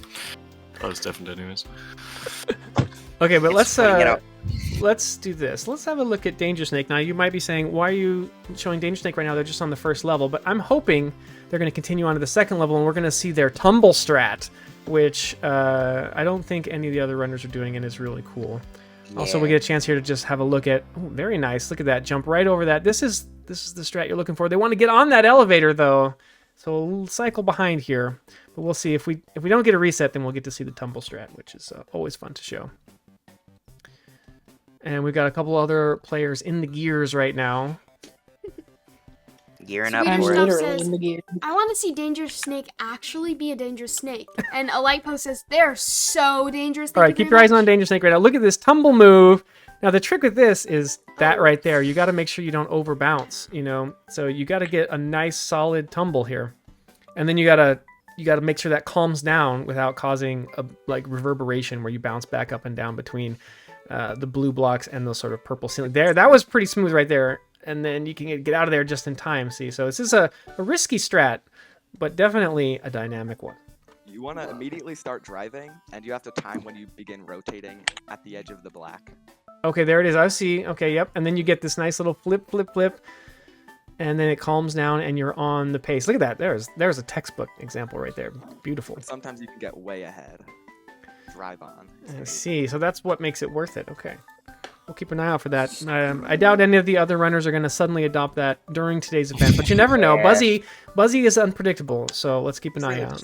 S5: I was deafened anyways.
S1: Okay, but let's
S4: funny, you know.
S1: let's do this. Let's have a look at Danger Snake. Now, you might be saying, why are you showing Danger Snake right now? They're just on the first level, but I'm hoping they're going to continue on to the second level, and we're going to see their tumble strat, which I don't think any of the other runners are doing, and is really cool. Also, we
S4: Yeah.
S1: get a chance here to just have a look at. Oh, very nice. Look at that. Jump right over that. This is the strat you're looking for. They want to get on that elevator though, so we'll cycle behind here. But we'll see if we don't get a reset, then we'll get to see the tumble strat, which is always fun to show. And we've got a couple other players in the gears right now.
S4: Gearing up
S7: Swedish
S6: I'm
S4: for
S7: stuff
S4: it.
S6: literally
S7: says-
S6: in the gear.
S7: I want to see Dangerous Snake actually be a dangerous snake. And a light post says, they're so dangerous.
S1: All right, keep your eyes on Danger Snake right now. Look at this tumble move. Now the trick with this is that right there. You got to make sure you don't overbounce. So you got to get a nice solid tumble here, and then you got to make sure that calms down without causing a reverberation where you bounce back up and down between the blue blocks and those sort of purple ceiling. There, that was pretty smooth right there, and then you can get out of there just in time. See, so this is a risky strat, but definitely a dynamic one.
S9: You want to immediately start driving, and you have to time when you begin rotating at the edge of the black.
S1: Okay, there it is. I see. Okay, yep. And then you get this nice little flip, flip, flip. And then it calms down and you're on the pace. Look at that. There's a textbook example right there. Beautiful.
S9: Sometimes you can get way ahead. Drive on. It's
S1: I
S9: great.
S1: see. So that's what makes it worth it. Okay. We'll keep an eye out for that. I doubt any of the other runners are going to suddenly adopt that during today's event, but you never know.
S4: Yeah.
S1: Buzzy is unpredictable, so let's keep an eye out.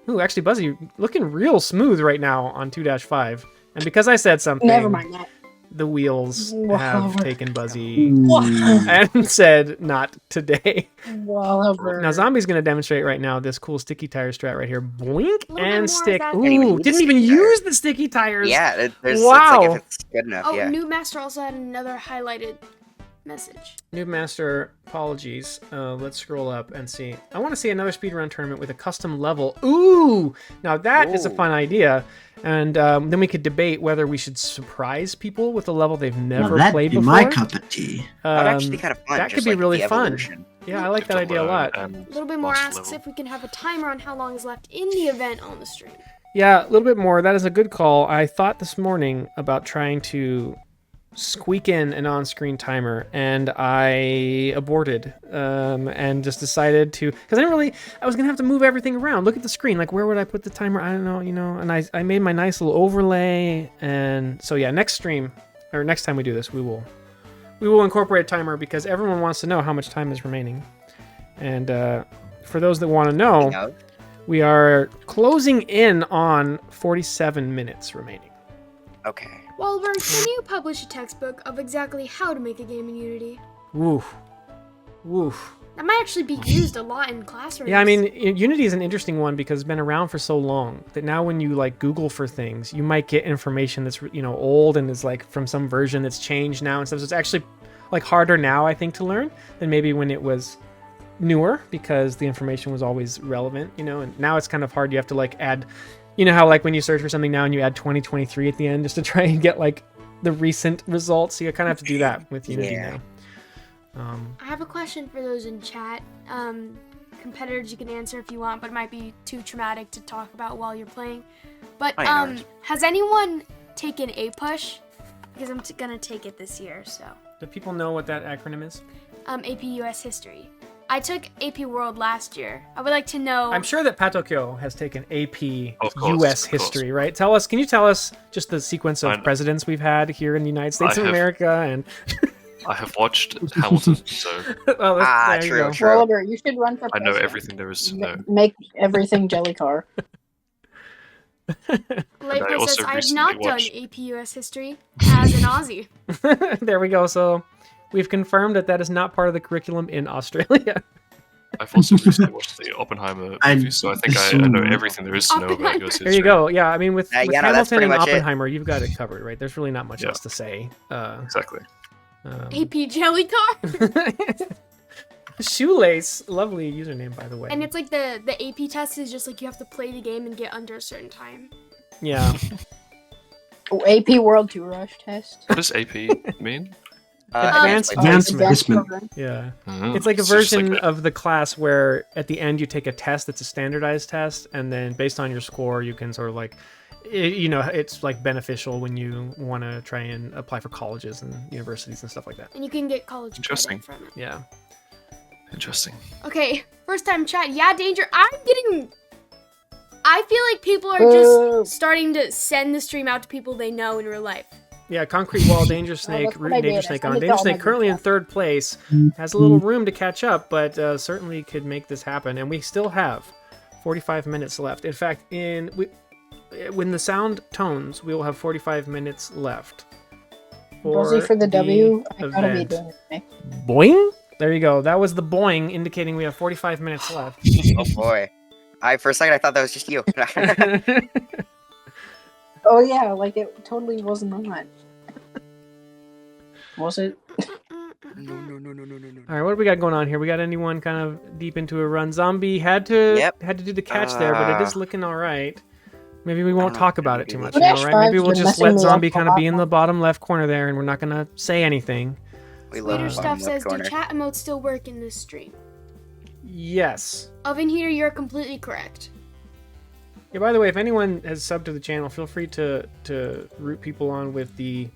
S1: Ooh, actually, Buzzy looking real smooth right now on 2-5. And because I said something,
S6: Never mind that.
S1: the wheels
S6: Wow.
S1: have taken Buzzy
S8: Ooh.
S1: and said not today.
S6: Whatever.
S1: Now Zombie's going to demonstrate right now this cool sticky tire strat right here. Boink
S7: bit more,
S1: and
S7: is
S1: stick.
S7: that-
S1: Ooh,
S4: Didn't even use
S1: didn't
S4: the
S1: even
S4: sticky tire.
S1: use the sticky tires.
S4: Yeah, there's
S1: Wow.
S4: it's like if it's good enough,
S7: Oh,
S4: yeah.
S7: Noob Master also had another highlighted message.
S1: Noob Master, apologies. Let's scroll up and see. I want to see another speedrun tournament with a custom level. Ooh! Now that is a
S4: Ooh.
S1: fun idea. And then we could debate whether we should surprise people with a level they've
S8: Now
S1: never
S8: that'd
S1: played
S8: be
S1: before.
S8: my cup of tea.
S4: That would actually be
S1: Um,
S4: kind of fun.
S1: that
S4: just
S1: could be
S4: like
S1: really
S4: the
S1: fun.
S4: evolution.
S1: Yeah, I like that
S5: To
S1: idea a
S5: learn
S1: lot.
S5: and
S7: A little bit more
S5: master
S7: asks
S5: level.
S7: if we can have a timer on how long is left in the event on the stream.
S1: Yeah, a little bit more. That is a good call. I thought this morning about trying to squeak in an on-screen timer, and I aborted and just decided to, because I was gonna have to move everything around. Look at the screen, like where would I put the timer? I don't know, and I made my nice little overlay, and so yeah, next stream or next time we do this, we will incorporate a timer because everyone wants to know how much time is remaining, and for those that want to know,
S4: You know?
S1: we are closing in on 47 minutes remaining.
S4: Okay.
S7: Wahlberg, can you publish a textbook of exactly how to make a game in Unity?
S1: Woof. Woof.
S7: That might actually be used a lot in classrooms.
S1: Yeah, I mean, Unity is an interesting one because it's been around for so long that now when you like Google for things, you might get information that's, old and is like from some version that's changed now and stuff. So it's actually like harder now, I think, to learn than maybe when it was newer because the information was always relevant, and now it's kind of hard. You have to like add, how like when you search for something now and you add 2023 at the end just to try and get like the recent results. So you kind of have to do that with Unity
S4: Yeah.
S1: now.
S7: I have a question for those in chat. Competitors, you can answer if you want, but it might be too traumatic to talk about while you're playing. But
S4: Oh, yeah, no worries.
S7: has anyone taken a push? Because I'm gonna take it this year, so.
S1: Do people know what that acronym is?
S7: AP US History. I took AP World last year. I would like to know.
S1: I'm sure that Patokyo has taken AP
S5: Of course,
S1: US
S5: of course.
S1: history, right? Can you tell us just the sequence of
S5: I know.
S1: presidents we've had here in the United States of
S5: have-
S1: America? And
S5: I have watched Hamilton, so
S1: well,
S4: Ah,
S1: there you
S4: true,
S1: go.
S4: true.
S6: Wahlberg, you should run for
S5: I know
S6: president.
S5: everything there is to know.
S6: Make everything JellyCar.
S7: Lapo
S5: I also
S7: says, I have
S5: recently
S7: not
S5: watched-
S7: done AP US History as an Aussie.
S1: There we go. So we've confirmed that is not part of the curriculum in Australia.
S5: I've also recently watched the Oppenheimer
S8: I
S5: movie, so I think I know everything there is to know about
S7: Oppenheimer.
S5: US history.
S1: There you go. Yeah, I mean, with
S4: Yeah, no, that's
S1: Hamilton
S4: pretty
S1: and
S4: much it.
S1: Oppenheimer, you've got it covered, right? There's really not much
S5: Yeah.
S1: else to say.
S5: Exactly.
S7: AP JellyCar?
S1: Shoelace, lovely username, by the way.
S7: And it's like the AP test is just like you have to play the game and get under a certain time.
S1: Yeah.
S6: Oh, AP World 2 Rush test.
S5: What does AP mean?
S1: Advanced
S8: Advanced
S1: placement.
S8: placement.
S1: Yeah.
S5: Mhm.
S1: It's like a
S5: It's just
S1: version
S5: like
S1: of the class where at the end you take a test that's a standardized test, and then based on your score, you can sort of like, it's like beneficial when you want to try and apply for colleges and universities and stuff like that.
S7: And you can get college
S5: Interesting.
S7: credit from it.
S1: Yeah.
S5: Interesting.
S7: Okay, first time chat. Yeah, Danger. I feel like people are
S6: Boo.
S7: just starting to send the stream out to people they know in real life.
S1: Yeah, Concrete Wall, Danger Snake,
S6: that's what
S1: Root
S6: I
S1: and Danger
S6: did. I
S1: Snake
S6: sent
S1: on.
S6: it to
S1: Danger
S6: all
S1: Snake
S6: my
S1: currently in
S6: group
S1: third place. Has a little room to catch up, but certainly could make this happen. And we still have 45 minutes left. In fact, when the sound tones, we will have 45 minutes left.
S6: Buzzy for the W. I gotta be
S1: event.
S6: doing it.
S1: Boing! There you go. That was the boing indicating we have 45 minutes left.
S4: Oh boy. For a second I thought that was just you.
S6: Oh yeah, like it totally wasn't on that. Was it?
S4: No.
S1: All right, what do we got going on here? We got anyone kind of deep into a run? Zombie had to do the catch there, but it is looking all right. Maybe we won't
S4: know.
S1: talk about it too much,
S6: Maybe
S1: right? Maybe
S6: I've
S1: we'll
S6: been
S1: just
S6: messing
S1: let
S6: me
S1: Zombie
S6: up a
S1: kind of be
S6: lot
S1: in the
S6: more.
S1: bottom left corner there, and we're not gonna say anything.
S4: We love
S7: Leader
S4: the
S7: Stuff
S4: bottom
S7: says,
S4: left corner.
S7: do chat emotes still work in this stream?
S1: Yes.
S7: Oven Heater, you're completely correct.
S1: Yeah, by the way, if anyone has subbed to the channel, feel free to root people on with the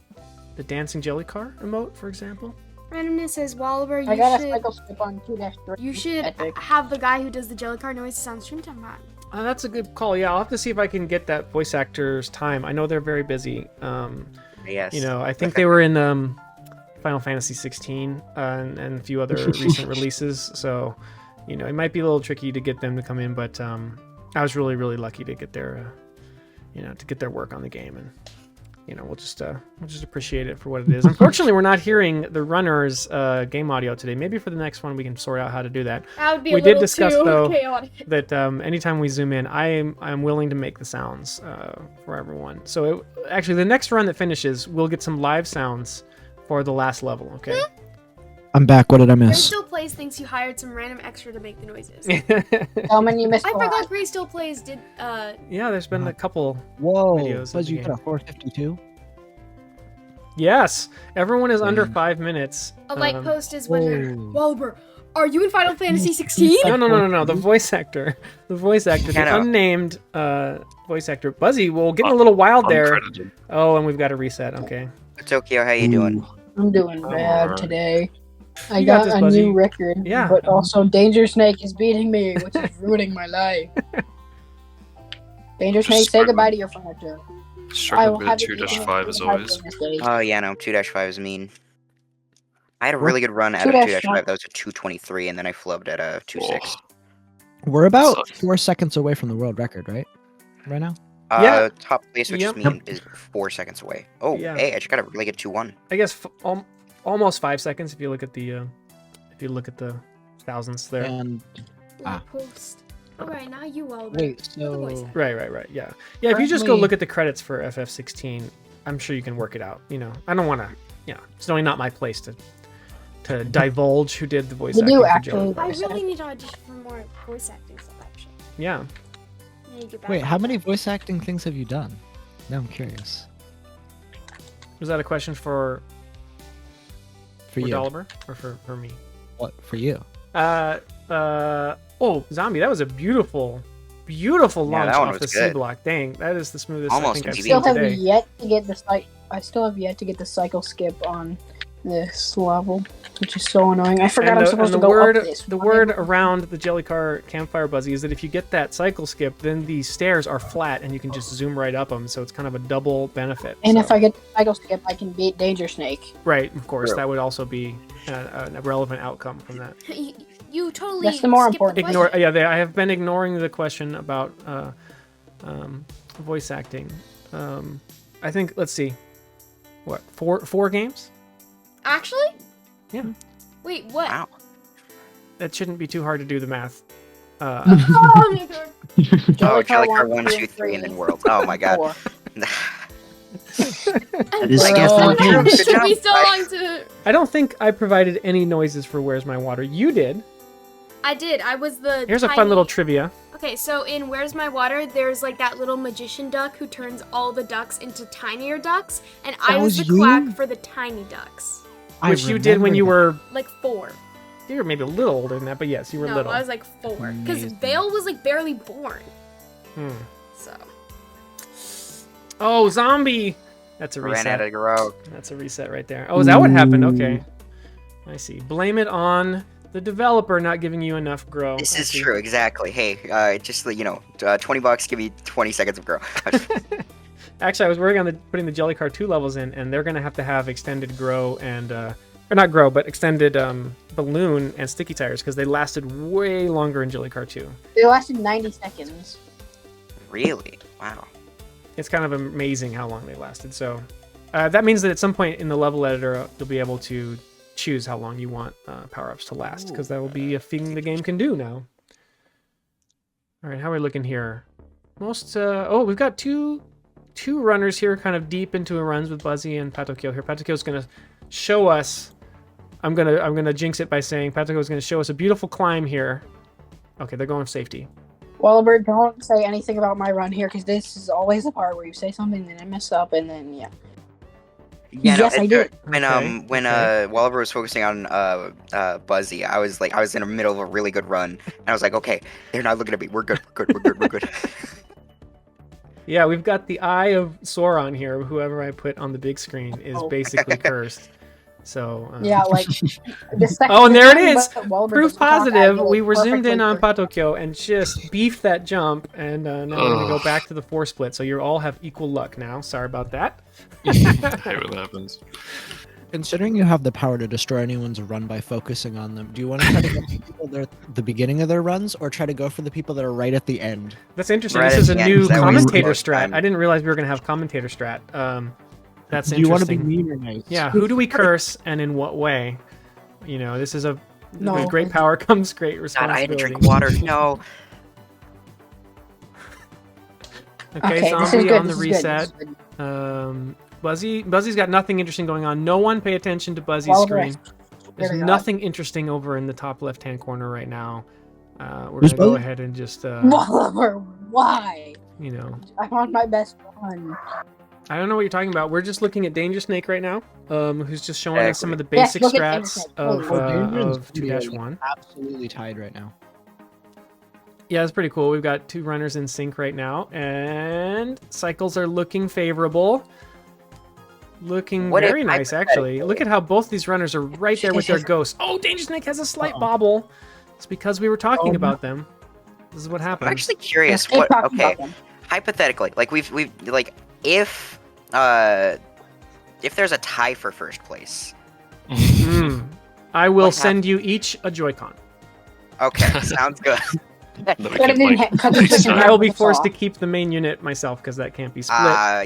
S1: dancing JellyCar emote, for example.
S7: Randomness says, Wallaber,
S6: I got a
S7: you
S6: cycle skip on 2-3.
S7: should
S6: Epic.
S7: have the guy who does the JellyCar noises on stream time.
S1: That's a good call. Yeah, I'll have to see if I can get that voice actor's time. I know they're very busy.
S4: Yes.
S1: You know, I think they were in Final Fantasy 16 and a few other recent releases. So, you know, it might be a little tricky to get them to come in, but I was really, really lucky to get their, you know, to get their work on the game, and you know, we'll just appreciate it for what it is. Unfortunately, we're not hearing the runners' game audio today. Maybe for the next one we can sort out how to do that.
S7: That would be
S1: We
S7: a
S1: did
S7: little
S1: discuss
S7: too
S1: though
S7: chaotic.
S1: that anytime we zoom in, I'm willing to make the sounds for everyone. So actually, the next run that finishes, we'll get some live sounds for the last level. Okay.
S2: I'm back. What did I
S7: Gray
S2: miss?
S7: Still Plays thinks you hired some random extra to make the noises.
S6: How many you missed?
S7: I forgot Gray Still Plays did.
S1: Yeah, there's been a couple.
S2: Whoa,
S1: videos of
S2: Buzz,
S1: the
S2: you got a
S1: game.
S2: 452?
S1: Yes, everyone is under 5 minutes.
S7: A like post is when
S2: Whoa.
S7: Wahlberg, are you in Final Fantasy 16?
S1: No. The voice actor, the
S4: Yeah, no.
S1: unnamed voice actor. Buzzy, we'll get a little wild there.
S5: Uncredited.
S1: Oh, and we've got to reset. Okay.
S4: Tokyo, how you doing?
S6: I'm doing bad
S5: Alright.
S6: today. I
S1: You got
S6: got
S1: this,
S6: a
S1: Buzzy.
S6: new record,
S1: Yeah.
S6: but also Danger Snake is beating me, which is ruining my life. Danger Snake, say goodbye to your furniture. I
S5: Struggling
S6: will
S5: with
S6: have it
S5: 2-5 as
S6: eaten
S5: always.
S6: in this day.
S4: Oh yeah, no, 2-5 is mean. I had a really good run out of
S6: 2-5.
S4: 2-5. That was a 2:23, and then I flubbed at a 2:6.
S2: We're about
S5: Sucks.
S2: 4 seconds away from the world record, right? Right now?
S1: Yeah.
S4: Top place, which
S1: Yep.
S4: is mean, is 4 seconds away. Oh,
S1: Yeah.
S4: hey, I just got a really good 2-1.
S1: I guess almost 5 seconds if you look at the thousandths there.
S2: And
S7: Like post. Alright, now you Wahlberg.
S2: wait,
S7: You're the voice
S2: so
S7: actor.
S1: Right. Yeah. Yeah. If you just go
S2: Currently-
S1: look at the credits for FF16, I'm sure you can work it out. You know, I don't want to. You know, it's really not my place to divulge who did the voice
S6: You
S1: acting
S6: do
S1: for
S6: actually.
S1: Jelly.
S7: I really need to audition for more voice acting stuff, actually.
S1: Yeah.
S7: I need to get back
S2: wait,
S7: on
S2: how
S7: that.
S2: many voice acting things have you done? Now I'm curious.
S1: Was that a question for
S2: For you.
S1: Dolliver or for me?
S2: What for you?
S1: Oh, Zombie, that was a beautiful launch
S4: that one
S1: off
S4: was
S1: the C
S4: good.
S1: block. Dang, that is the smoothest
S4: Almost
S1: I think I've
S4: TV.
S1: seen
S6: Still have
S1: today.
S6: yet to get the I still have yet to get the cycle skip on this level, which is so annoying. I forgot
S1: And
S6: I'm
S1: the,
S6: supposed
S1: and
S6: to
S1: the
S6: go
S1: word,
S6: up this.
S1: the word around the JellyCar campfire, Buzzy, is that if you get that cycle skip, then the stairs are flat and you can just zoom right up them. So it's kind of a double benefit.
S6: And
S1: so.
S6: if I get the cycle skip, I can beat Danger Snake.
S1: Right, of course,
S4: True.
S1: that would also be a relevant outcome from that.
S7: You totally.
S6: That's the more
S7: skipped
S6: important
S7: question.
S1: Ignore, yeah, I have been ignoring the question about voice acting. I think, let's see, what, four games?
S7: Actually?
S1: Yeah.
S7: Wait, what?
S4: Wow.
S1: That shouldn't be too hard to do the math.
S7: Oh my god.
S4: Oh,
S6: JellyCar
S4: JellyCar
S6: 1,
S4: 1, 2, 3, and then World. Oh my god.
S6: 4.
S8: That is
S4: Like,
S8: still
S6: oh,
S8: 4
S4: good
S8: games.
S7: It took me
S4: job.
S7: so long to.
S1: I don't think I provided any noises for Where's My Water. You did.
S7: I did. I was the.
S1: Here's a fun
S7: tiny-
S1: little trivia.
S7: Okay, so in Where's My Water, there's like that little magician duck who turns all the ducks into tinier ducks, and I
S2: That
S7: was
S2: was
S7: the
S2: you?
S7: quack for the tiny ducks.
S2: I
S1: Which you did when
S2: remember
S1: you
S2: that.
S1: were,
S7: Like 4.
S1: you were maybe a little older than that, but yes, you were
S7: No,
S1: little.
S7: I was like 4. Because
S2: Amazing.
S7: Vale was like barely born.
S1: Hmm.
S7: So.
S1: Oh, Zombie! That's a
S4: Ran out
S1: reset.
S4: of grow.
S1: That's a reset right there. Oh, is that what happened? Okay. I see. Blame it on the developer not giving you enough grow.
S4: This
S1: I
S4: is
S1: see.
S4: true, exactly. Hey, just you know, $20, give me 20 seconds of grow.
S1: Actually, I was working on putting the JellyCar 2 levels in, and they're going to have extended grow and, or not grow, but extended balloon and sticky tires, because they lasted way longer in JellyCar 2.
S6: It lasted 90 seconds.
S4: Really? Wow.
S1: It's kind of amazing how long they lasted. So that means that at some point in the level editor, you'll be able to choose how long you want power-ups to last, because that will be a thing the game can do now. All right, how are we looking here? Oh, we've got two runners here, kind of deep into runs with Buzzy and Patokyo here. Patokyo's gonna show us. I'm gonna jinx it by saying Patokyo's gonna show us a beautiful climb here. Okay, they're going safety.
S6: Wahlberg, don't say anything about my run here, because this is always the part where you say something, and then I mess up, and then, yeah.
S4: Yeah,
S6: Yes, I did.
S4: When
S1: Okay.
S4: Wahlberg was focusing on Buzzy, I was in the middle of a really good run, and I was like, okay, they're not looking at me. We're good. We're good.
S1: Yeah, we've got the eye of Sauron here. Whoever I put on the big screen is
S6: Oh.
S1: basically cursed. So
S6: Yeah, like the second.
S1: Oh, and there it
S6: time,
S1: is.
S6: but Wallaby
S1: Proof
S6: doesn't count, I
S1: positive.
S6: get
S1: We
S6: it
S1: were zoomed in
S6: perfectly
S1: on
S6: for-
S1: Patokyo and just beefed that jump, and now we're gonna go back to the 4 split. So you all have equal luck now. Sorry about that.
S5: I hate when that happens.
S2: Considering you have the power to destroy anyone's run by focusing on them, do you want to try to go for the people that are at the beginning of their runs, or try to go for the people that are right at the end?
S1: That's interesting.
S4: Right
S1: This
S4: at
S1: is a
S4: the end,
S1: new
S4: 'cause that wastes the
S1: commentator
S4: most
S1: strat.
S4: time.
S1: I didn't realize we were gonna have commentator strat. That's
S2: Do you want to be
S1: interesting.
S2: mean or nice?
S1: Yeah, who do we curse and in what way? You know, this is a
S6: No.
S1: with great power comes great
S4: God, I had to
S1: responsibility.
S4: drink water. No.
S1: Okay,
S6: this is
S1: zombie
S6: good.
S1: on the
S6: This is good, this
S1: reset.
S6: is good.
S1: Buzzy's got nothing interesting going on. No one pay attention to Buzzy's
S6: Wallaby.
S1: screen.
S6: There
S1: There's
S6: we go.
S1: nothing interesting over in the top left-hand corner right now. We're
S2: Who's
S1: gonna go
S2: Buzzy?
S1: ahead and just,
S6: Wallaby, why?
S1: you know,
S6: I'm on my best one.
S1: I don't know what you're talking about. We're just looking at Danger Snake right now, who's just showing us some of the
S6: Yes,
S1: basic
S6: look at Danger
S1: strats
S6: Snake.
S1: of,
S6: Oh,
S2: Danger and
S1: of
S2: Zombie are
S1: 2-1.
S2: absolutely tied right now.
S1: Yeah, it's pretty cool. We've got 2 runners in sync right now, and cycles are looking favorable. Looking
S4: What if
S1: very nice, actually. Look at how both these runners are right there with their ghosts. Oh, Danger Snake has a slight bobble. It's because we were talking about them. This is what
S4: I'm
S1: happens.
S4: actually curious.
S6: Let's
S4: What?
S6: talk
S4: Okay.
S6: about them.
S4: Hypothetically, like we've like if there's a tie for first place.
S1: I will
S4: What
S1: send you each a Joy-Con.
S4: Okay, sounds good.
S5: That we
S6: Cut
S5: can,
S6: it in
S5: like,
S6: ha- cut it in
S1: I
S6: half
S1: will
S6: with
S1: be
S6: a
S1: forced
S6: saw.
S1: to keep the main unit myself because that can't be split.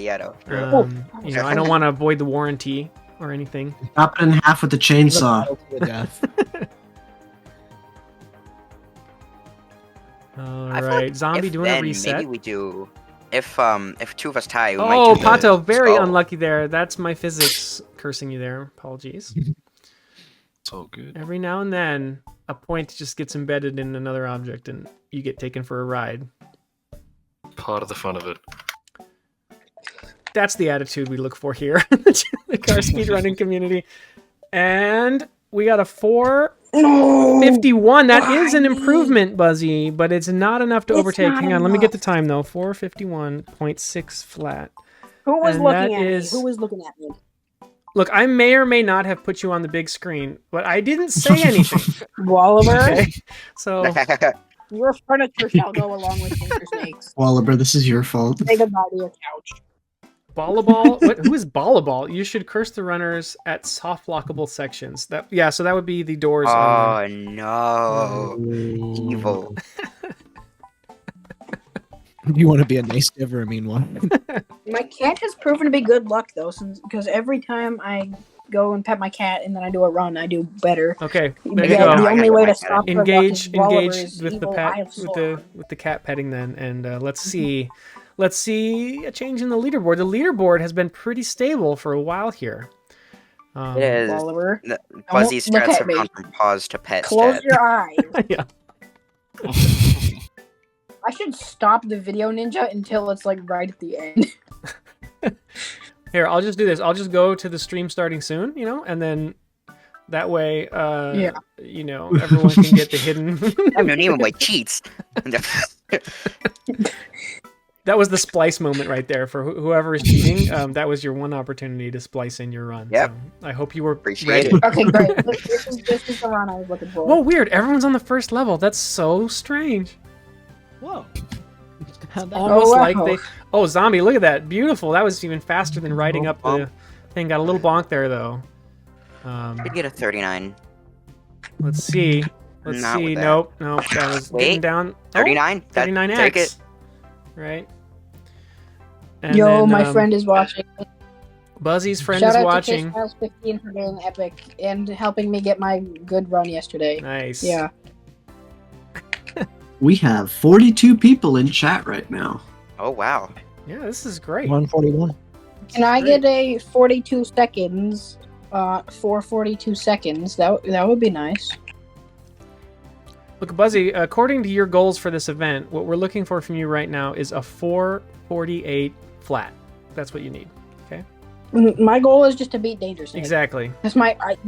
S4: Yeah, no.
S1: You know, I don't want to avoid the warranty or anything.
S8: Chop it in half with the chainsaw.
S2: Battle to the death.
S1: All
S4: I feel
S1: right,
S4: like
S1: zombie
S4: if
S1: doing a
S4: then,
S1: reset.
S4: Maybe we do. If 2 of us tie, we might
S1: Oh,
S4: do the
S1: Pato, very
S4: skull.
S1: unlucky there. That's my physics cursing you there. Apologies.
S5: It's all good.
S1: Every now and then, a point just gets embedded in another object, and you get taken for a ride.
S5: Part of the fun of it.
S1: That's the attitude we look for here in the JellyCar speedrunning community. And we got a 4:51. That is an improvement, Buzzy, but it's not enough to
S6: It's
S1: overtake.
S6: not
S1: Hang on, let me get the
S6: enough.
S1: time though. 4:51.6 flat.
S6: Who was
S1: And
S6: looking
S1: that
S6: at
S1: is-
S6: me? Who was looking at me?
S1: Look, I may or may not have put you on the big screen, but I didn't say anything.
S6: Wallaby,
S1: Okay, so
S6: your furniture shall go along with Danger Snake's.
S8: Wallaber, this is your fault.
S6: Say goodbye to your couch.
S1: Ballaball. Who is Ballaball? You should curse the runners at soft lockable sections. So that would be the doors.
S4: Oh no, evil.
S2: You want to be a nice giver, a mean one.
S6: My cat has proven to be good luck though, because every time I go and pet my cat and then I do a run, I do better.
S1: Okay, there you
S6: Yeah,
S1: go.
S6: the
S4: I
S6: only
S4: gotta
S6: way
S4: get
S6: to
S4: my
S6: stop her luck
S1: Engage
S6: is Wallaber's
S1: with the
S6: evil
S1: pet
S6: eye of
S1: with the cat petting then, and let's see a change in the leaderboard. The leaderboard has been pretty stable for a while here.
S4: It is.
S6: Wallaber,
S4: Buzzy's
S6: look
S4: strats
S6: at
S4: have
S6: me.
S4: gone from pause to pet
S6: close
S4: stat.
S6: your eyes.
S1: Yeah.
S6: I should stop the video ninja until it's like right at the end.
S1: Here, I'll just do this. I'll just go to the stream starting soon, and then that way, everyone can get the hidden.
S4: I don't even like cheats.
S1: That was the splice moment right there for whoever is cheating. That was your one opportunity to splice in your run.
S4: Yep.
S1: So I hope you were
S4: Appreciate
S1: ready.
S4: it.
S6: Okay, great. This is the run I was looking for.
S1: Whoa, weird. Everyone's on the first level. That's so strange.
S2: Whoa.
S1: Almost
S6: wow.
S1: like they. Oh, zombie! Look at that. Beautiful. That was even faster than riding up the thing. Got a little bonk there though.
S4: Could get a 39.
S1: Let's see. Let's
S4: Not
S1: see.
S4: with that.
S1: Nope. That was getting
S4: Wait.
S1: down.
S4: 39?
S1: 39x.
S4: Take it.
S1: Right. And
S6: Yo,
S1: then,
S6: my friend is watching.
S1: Buzzy's friend
S6: Shout
S1: is
S6: out
S1: watching.
S6: to Kiss15 for being epic and helping me get my good run yesterday.
S1: Nice.
S6: Yeah.
S8: We have 42 people in chat right now.
S4: Oh wow.
S1: Yeah, this is great.
S2: 141.
S6: Can I get a 42 seconds? For 42 seconds. That would be nice.
S1: Look, Buzzy, according to your goals for this event, what we're looking for from you right now is a 4:48 flat. That's what you need. Okay.
S6: My goal is just to beat Danger Snake.
S1: Exactly.
S6: That's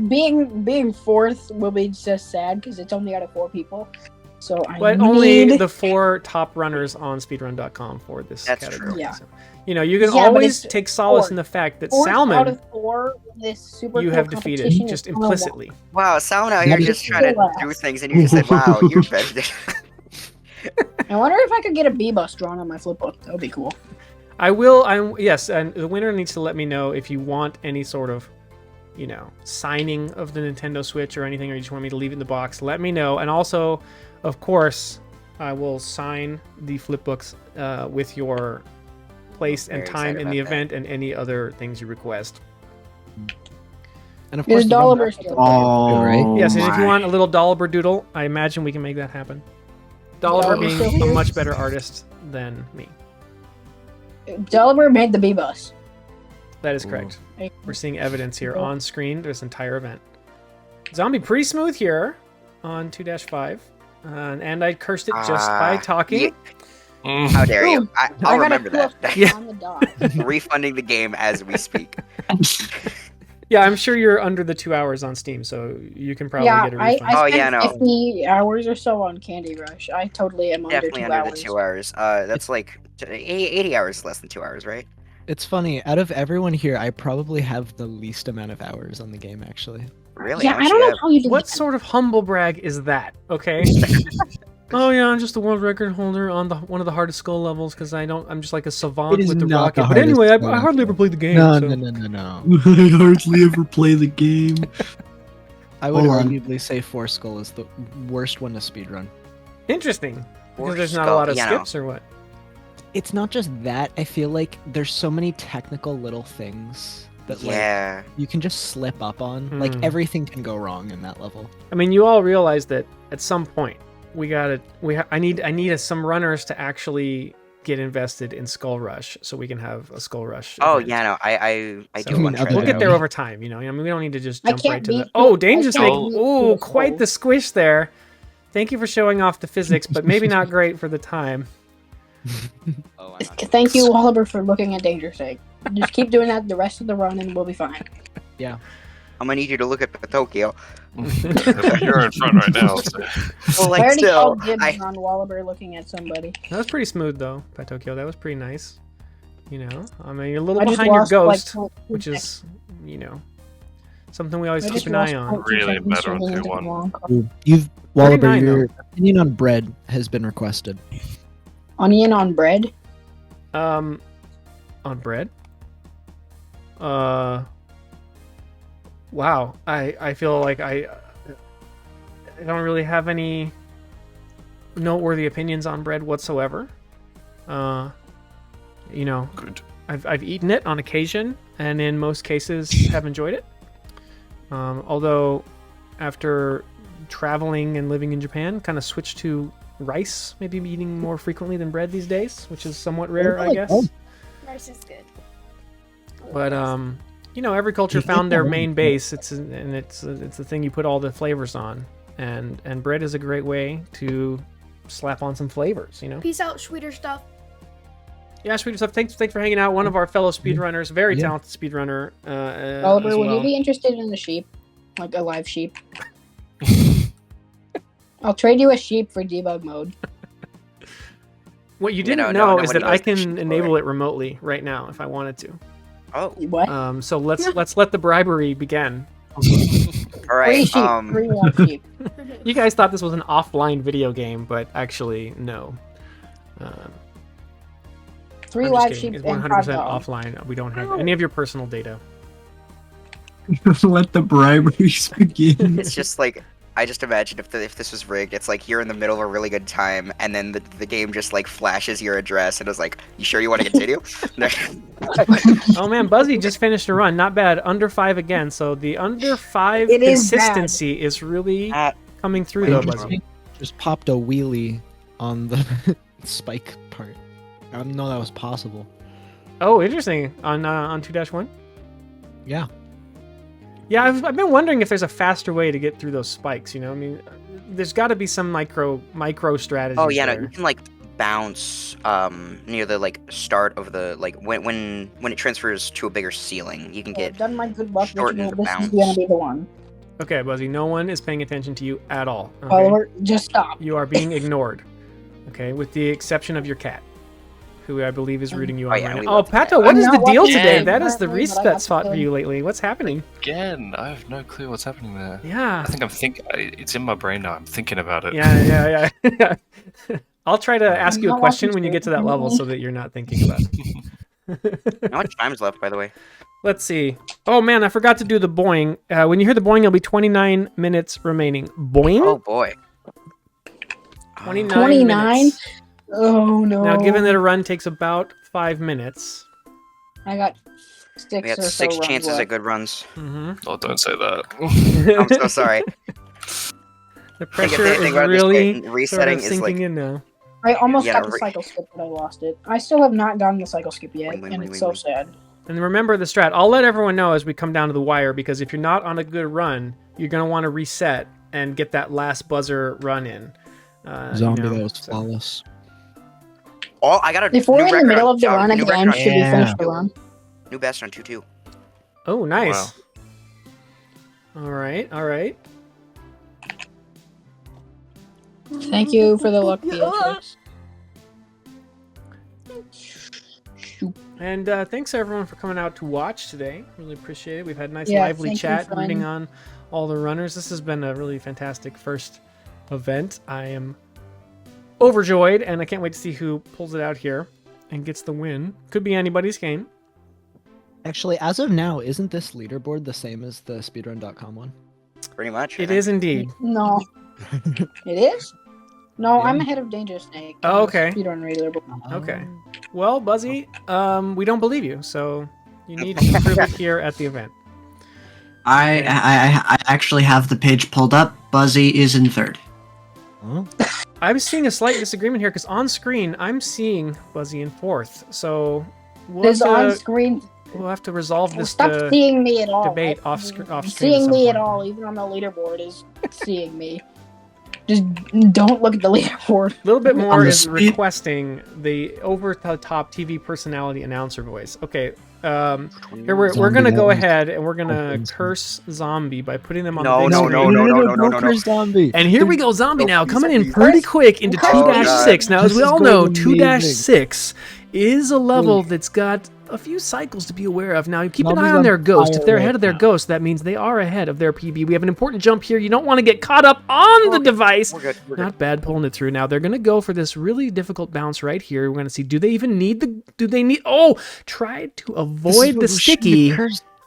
S6: being fourth will be just sad because it's only out of 4 people. So I
S1: But
S6: need...
S1: only the 4 top runners on speedrun.com for this
S4: That's
S1: category.
S4: true.
S6: Yeah.
S1: So, you know, you can
S6: Yeah, but
S1: always
S6: it's
S1: take solace
S6: 4.
S1: in the fact that
S6: 4 out
S1: Salmon
S6: of 4 in this super
S1: you
S6: cool
S1: have defeated
S6: competition
S1: just
S6: is gonna win.
S1: implicitly.
S4: Wow, Salmon out here
S2: That
S4: just
S6: is
S4: trying to
S6: still
S4: do
S6: last.
S4: things, and you just said, "Wow, you're better than."
S6: I wonder if I could get a B-bus drawn on my flipbook. That would be cool.
S1: Yes, and the winner needs to let me know if you want any sort of, you know, signing of the Nintendo Switch or anything, or you just want me to leave it in the box. Let me know. And also, of course, I will sign the flipbooks with your place and
S4: Very
S1: time
S4: excited
S1: in the
S4: about that.
S1: event and any other things you request.
S2: And of
S6: Is
S2: course, the
S6: Dolliver
S2: runner-
S6: still
S8: Oh,
S2: right?
S1: Yes, and if you
S8: my.
S1: want a little Dolliver doodle, I imagine we can make that happen. Dolliver
S6: Dolliver's
S1: being
S6: still
S1: a
S6: here?
S1: much better artist than me.
S6: Dolliver made the B-bus.
S1: That is correct. We're seeing evidence here on screen this entire event. Zombie pretty smooth here on 2-5. And I cursed it just by talking.
S4: How dare you? I'll
S6: got a
S4: remember that.
S6: plus
S1: Yeah.
S6: on the dot.
S4: Refunding the game as we speak.
S1: Yeah, I'm sure you're under the 2 hours on Steam, so you can probably
S6: Yeah,
S1: get a
S6: I
S1: refund.
S4: Oh,
S6: spent
S4: yeah, no.
S6: 50 hours or so on Candy Rush. I totally am
S4: Definitely
S6: under 2
S4: under
S6: hours.
S4: the 2 hours. That's like 80 hours less than 2 hours, right?
S2: It's funny. Out of everyone here, I probably have the least amount of hours on the game. Actually,
S4: Really?
S6: Yeah,
S4: How
S6: I
S4: much
S6: don't
S4: you
S6: know
S4: have?
S6: how you do
S1: What
S6: that.
S1: sort of humble brag is that? Okay. Oh yeah, I'm just a world record holder on one of the hardest skull levels because I'm just like a savant
S2: It is
S1: with the
S2: not the
S1: rocket. But anyway,
S2: hardest
S1: I
S2: skull
S1: hardly
S2: ever.
S1: ever played the game.
S2: no,
S1: so.
S2: no.
S8: I hardly ever play the game.
S2: I would
S8: Hold on.
S2: arguably say 4 Skull is the worst one to speedrun.
S1: Interesting. Because
S4: Or
S1: there's not a
S4: skull,
S1: lot of
S4: you know.
S1: skips or what?
S2: It's not just that. I feel like there's so many technical little things that like
S4: Yeah.
S2: you can just slip up on. Like
S1: Hmm.
S2: everything can go wrong in that level.
S1: I mean, you all realize that at some point I need some runners to actually get invested in Skull Rush so we can have a Skull Rush.
S4: Oh
S1: event.
S4: yeah, no, I
S1: So,
S4: do
S2: I mean,
S4: want to
S2: other
S4: try
S1: We'll
S4: that
S1: get there
S4: out.
S1: over time, you know. I mean, we don't need to just
S6: I
S1: jump
S6: can't
S1: right to the.
S6: beat
S1: Oh,
S6: I
S1: Danger's
S6: can't
S1: making.
S6: beat
S1: Ooh,
S6: the
S1: quite
S6: skull.
S1: the squish there. Thank you for showing off the physics, but maybe not great for the time.
S9: Oh, I'm not.
S6: Thank you, Wallaber, for looking at Danger's sake. Just keep doing that the rest of the run and we'll be fine.
S4: I'm gonna need you to look at Tokyo.
S5: You're in front right now. So.
S4: Well,
S6: I
S4: like
S6: already
S4: still,
S6: called dibs
S4: I,
S6: on Wallaber looking at somebody.
S1: That was pretty smooth though, by Tokyo. That was pretty nice. You know, I mean, you're a little
S6: I just
S1: behind your
S6: lost, like,
S1: ghost,
S6: 0.2
S1: which
S6: seconds.
S1: is, you know, something we always
S6: I
S1: keep
S6: just
S1: an eye
S6: lost
S1: on.
S6: 0.2
S5: Really
S6: seconds
S5: better
S6: to
S5: on
S6: the end of the
S5: 2-1.
S6: long call.
S2: You've
S1: 39
S2: Wallaber, your
S1: though.
S2: opinion on bread has been requested.
S6: Onion on bread?
S1: On bread. Wow. I feel like I don't really have any noteworthy opinions on bread whatsoever. You know,
S5: Good.
S1: I've eaten it on occasion, and in most cases have enjoyed it. Although, after traveling and living in Japan, kind of switched to rice, maybe eating more frequently than bread these days, which is somewhat rare, I guess.
S7: Rice is good.
S1: But you know, every culture found their main base. It's the thing you put all the flavors on, and bread is a great way to slap on some flavors. You know.
S7: Peace out, sweeter stuff.
S1: Yeah, sweet stuff. Thanks for hanging out. One of our fellow speedrunners, very
S2: Yeah.
S1: talented speedrunner.
S6: Wallaber,
S1: as
S6: would
S1: well.
S6: you be interested in a sheep? Like a live sheep? I'll trade you a sheep for debug mode.
S1: What you
S4: You
S1: didn't
S4: know,
S1: know
S4: no
S1: is
S4: one
S1: that
S4: knows
S1: I
S4: the
S1: can
S4: sheep
S1: enable
S4: lore.
S1: it remotely right now if I wanted to.
S4: oh,
S6: What?
S1: So let's let the bribery begin.
S4: all
S6: Free
S4: right.
S6: sheep. Free live sheep.
S1: You guys thought this was an offline video game, but actually no.
S6: Three
S1: I'm just
S6: live
S1: kidding.
S6: sheep
S1: It's
S6: and
S1: 100%
S6: 5 dogs.
S1: offline. We don't have any of your personal data.
S8: Let the briberies begin.
S4: It's just like I just imagine if this was rigged, it's like you're in the middle of a really good time, and then the game just like flashes your address and is like, "You sure you want to continue?"
S1: Oh man, Buzzy just finished a run. Not bad. Under 5 again. So the under 5
S6: It is
S1: consistency is really coming through though, Buzzy.
S2: Just popped a wheelie on the spike part. I didn't know that was possible.
S1: Oh, interesting. On 2-1?
S2: Yeah.
S1: Yeah, I've been wondering if there's a faster way to get through those spikes, you know? I mean, there's got to be some micro strategy.
S4: Oh yeah, no, you can like bounce near the like start of the like when it transfers to a bigger ceiling, you can
S6: I've
S4: get
S6: done my good luck
S4: shortened
S6: ritual. This is
S4: bounce.
S6: gonna be the one.
S1: Okay, Buzzy, no one is paying attention to you at all. Okay?
S6: Follower, just stop.
S1: You are being ignored. Okay, with the exception of your cat, who I believe is rooting you on
S4: yeah,
S1: right
S4: we
S1: now. Oh,
S4: love the cat.
S1: Pato, what
S6: I'm
S1: is the
S6: not
S1: deal
S6: watching
S1: today?
S5: it
S1: That is the
S6: currently, but I
S1: reset
S6: got
S1: spot for
S6: the-
S1: you lately. What's happening?
S5: Again, I have no clue what's happening there.
S1: Yeah.
S5: I think it's in my brain now. I'm thinking about it.
S1: Yeah. I'll try to ask you a
S6: not
S1: question
S6: watching
S1: when you get to that level so that you're not thinking about it.
S4: How much time's left, by the way?
S1: Let's see. Oh man, I forgot to do the boing. When you hear the boing, it'll be 29 minutes remaining. Boing?
S4: Oh boy.
S1: 29
S6: 29?
S1: minutes.
S6: Oh no.
S1: Now, given that a run takes about 5 minutes.
S6: I got 6
S4: We got
S6: or so
S4: 6
S6: runs
S4: chances
S6: left.
S4: at good runs.
S1: Mm-hmm.
S5: Oh, don't say that.
S4: I'm so sorry.
S1: The pressure
S4: anything
S1: is
S4: about this
S1: really
S4: game,
S1: sort
S4: resetting
S1: of
S4: is
S1: sinking
S4: like-
S1: in now.
S6: I almost
S4: Yeah,
S6: got the
S4: re-
S6: cycle skip, but I lost it. I still have not gotten the cycle skip yet,
S4: Wing,
S6: and
S4: wing,
S6: it's so
S4: wing.
S6: sad.
S1: And remember the strat. I'll let everyone know as we come down to the wire, because if you're not on a good run, you're going to want to reset and get that last buzzer run in.
S2: Zombie,
S1: you know,
S2: that was
S1: so-
S2: flawless.
S4: Oh, I got a
S6: If we're
S4: new
S6: in the
S4: record
S6: middle
S4: on-
S6: of the run
S4: new
S6: again,
S4: record on
S6: should we
S2: Yeah.
S6: finish the run?
S4: New best on 2-2.
S1: Oh, nice.
S5: Wow.
S1: All right.
S6: Thank you for the luck, Beatrix.
S1: And thanks everyone for coming out to watch today. Really appreciate it. We've had a nice
S6: Yeah,
S1: lively
S6: thank you,
S1: chat,
S6: fun.
S1: rooting on all the runners. This has been a really fantastic first event. I am overjoyed, and I can't wait to see who pulls it out here and gets the win. Could be anybody's game.
S2: Actually, as of now, isn't this leaderboard the same as the speedrun.com one?
S4: Pretty much. I
S1: It
S4: think.
S1: is indeed.
S6: No. It is? No,
S2: Yeah.
S6: I'm ahead of Dangerous Snake.
S1: Oh, okay.
S6: Speedrun regular.
S1: Okay. Well, Buzzy, we don't believe you, so you need to prove it here at the event.
S8: I actually have the page pulled up. Buzzy is in third.
S2: Huh?
S1: I'm seeing a slight disagreement here because on screen I'm seeing Buzzy in fourth. So
S6: There's on screen.
S1: we'll have to resolve this
S6: Stop seeing me at all.
S1: debate off screen.
S6: Seeing me at all, even on the leaderboard, is seeing me. Just don't look at the leaderboard.
S1: A little bit more
S8: On the
S1: is
S8: speed-
S1: requesting the over-the-top TV personality announcer voice. Okay, here we're
S2: Zombie,
S1: gonna
S2: that
S1: go
S2: was
S1: ahead and we're gonna
S2: awesome.
S1: curse Zombie by putting them on
S4: No,
S1: the big
S4: no,
S1: screen.
S4: no.
S2: Curse Zombie.
S1: And here we go, Zombie now,
S4: Please,
S1: coming in
S4: please.
S1: pretty quick into
S4: Oh,
S1: 2-6. Now, as
S2: This
S1: we
S2: is
S1: all
S2: going
S1: know,
S2: amazing.
S1: 2-6 is a level that's got a few cycles to be aware of. Now, keep an
S2: Zombie's
S1: eye on
S2: on
S1: their ghost. If
S2: fire
S1: they're
S2: right
S1: ahead of their
S2: now.
S1: ghost, that means they are ahead of their PB. We have an important jump here. You don't want to get caught up on the device.
S4: We're good. We're good.
S1: Not bad pulling it through. Now, they're going to go for this really difficult bounce right here. We're going to see, do they even need tried to avoid the sticky.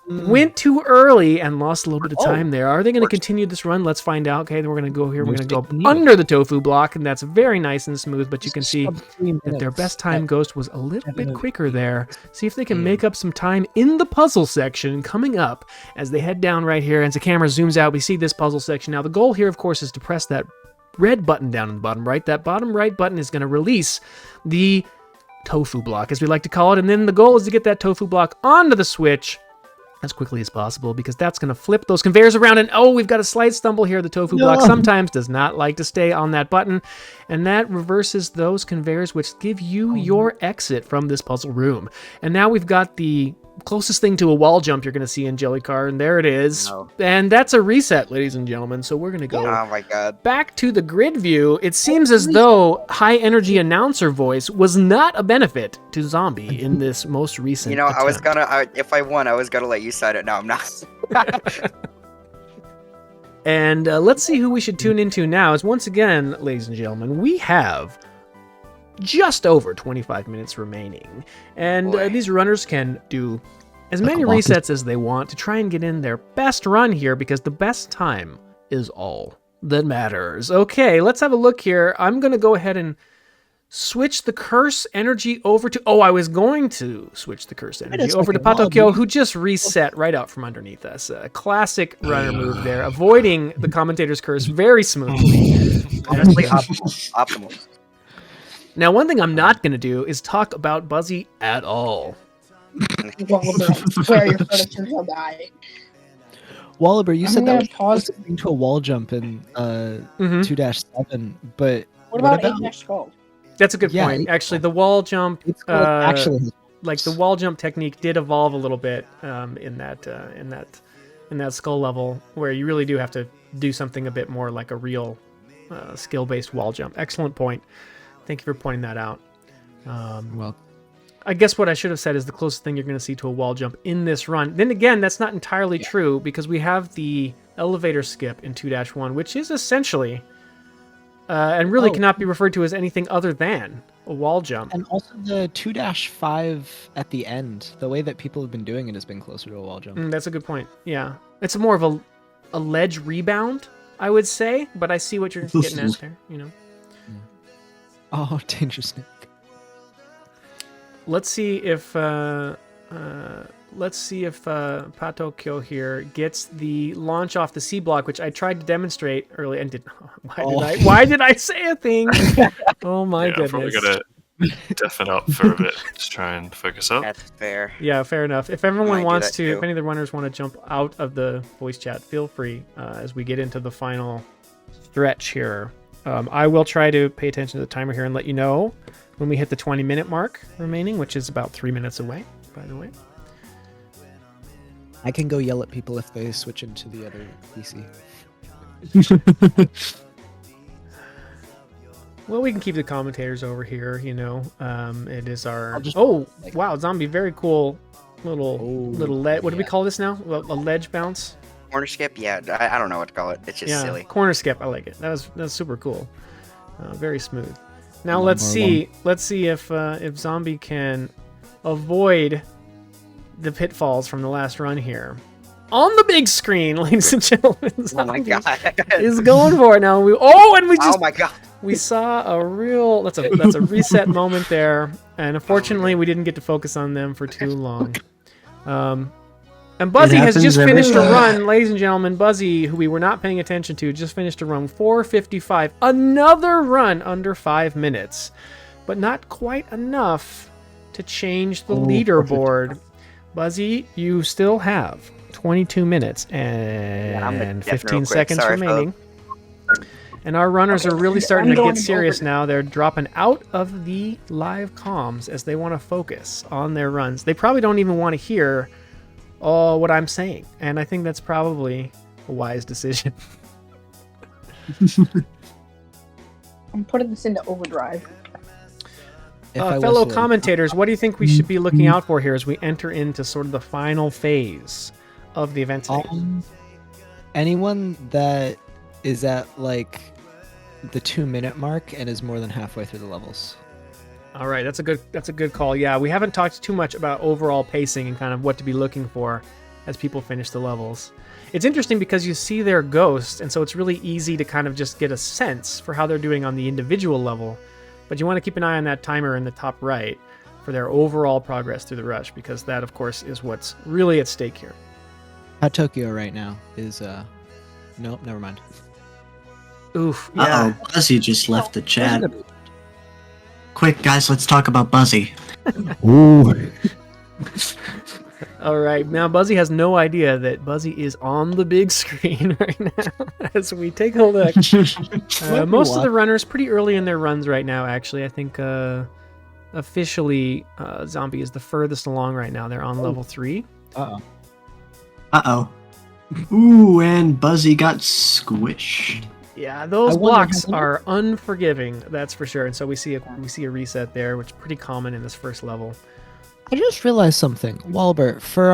S1: Went too early and lost a little bit of time there. Are they going to continue this run? Let's find out. Okay, then we're going to go here. We're going to go under the tofu block, and that's very nice and smooth, but you can see that their best time ghost was a little bit quicker there. See if they can make up some time in the puzzle section coming up as they head down right here. As the camera zooms out, we see this puzzle section. Now, the goal here, of course, is to press that red button down in the bottom right. That bottom right button is going to release the tofu block, as we like to call it, and then the goal is to get that tofu block onto the switch as quickly as possible, because that's going to flip those conveyors around. And we've got a slight stumble here. The tofu block sometimes does not like to stay on that button, and that reverses those conveyors, which give you your exit from this puzzle room. And now we've got the closest thing to a wall jump you're going to see in JellyCar, and there it is.
S4: No.
S1: And that's a reset, ladies and gentlemen. So we're going to go
S4: Oh my god.
S1: back to the grid view. It seems as though high energy announcer voice was not a benefit to Zombie in this most recent
S4: You know, I was
S1: attempt.
S4: gonna. if I won, I was gonna let you side it. No, I'm not.
S1: And let's see who we should tune into now. Is once again, ladies and gentlemen, we have just over 25 minutes remaining. And
S4: Boy.
S1: these runners can do as
S2: Like
S1: many
S2: a walk is-
S1: resets as they want to try and get in their best run here, because the best time is all that matters. Okay, let's have a look here. I'm going to go ahead and switch the curse energy over to... I was going to switch the curse energy over to
S2: second,
S1: Patokyo,
S2: Wallaby.
S1: who just reset right out from underneath us. A classic runner move there, avoiding the commentator's curse very smoothly.
S4: Honestly, optimal.
S1: Now, one thing I'm not going to do is talk about Buzzy at all.
S6: Swear your predictions will die.
S2: Wallaber, you
S6: I'm
S2: said
S6: gonna
S2: that was
S6: pause.
S2: close to a wall jump in
S1: Mhm.
S2: 2-7, but
S6: What about 8 skull?
S1: That's a good
S2: Yeah,
S1: point. Actually, the wall jump,
S2: it's actually
S1: like the wall jump technique, did evolve a little bit in that in that skull level where you really do have to do something a bit more like a real skill-based wall jump. Excellent point. Thank you for pointing that out.
S2: Well,
S1: I guess what I should have said is the closest thing you're going to see to a wall jump in this run. Then again, that's not entirely true because we have the elevator skip in 2-1, which is essentially, and really cannot be referred to as anything other than a wall jump.
S2: and also the 2-5 at the end, the way that people have been doing it has been closer to a wall jump.
S1: That's a good point. Yeah. It's more of a ledge rebound, I would say, but I see what you're getting at there, you know.
S2: Oh, Danger Snake.
S1: Let's see if Patokyo here gets the launch off the C block, which I tried to demonstrate earlier and didn't. Why did I say a thing? Oh my
S5: I'm probably
S1: goodness.
S5: gonna deafen up for a bit. Just try and focus up.
S4: That's fair.
S1: Yeah, fair enough. If everyone
S4: Might do
S1: wants
S4: that
S1: to,
S4: too.
S1: if any of the runners want to jump out of the voice chat, feel free as we get into the final stretch here. I will try to pay attention to the timer here and let you know when we hit the 20-minute mark remaining, which is about 3 minutes away, by the way.
S2: I can go yell at people if they switch into the other PC.
S1: Well, we can keep the commentators over here, you know. It is our...
S2: just-
S1: Oh, wow, zombie, very cool little ledge. What do we
S2: yeah.
S1: call this now? A ledge bounce?
S4: Corner skip? Yeah, I don't know what to call it. It's just silly.
S1: Corner skip. I like it. That's super cool. Very smooth. Now
S2: One
S1: let's
S2: more
S1: see. Let's see if zombie can avoid the pitfalls from the last run here. On the big screen, ladies and gentlemen,
S4: Oh my
S1: Zombie
S4: god.
S1: is going for it now. And we just
S4: Oh my god.
S1: we saw a real that's a reset moment there, and unfortunately we didn't get to focus on them for too long. And Buzzy has
S8: happens
S1: just
S8: every
S1: finished a
S8: time.
S1: run, ladies and gentlemen. Buzzy, who we were not paying attention to, just finished a run 4:55. Another run under 5 minutes, but not quite enough to change the leaderboard. Buzzy, you still have 22 minutes
S4: I'm
S1: and
S4: definitely
S1: 15
S4: quick.
S1: seconds
S4: Sorry,
S1: remaining. And our runners are really starting to get serious now. They're dropping out of the live comms as they want to focus on their runs. They probably don't even want to hear what I'm saying. And I think that's probably a wise decision.
S6: I'm putting this into overdrive.
S2: If I
S1: Fellow
S2: whistle,
S1: commentators, what do you think we should be looking out for here as we enter into sort of the final phase of the event today?
S2: anyone that is at like the 2-minute mark and is more than halfway through the levels.
S1: All right, that's a good call. Yeah, we haven't talked too much about overall pacing and kind of what to be looking for as people finish the levels. It's interesting because you see their ghost, and so it's really easy to kind of just get a sense for how they're doing on the individual level. But you want to keep an eye on that timer in the top right for their overall progress through the rush, because that, of course, is what's really at stake here.
S2: How Tokyo right now is nope, never mind.
S1: Oof. Yeah.
S8: Uh-oh, Buzzy just left the chat. Quick, guys, let's talk about Buzzy.
S2: Ooh.
S1: All right. Now Buzzy has no idea that Buzzy is on the big screen right now as we take a look. Most of the runners pretty early in their runs right now, actually. I think officially Zombie is the furthest along right now. They're on level 3.
S2: Uh-oh.
S8: Uh-oh. Ooh, and Buzzy got squished.
S1: Yeah, those
S2: I wonder
S1: blocks
S2: how-
S1: are unforgiving, that's for sure. And so we see a reset there, which is pretty common in this first level.
S2: I just realized something. Walbert, for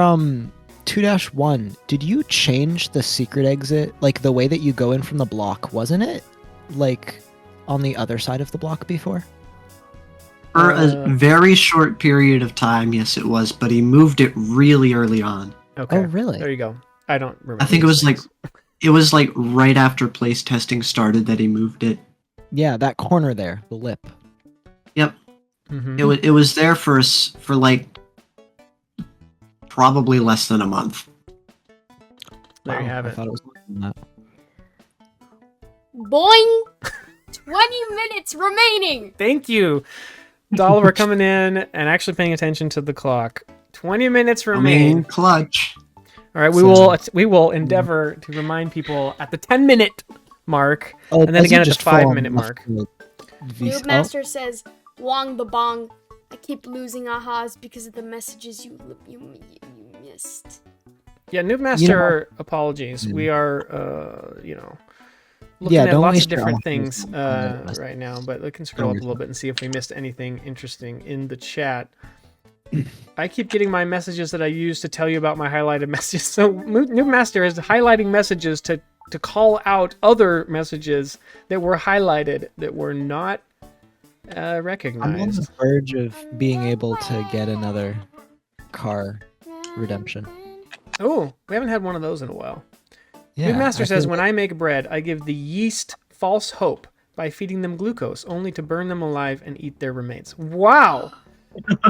S2: 2-1, did you change the secret exit? Like the way that you go in from the block, wasn't it? Like on the other side of the block before?
S8: For a very short period of time, yes it was, but he moved it really early on.
S1: Okay.
S2: Oh, really?
S1: There you go. I don't remember.
S8: I think it
S1: these
S8: was like
S1: things.
S8: right after place testing started that he moved it.
S2: Yeah, that corner there, the lip.
S8: Yep.
S1: Mhm.
S8: It was there for like probably less than a month.
S1: There you
S2: Wow,
S1: have
S2: I
S1: it.
S2: thought it was longer than that.
S7: Boing! 20 minutes remaining!
S1: Thank you, Dolliver, coming in and actually paying attention to the clock. 20 minutes
S8: I
S1: remain.
S8: mean, clutch.
S1: All right, we will endeavor to remind people at the 10-minute mark,
S2: Oh,
S1: and then
S2: does
S1: again
S2: it
S1: at the
S2: just fall
S1: 5-minute
S2: off
S1: mark.
S2: the V-
S7: Noob Master says, Wong the bong. I keep losing ahas because of the messages you missed.
S1: Yeah, Noob Master, apologies. We are, looking
S2: Yeah,
S1: at
S2: don't
S1: lots of
S2: waste your
S1: different
S2: offers
S1: things
S2: on Noob Master.
S1: right now, but we can scroll up a little bit and see if we missed anything interesting in the chat. I keep getting my messages that I use to tell you about my highlighted messages. So Noob Master is highlighting messages to call out other messages that were highlighted that were not
S2: I'm on
S1: recognized.
S2: the verge of being able to get another car redemption.
S1: Oh, we haven't had one of those in a while.
S2: Yeah,
S1: Noob Master
S2: I
S1: says,
S2: feel
S1: when
S2: like-
S1: I make bread, I give the yeast false hope by feeding them glucose, only to burn them alive and eat their remains. Wow!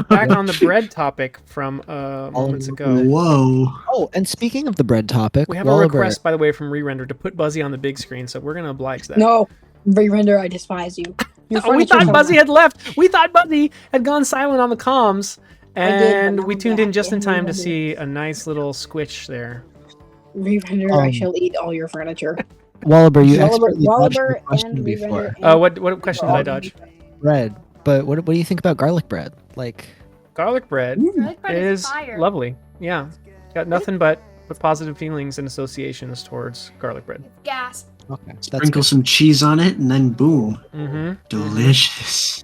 S1: Back on the bread topic from moments ago.
S8: Whoa.
S2: Oh, and speaking of the bread topic,
S1: We have a
S2: Wallaber,
S1: request, by the way, from Re-Render to put Buzzy on the big screen, so we're going to oblige that.
S6: No, re-render. I despise you. Your
S1: Oh, we
S6: furniture
S1: thought
S6: so
S1: Buzzy
S6: nice.
S1: had left. We thought Buzzy had gone silent on the comms,
S6: I did, but
S1: and
S6: now
S1: we
S6: I'm
S1: tuned in
S6: back,
S1: just in
S6: and
S1: time to
S6: Re-Render.
S1: see a nice little squitch there.
S6: Re-render. I shall eat all your furniture.
S2: Wallaber, you
S6: Wallaber-
S2: expertly dodged
S6: Wallaber
S2: my question
S6: and
S2: before.
S6: Re-render and-
S1: What question did I dodge?
S2: Bread, but what do you think about garlic bread? Like,
S1: Garlic bread
S7: Garlic bread is
S1: is
S7: fire.
S1: lovely. Yeah, got nothing but positive feelings and associations towards garlic bread.
S7: Gas.
S2: okay, that's
S8: Sprinkle
S2: good.
S8: some cheese on it, and then boom.
S1: Mm-hmm.
S8: Delicious.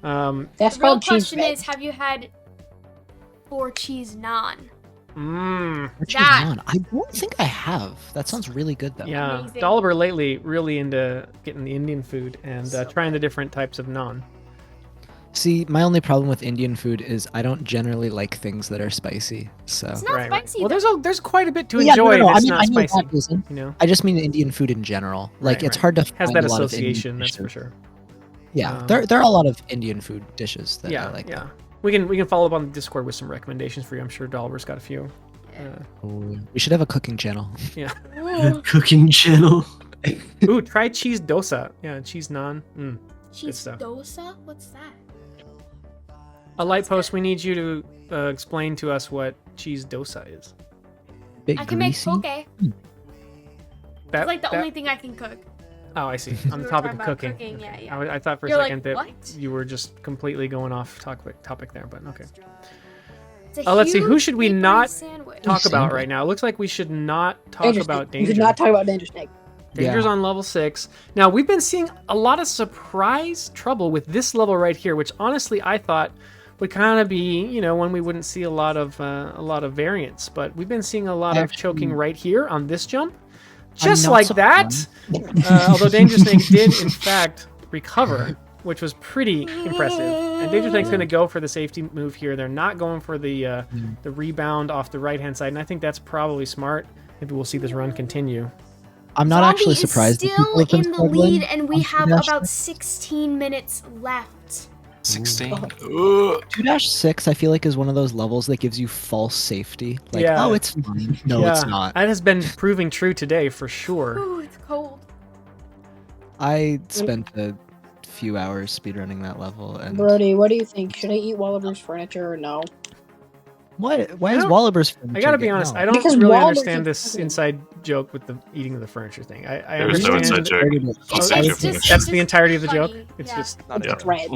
S6: That's
S7: The real
S6: called cheese
S7: question
S6: bread.
S7: is, have you had 4 cheese naan?
S2: Which
S7: that-
S2: is none. I don't think I have. That sounds really good though.
S1: Yeah,
S7: Amazing.
S1: Dolliver lately really into getting the Indian food and trying the different types of naan.
S2: See, my only problem with Indian food is I don't generally like things that are spicy. So
S7: It's not
S1: Right.
S7: spicy.
S1: Well,
S7: though.
S1: there's quite a bit to
S2: Yeah, no,
S1: enjoy
S2: no, I
S1: that's
S2: mean,
S1: not
S2: I know
S1: spicy.
S2: that isn't.
S1: You know,
S2: I just mean Indian food in general. Like
S1: Right,
S2: it's
S1: right.
S2: hard to
S1: has
S2: find
S1: that
S2: a lot of Indian
S1: association. That's for
S2: dishes.
S1: sure.
S2: Yeah,
S1: Um,
S2: there are a lot of Indian food dishes that
S1: Yeah,
S2: I like.
S1: yeah. We can follow up on the Discord with some recommendations for you. I'm sure Dolliver's got a few.
S2: Ooh, we should have a cooking channel.
S1: Yeah.
S8: Cooking channel.
S1: Ooh, try cheese dosa. Yeah, cheese naan.
S7: Cheese
S1: stuff.
S7: dosa? What's that?
S1: A light post. We need you to explain to us what cheese dosa is.
S2: Bit
S7: I can make
S2: greasy.
S7: poke.
S1: That,
S7: It's like the
S1: that-
S7: only thing I can cook.
S1: Oh, I see. On
S7: We
S1: the
S7: were
S1: topic
S7: talking
S1: of
S7: about
S1: cooking.
S7: cooking, yeah,
S1: I thought for a
S7: You're like,
S1: second that
S7: "What?"
S1: you were just completely going off topic there, but okay.
S7: It's a
S1: Let's see. Who
S7: huge
S1: should we
S7: bakery
S1: not
S7: sandwich.
S1: talk about
S2: Sandwich.
S1: right now? It looks like we should not talk
S6: Danger
S1: about
S6: Snake. We
S1: danger.
S6: should not talk about Danger Snake.
S1: Danger's
S2: Yeah.
S1: on level 6. Now, we've been seeing a lot of surprise trouble with this level right here, which honestly I thought would kind of be, when we wouldn't see a lot of variance. But we've been seeing a lot of choking right here on this jump. Just
S2: not
S1: like that.
S2: surprised.
S1: Although Danger Snake did, in fact, recover, which was pretty impressive. And Danger Snake's going to go for the safety move here. They're not going for the rebound off the right-hand side, and I think that's probably smart. Maybe we'll see this run continue.
S2: I'm not
S7: Zombie
S2: actually
S7: is
S2: surprised. that
S7: still
S2: people have been
S7: in the
S2: struggling
S7: lead, and we
S2: on
S7: have
S2: 2-6.
S7: about 16 minutes left.
S5: 16. Ugh.
S2: 2-6. I feel like is one of those levels that gives you false safety. Like,
S1: Yeah.
S2: oh, it's fine. No, it's not.
S1: That has been proving true today for sure.
S7: Ooh, it's cold.
S2: I spent a few hours speedrunning that level, and
S6: Brody, what do you think? Should I eat Wallaber's furniture or no?
S2: what? Why is
S1: don't-
S2: Wallaber's?
S1: I gotta be honest, I don't
S6: Because
S1: really
S6: Wahlberg's
S1: understand
S6: a
S1: this
S6: fucking-
S1: inside joke with the eating of the furniture thing. I
S5: There is no
S1: understand.
S5: inside joke.
S1: Oh,
S5: It's
S1: that's,
S5: just-
S7: it's
S1: that's the
S7: just
S1: entirety of the joke.
S7: funny,
S1: It's
S7: yeah.
S1: just
S9: Not
S5: Yeah.
S9: a
S6: Red.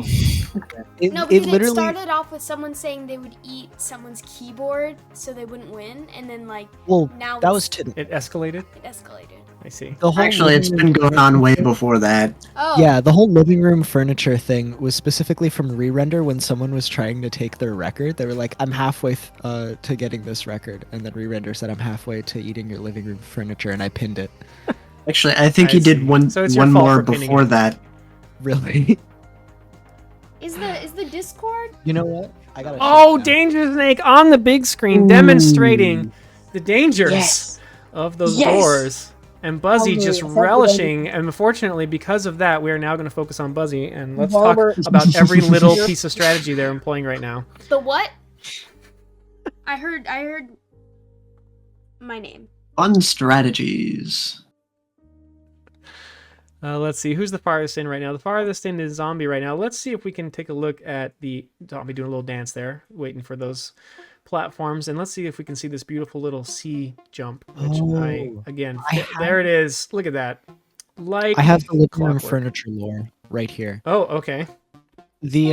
S2: It,
S7: No,
S2: it
S7: because it
S2: literally.
S7: started off with someone saying they would eat someone's keyboard so they wouldn't win, and then
S2: Well,
S7: now
S2: that was to
S1: it escalated.
S7: it escalated.
S1: I see.
S2: the whole.
S8: Actually, it's
S2: living
S8: been
S2: room-
S8: going on way before that.
S7: Oh,
S2: Yeah, the whole living room furniture thing was specifically from Re-Render when someone was trying to take their record. They were like, I'm halfway to getting this record. And then Re-Render said, I'm halfway to eating your living room furniture. And I pinned it.
S8: Actually, I think
S1: I
S8: he
S1: see.
S8: did one
S1: So it's your
S8: one
S1: fault
S8: more
S1: for pinning
S8: before
S1: it.
S8: that.
S2: Really?
S7: is the Discord?
S2: You know what? I gotta.
S1: Oh,
S2: check now.
S1: Danger Snake on the big screen demonstrating the dangers
S6: Yes.
S1: of those
S6: Yes.
S1: doors. And Buzzy
S6: Oh,
S1: just
S6: yes, that's
S1: relishing, and unfortunately, because of that, we are now going to focus on Buzzy, and let's
S6: Wahlberg-
S1: talk about every little piece of strategy they're employing right now.
S7: The what? I heard my name.
S8: Fun strategies.
S1: Let's see, who's the farthest in right now? The farthest in is Zombie right now. Let's see if we can take a look at the Zombie doing a little dance there, waiting for those platforms, and let's see if we can see this beautiful little C jump, which there it is. Look at that. Like
S2: I have the living room
S1: clockwork.
S2: furniture lore right here.
S1: Oh, okay.
S2: The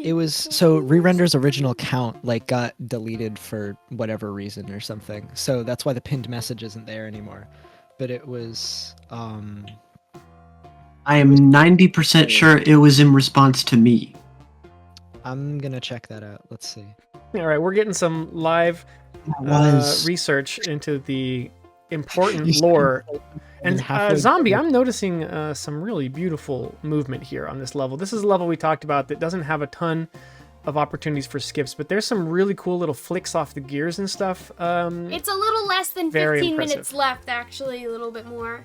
S2: It was so Re-Render's original count like got deleted for whatever reason or something. So that's why the pinned message isn't there anymore. But it was
S8: I am 90% sure it was in response to me.
S2: I'm gonna check that out. Let's see.
S1: All right, we're getting some live
S8: Was
S1: research into the important
S2: You said-
S1: lore. And
S2: halfway
S1: Zombie,
S2: through.
S1: I'm noticing some really beautiful movement here on this level. This is a level we talked about that doesn't have a ton of opportunities for skips, but there's some really cool little flicks off the gears and stuff.
S7: It's a little less than
S1: Very
S7: 15
S1: impressive.
S7: minutes left, actually, a little bit more.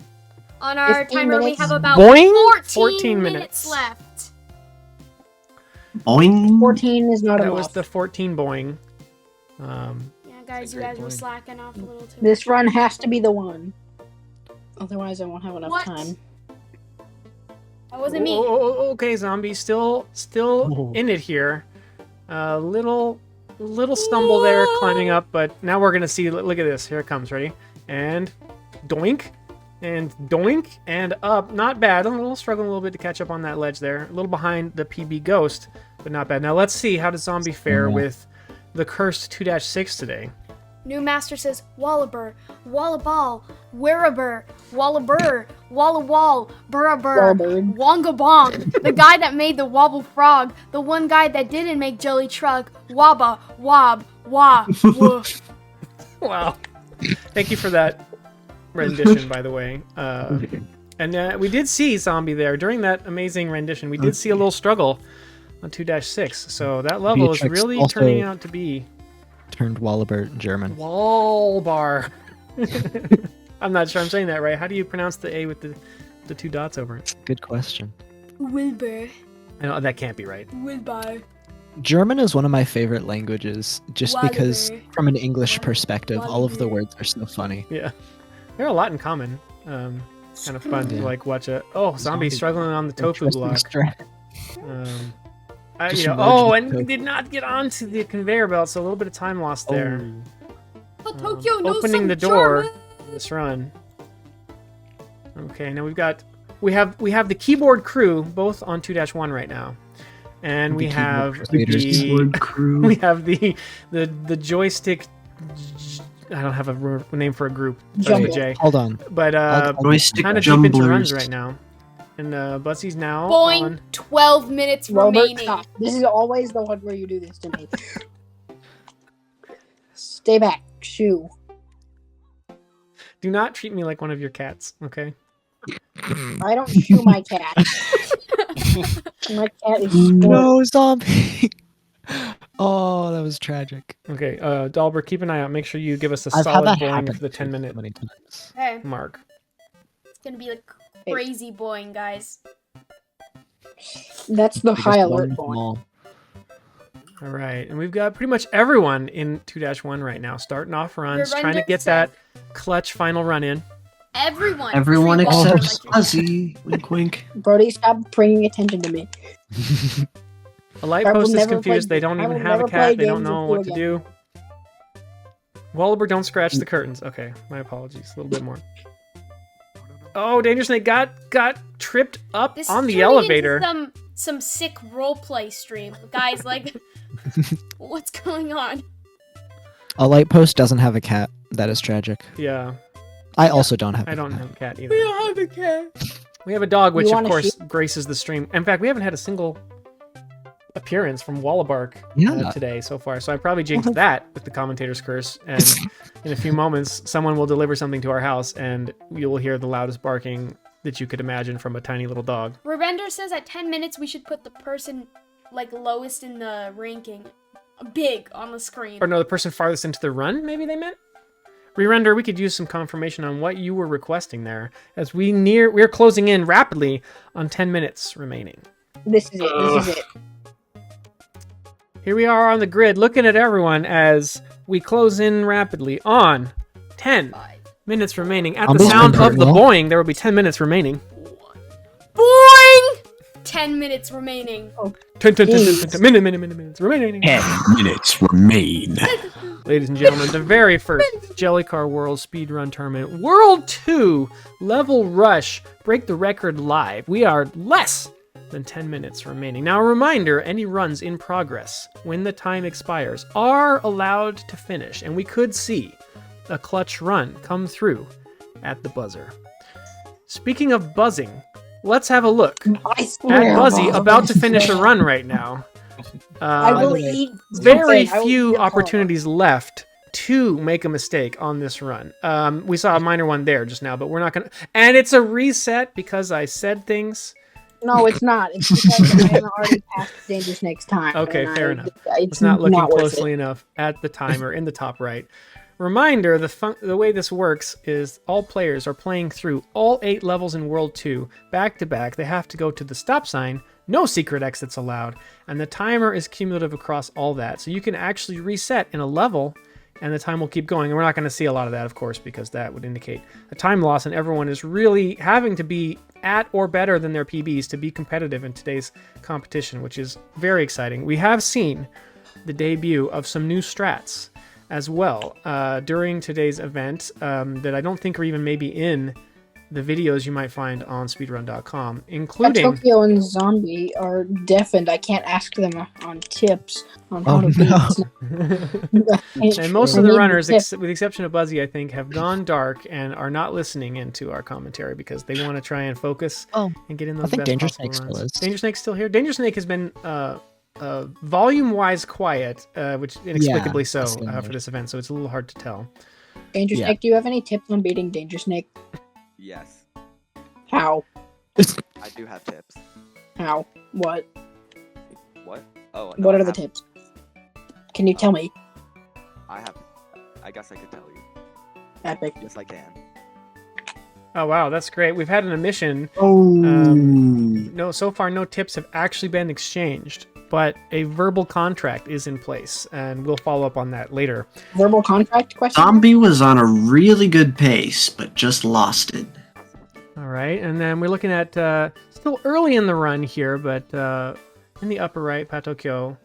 S7: On our
S6: 15
S7: timer, we
S6: minutes?
S7: have about
S1: Boing!
S7: 14 minutes
S1: minutes.
S7: left.
S8: boing.
S6: 14 is not
S1: That
S6: enough.
S1: was the 14 boing.
S7: Yeah, guys, you
S1: great
S7: guys were
S1: point.
S7: slacking off a little too.
S6: This run has to be the one. Otherwise, I won't have enough
S7: What?
S6: time.
S7: That wasn't me.
S1: Okay, Zombie, still in it here. Little stumble there climbing up, but now we're gonna see. Look at this. Here it comes. Ready? And doink, and doink, and up. Not bad. A little struggling a little bit to catch up on that ledge there. A little behind the PB Ghost, but not bad. Now let's see how does Zombie fare with the cursed 2-6 today.
S7: New Master says, Wallaber, Wallaball, Werribur, Wallabur, Wallawall, Burrabur,
S6: Wallabird.
S7: Wongabong, the guy that made the Wobble Frog, the one guy that didn't make Jelly Truck, Wabba, Wob, Wah, Woof.
S1: Wow. Thank you for that rendition, by the way. And we did see Zombie there during that amazing rendition. We did see a little struggle on 2-6, so that level is
S2: Beatrix
S1: really
S2: also-
S1: turning out to be
S2: Turned Wallabert German.
S1: Wallbar. I'm not sure I'm saying that right. How do you pronounce the A with the two dots over it?
S2: Good question.
S7: Wilbur,
S1: I know that can't be right.
S7: Wilbur.
S2: German is one of my favorite languages just because
S7: Wallabert.
S2: from an English perspective, all of the
S7: Wallabert.
S2: words are so funny.
S1: Yeah, there are a lot in common. Kind of fun to
S2: Yeah.
S1: like watch a zombie struggling on the tofu
S2: Interesting
S1: block.
S2: strat. Just merge
S1: Oh,
S2: the
S1: and we
S2: tofu.
S1: did not get onto the conveyor belt, so a little bit of time lost there.
S7: But Tokyo knows
S1: Opening
S7: some
S1: the door
S7: German.
S1: in this run. Okay, now we have the keyboard crew both on 2-1 right now, and we
S8: The
S1: have
S8: keyboard
S1: the
S8: keyboard crew.
S1: we have the joystick. I don't have a name for a group. Starts with J.
S2: Hold on.
S1: But
S8: Joystick
S1: kind of deep into runs
S8: jumblers.
S1: right now, and Buzzy's now
S7: Boing,
S1: on.
S7: 12 minutes
S6: Robert,
S7: remaining.
S6: stop. This is always the one where you do this to me. Stay back. Shoo.
S1: Do not treat me like one of your cats, okay?
S6: I don't shoo my cat. My cat is spoiled.
S2: No, zombie! Oh, that was tragic.
S1: Okay, Dalbert, keep an eye out. Make sure you give us a
S2: I've had
S1: solid
S2: that
S1: boing
S2: happen
S1: for the 10-minute
S2: so many times.
S7: Hey,
S1: mark.
S7: it's gonna be like crazy boing, guys.
S6: That's the
S2: Biggest
S6: high
S2: one
S6: alert
S2: of them
S6: one.
S2: all.
S1: All right, and we've got pretty much everyone in 2-1 right now, starting off runs,
S7: Your
S1: trying to
S7: render
S1: get that clutch final run in.
S8: Everyone
S7: Free Waller,
S8: except
S7: like you're-
S8: Fuzzy. Wink, wink.
S6: Brody, stop bringing attention to me.
S1: A light
S6: I will
S1: post is
S6: never
S1: confused.
S6: play-
S1: They don't
S6: I
S1: even
S6: will
S1: have a
S6: never
S1: cat.
S6: play
S1: They don't
S6: games
S1: know
S6: with
S1: what
S6: you
S1: to do. Wallaber, don't scratch the curtains. Okay, my apologies. A little bit more. Oh, Danger Snake got tripped up
S7: This
S1: on
S7: is
S1: the
S7: turning
S1: elevator.
S7: into some sick roleplay stream, guys. Like, what's going on?
S2: A light post doesn't have a cat. That is tragic.
S1: Yeah,
S2: I also don't have.
S1: I
S2: a
S1: don't
S2: cat.
S1: have a cat either.
S7: don't have a cat.
S1: We have a dog, which
S6: You
S1: of
S6: wanna
S1: course graces the stream. In fact, we haven't had a single appearance from Wallabark
S2: Yeah.
S1: today so far, so I probably jinxed that with the commentator's curse. And in a few moments, someone will deliver something to our house, and you will hear the loudest barking that you could imagine from a tiny little dog.
S7: Revender says at 10 minutes we should put the person like lowest in the ranking big on the screen.
S1: Or no, the person farthest into the run, maybe they meant? Re-render, we could use some confirmation on what you were requesting there, as we're closing in rapidly on 10 minutes remaining.
S6: This is it. This is it.
S1: Here we are on the grid, looking at everyone as we close in rapidly on 10 minutes remaining. At
S2: I'm
S1: the
S2: just
S1: sound of
S2: wondering,
S1: the
S2: well-
S1: boing, there will be 10 minutes remaining.
S7: Boing! 10 minutes remaining.
S1: 10 minutes remaining.
S3: 10 minutes remain.
S1: Ladies and gentlemen, the very first JellyCar Worlds Speedrun Tournament, World 2, Level Rush, Break the Record Live. We are less than 10 minutes remaining. Now, a reminder, any runs in progress when the time expires are allowed to finish, and we could see a clutch run come through at the buzzer. Speaking of buzzing, let's have a look at Buzzy about to finish a run right now.
S6: I will eat.
S1: Very
S6: I will
S1: few
S6: eat a
S1: opportunities left to make a mistake on this run. We saw a minor one there just now, but we're not gonna. And it's a reset because I said things.
S6: No, it's not. It's because I am already past Danger Snake's time.
S1: Okay,
S6: and
S1: fair enough.
S6: It's
S1: Not looking
S6: worth
S1: closely
S6: it.
S1: enough at the timer in the top right. Reminder, the way this works is all players are playing through all 8 levels in World 2 back to back. They have to go to the stop sign, no secret exits allowed, and the timer is cumulative across all that. So you can actually reset in a level and the time will keep going. And we're not going to see a lot of that, of course, because that would indicate a time loss, and everyone is really having to be at or better than their PBs to be competitive in today's competition, which is very exciting. We have seen the debut of some new strats as well during today's event that I don't think are even maybe in the videos you might find on speedrun.com, including
S6: Tokyo and Zombie are deafened. I can't ask them on tips on how to beat.
S1: and most of the runners, with the exception of Buzzy, I think, have gone dark and are not listening into our commentary because they want to try and focus and get in those
S2: I think
S1: best
S2: Danger
S1: possible
S2: Snake still
S1: runs.
S2: is.
S1: Danger Snake's still here. Danger Snake has been volume-wise quiet, which inexplicably so for this event, so it's a little hard to tell.
S6: Danger Snake, do you have any tips on beating Danger Snake?
S9: Yes.
S6: How?
S9: I do have tips.
S6: How? What?
S9: What? Oh.
S6: What are the tips? Can you tell me?
S9: I guess I could tell you.
S6: Epic.
S9: Yes, I can.
S1: Oh wow, that's great. We've had an omission. No, so far no tips have actually been exchanged, but a verbal contract is in place, and we'll follow up on that later.
S6: Verbal contract question?
S8: Zombie was on a really good pace, but just lost it.
S1: All right, and then we're looking at still early in the run here, but in the upper right, Patokyo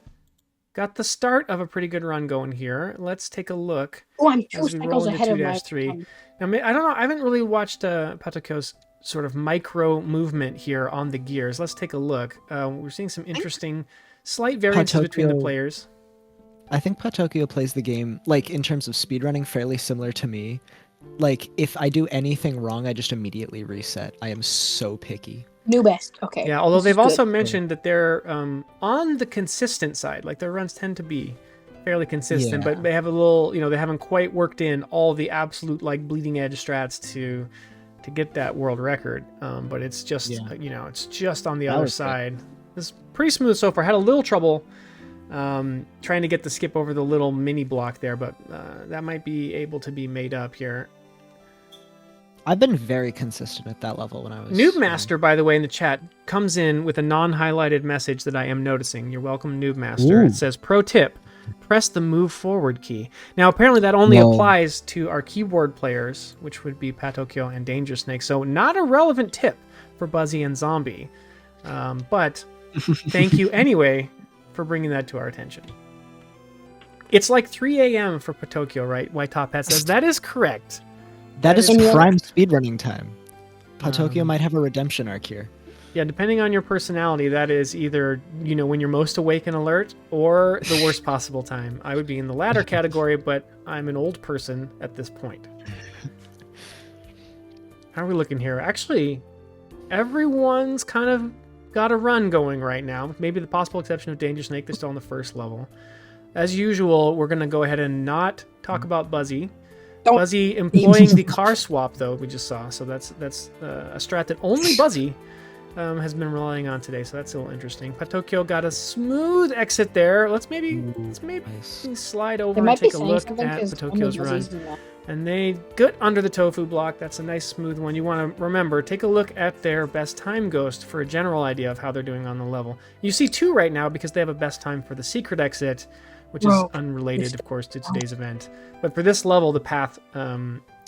S1: got the start of a pretty good run going here. Let's take a look
S6: I'm 2
S1: as we roll
S6: cycles
S1: into
S6: ahead of my
S1: 2-3. Now, I don't know. I haven't really watched Patokyo's sort of micro movement here on the gears. Let's take a look. We're seeing some interesting slight variances between the players.
S2: I think Patokyo plays the game, like, in terms of speedrunning, fairly similar to me. Like, if I do anything wrong, I just immediately reset. I am so picky.
S6: New best. Okay.
S1: Yeah, although they've also mentioned that they're on the consistent side. Like, their runs tend to be fairly consistent, but they have a little, they haven't quite worked in all the absolute, like, bleeding edge strats to get that world record. But it's just, it's just on the other side. It's pretty smooth so far. Had a little trouble trying to get the skip over the little mini block there, but that might be able to be made up here.
S2: I've been very consistent at that level when I was...
S1: Noobmaster, by the way, in the chat, comes in with a non-highlighted message that I am noticing. You're welcome, Noobmaster. It says, pro tip, press the move forward key. Now, apparently that only applies to our keyboard players, which would be Patokyo and Danger Snake, so not a relevant tip for Buzzy and Zombie. But thank you anyway for bringing that to our attention. It's like 3 a.m. for Patokyo, right? White Top Hat says, that is correct.
S2: That is prime speedrunning time. Patokyo might have a redemption arc here.
S1: Yeah, depending on your personality, that is either, when you're most awake and alert, or the worst possible time. I would be in the latter category, but I'm an old person at this point. How are we looking here? Actually, everyone's kind of got a run going right now, with maybe the possible exception of Danger Snake. They're still on the first level. As usual, we're going to go ahead and not talk about Buzzy. Buzzy employing the car swap, though, we just saw. So that's a strat that only Buzzy has been relying on today. So that's a little interesting. Patokyo got a smooth exit there. Let's maybe slide over and take a look at Patokyo's run. And they get under the tofu block. That's a nice smooth one. You want to remember, take a look at their best time ghost for a general idea of how they're doing on the level. You see 2 right now because they have a best time for the secret exit, which is unrelated, of course, to today's event. But for this level, the path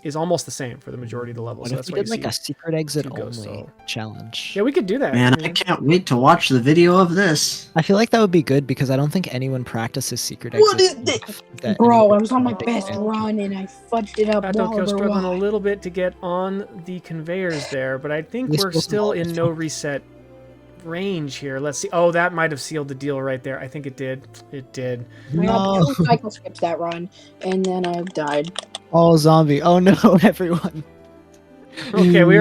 S1: is almost the same for the majority of the levels.
S2: What if we did like a secret exit only challenge?
S1: Yeah, we could do that.
S8: Man, I can't wait to watch the video of this.
S2: I feel like that would be good because I don't think anyone practices secret exits.
S6: What is this? Bro, I was on my best run and I fudged it up.
S1: Patokyo struggling a little bit to get on the conveyors there, but I think we're still in no reset range here. Let's see. Oh, that might have sealed the deal right there. I think it did. It did.
S6: I
S2: No.
S6: had 2 cycle skips that run, and then I died.
S2: Oh, zombie. Oh no, everyone.
S1: Okay, we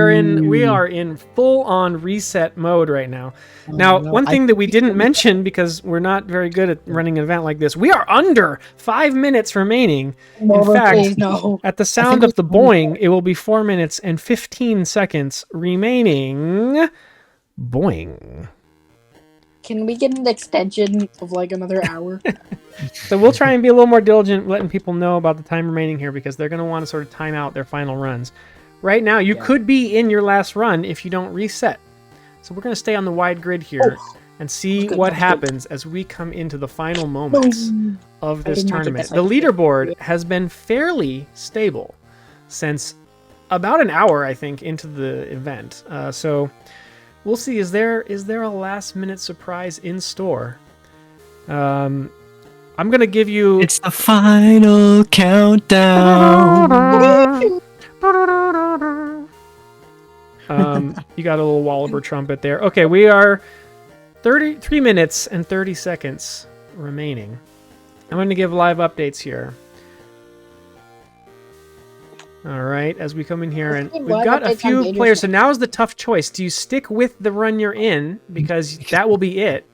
S1: are in full on reset mode right now.
S2: Oh,
S1: Now,
S2: no,
S1: one thing that we didn't mention, because we're not very good at running an event like this, we are under 5 minutes remaining.
S6: No,
S1: fact,
S6: please, no.
S1: At the sound of the boing, it will be 4 minutes and 15 seconds remaining. Boing.
S6: Can we get an extension of like another hour?
S1: So we'll try and be a little more diligent letting people know about the time remaining here, because they're going to want to sort of time out their final runs. Right now, you could be in your last run if you don't reset. So we're going to stay on the wide grid here and see what happens as we come into the final moments of this tournament. The leaderboard has been fairly stable since about an hour, I think, into the event. So we'll see. Is there a last-minute surprise in store? I'm going to give you...
S3: It's the final countdown.
S1: You got a little Wallaber trumpet there. Okay, we are 33 minutes and 30 seconds remaining. I'm going to give live updates here. All right, as we come in here, and we've got a few players. So now is the tough choice. Do you stick with the run you're in, because that will be it?